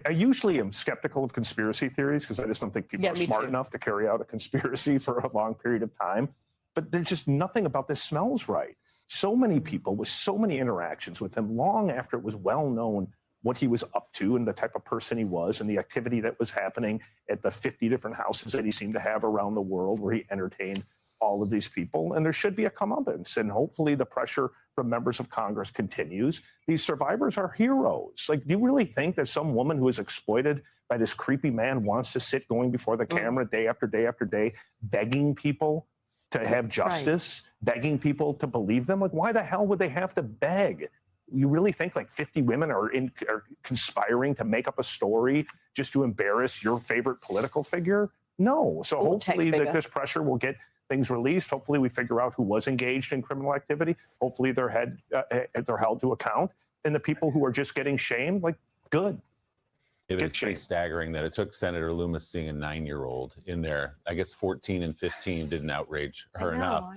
S8: I usually am skeptical of conspiracy theories because I just don't think people are smart enough to carry out a conspiracy for a long period of time. But there's just nothing about this smells right. So many people with so many interactions with him long after it was well known what he was up to and the type of person he was and the activity that was happening at the 50 different houses that he seemed to have around the world where he entertained all of these people. And there should be a comeuppance. And hopefully the pressure from members of Congress continues. These survivors are heroes. Like, do you really think that some woman who is exploited by this creepy man wants to sit going before the camera day after day after day, begging people to have justice, begging people to believe them? Like, why the hell would they have to beg? You really think like 50 women are conspiring to make up a story just to embarrass your favorite political figure? No. So hopefully that this pressure will get things released. Hopefully we figure out who was engaged in criminal activity. Hopefully they're held to account. And the people who are just getting shamed, like, good.
S5: It is pretty staggering that it took Senator Loomis seeing a 9-year-old in there. I guess 14 and 15 didn't outrage her enough.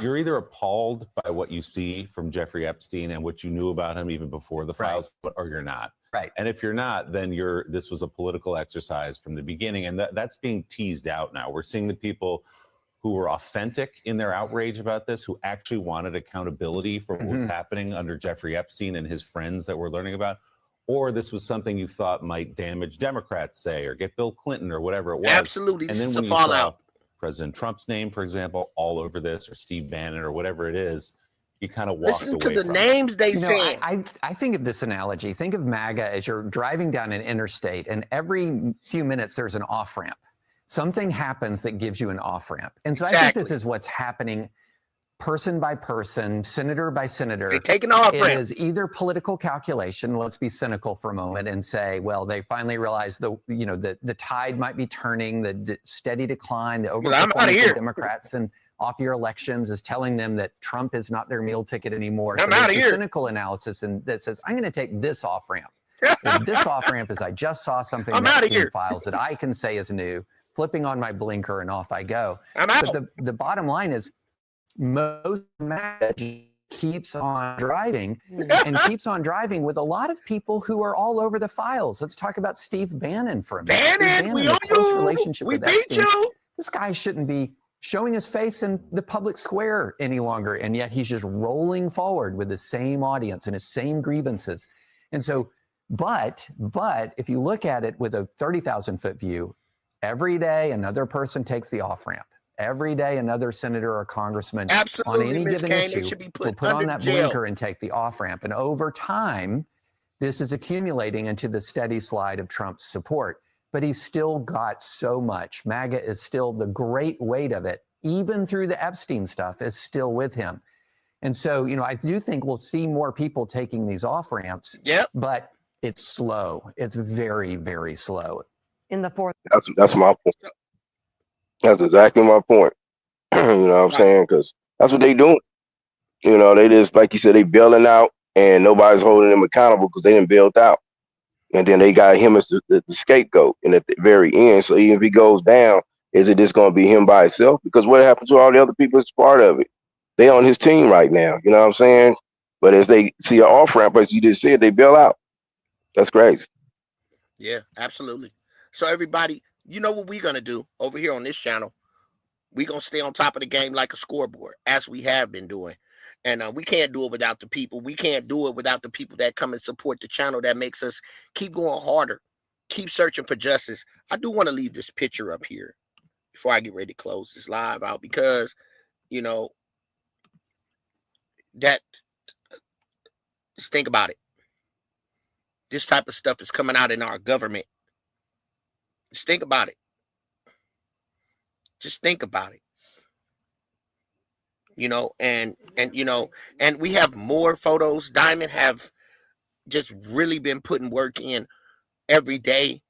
S5: You're either appalled by what you see from Jeffrey Epstein and what you knew about him even before the files, or you're not.
S7: Right.
S5: And if you're not, then this was a political exercise from the beginning, and that's being teased out now. We're seeing the people who were authentic in their outrage about this, who actually wanted accountability for what was happening under Jeffrey Epstein and his friends that we're learning about, or this was something you thought might damage Democrats, say, or get Bill Clinton or whatever it was.
S1: Absolutely.
S5: And then when you saw President Trump's name, for example, all over this, or Steve Bannon or whatever it is, you kind of walked away
S1: Listen to the
S5: from
S1: names they
S7: You know,
S1: say.
S7: I think of this analogy. Think of MAGA as you're driving down an interstate, and every few minutes there's an off-ramp. Something happens that gives you an off-ramp. And so I think this is what's happening person by person, senator by senator.
S1: They take an off-ramp.
S7: It is either political calculation. Let's be cynical for a moment and say, well, they finally realized the tide might be turning, the steady decline, the overperformance of Democrats and off-year elections is telling them that Trump is not their meal ticket anymore. So there's a cynical analysis that says, I'm going to take this off-ramp. This off-ramp is I just saw something in the files that I can say is new, flipping on my blinker and off I go. But the bottom line is most MAGA keeps on driving and keeps on driving with a lot of people who are all over the files. Let's talk about Steve Bannon for a minute.
S1: Bannon, we own
S7: close relationship
S1: we
S7: with
S1: beat
S7: Epstein.
S1: you.
S7: This guy shouldn't be showing his face in the public square any longer, and yet he's just rolling forward with the same audience and his same grievances. And so, but if you look at it with a 30,000-foot view, every day another person takes the off-ramp. Every day another senator or congressman on any given issue will put on that blinker and take the off-ramp. And over time, this is accumulating into the steady slide of Trump's support. But he's still got so much. MAGA is still, the great weight of it, even through the Epstein stuff, is still with him. And so, I do think we'll see more people taking these off-ramps.
S1: Yep.
S7: But it's slow. It's very, very slow.
S6: In the fourth.
S17: That's my point. That's exactly my point. You know what I'm saying? Because that's what they doing. They just, like you said, they bailing out and nobody's holding them accountable because they didn't bailed out. And then they got him as the scapegoat. And at the very end, so even if he goes down, is it just going to be him by himself? Because what happened to all the other people that's part of it? They on his team right now. You know what I'm saying? But as they see an off-ramp, as you just said, they bail out. That's crazy.
S1: Yeah, absolutely. So everybody, you know what we're going to do over here on this channel? We're going to stay on top of the game like a scoreboard, as we have been doing. And we can't do it without the people. We can't do it without the people that come and support the channel that makes us keep going harder, keep searching for justice. I do want to leave this picture up here before I get ready to close this live out because, just think about it. This type of stuff is coming out in our government. Just think about it. Just think about it. And we have more photos. Diamond have just really been putting work in every day.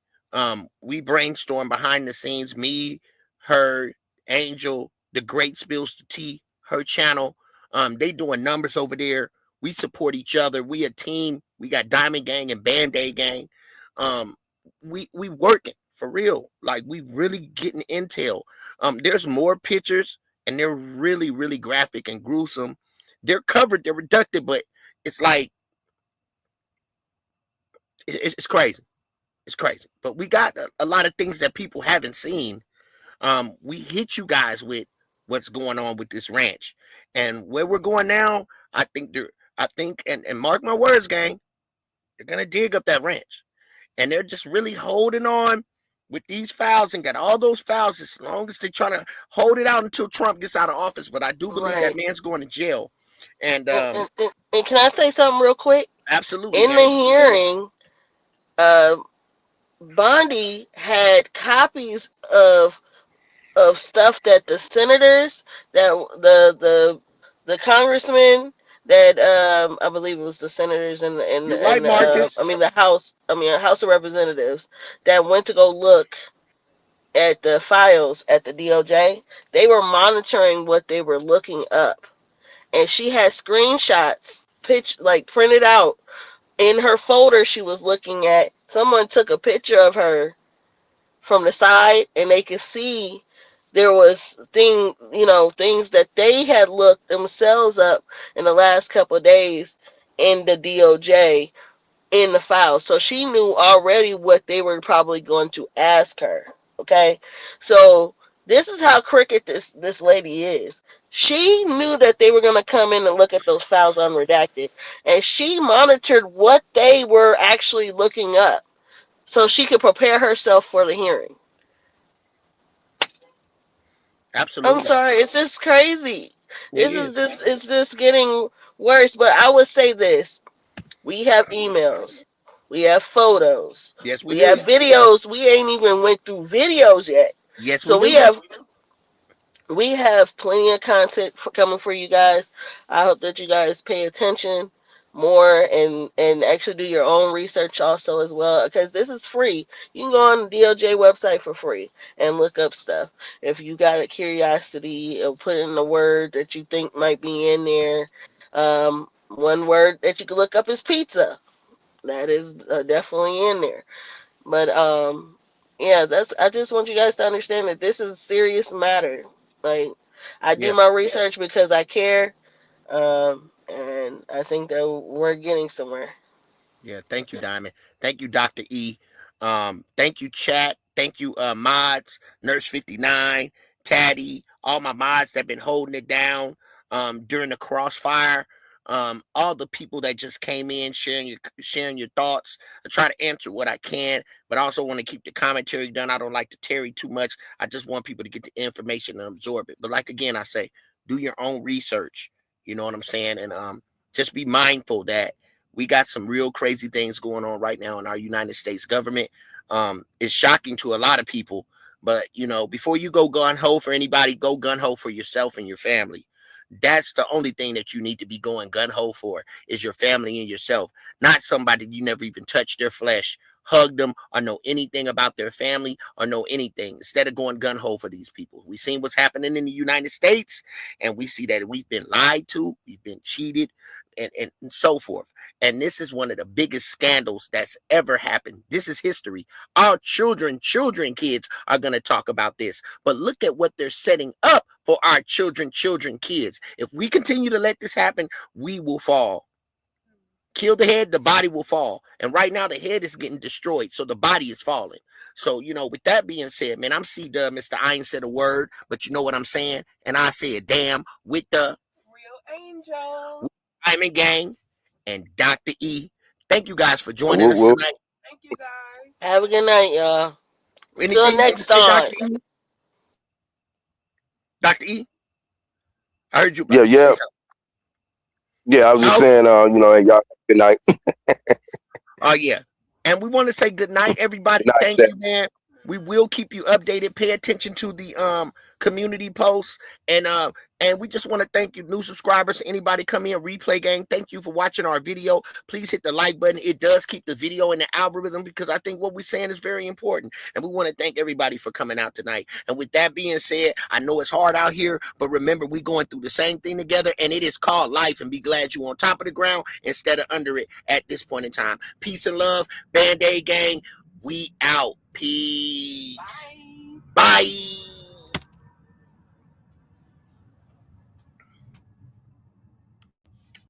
S1: We brainstorm behind the scenes. Me, her, Angel, the Great Spills the Tea, her channel. They doing numbers over there. We support each other. We a team. We got Diamond Gang and Band-Aid Gang. We working for real. Like, we really getting intel. There's more pictures, and they're really, really graphic and gruesome. They're covered, they're reducted, but it's like it's crazy. It's crazy. But we got a lot of things that people haven't seen. We hit you guys with what's going on with this ranch, and where we're going now. I think and mark my words, gang, they're gonna dig up that ranch, and they're just really holding on with these files and got all those files as long as they're trying to hold it out until Trump gets out of office. But I do believe that man's going to jail. And
S2: can I say something real quick?
S1: Absolutely.
S2: In the hearing, Bondi had copies of stuff that the senators, that the congressmen, that I believe it was the senators and
S1: right, Marcus.
S2: the House of Representatives that went to go look at the files at the DOJ. They were monitoring what they were looking up, and she had screenshots printed out in her folder she was looking at. Someone took a picture of her from the side, and they could see there was things that they had looked themselves up in the last couple of days in the DOJ in the file. So she knew already what they were probably going to ask her. Okay, so this is how crooked this lady is. She knew that they were going to come in and look at those files unredacted, and she monitored what they were actually looking up so she could prepare herself for the hearing.
S1: Absolutely.
S2: I'm sorry, it's just crazy. It's just getting worse. But I would say this: we have emails, we have photos,
S1: yes,
S2: we have videos. We ain't even went through videos yet.
S1: Yes,
S2: so we have plenty of content coming for you guys. I hope that you guys pay attention more and actually do your own research also as well, because this is free. You can go on the DOJ website for free and look up stuff. If you got a curiosity, put in a word that you think might be in there. One word that you can look up is pizza. That is definitely in there. But yeah, I just want you guys to understand that this is a serious matter. Like, I do my research because I care. And I think that we're getting somewhere.
S1: Yeah, thank you, Diamond. Thank you, Dr. E. Thank you, chat. Thank you, mods, Nurse 59, Taddy, all my mods that have been holding it down during the crossfire. All the people that just came in, sharing your thoughts. I try to answer what I can, but I also want to keep the commentary done. I don't like to tarry too much. I just want people to get the information and absorb it. But like again, I say, do your own research. You know what I'm saying? And just be mindful that we got some real crazy things going on right now in our United States government. It's shocking to a lot of people, but before you go gun ho for anybody, go gun ho for yourself and your family. That's the only thing that you need to be going gun ho for, is your family and yourself, not somebody you never even touched their flesh, hug them, or know anything about their family, or know anything. Instead of going gun ho for these people, we've seen what's happening in the United States, and we see that we've been lied to, we've been cheated, and so forth. And this is one of the biggest scandals that's ever happened. This is history. Our children, kids are going to talk about this. But look at what they're setting up for our children, kids. If we continue to let this happen, we will fall. Kill the head, the body will fall. And right now, the head is getting destroyed, so the body is falling. So, with that being said, man, I'm C-Dub, Mr. I ain't said a word, but you know what I'm saying? And I said, damn, with the
S4: Real Angel,
S1: Diamond Gang, and Dr. E. Thank you guys for joining us tonight.
S4: Thank you guys.
S2: Have a good night, y'all.
S1: Until
S2: next time.
S1: Dr. E? I heard you.
S17: Yeah. I was just saying, y'all, good night.
S1: Oh, yeah. And we want to say good night, everybody.
S17: Good night,
S1: Thank you, man. We will keep you updated. Pay attention to the community posts, and And we just want to thank you, new subscribers, anybody come in, replay gang. Thank you for watching our video. Please hit the like button. It does keep the video in the algorithm because I think what we're saying is very important. And we want to thank everybody for coming out tonight. And with that being said, I know it's hard out here, but remember, we're going through the same thing together, and it is called life. And be glad you're on top of the ground instead of under it at this point in time. Peace and love. Band-Aid gang, we out. Peace. Bye.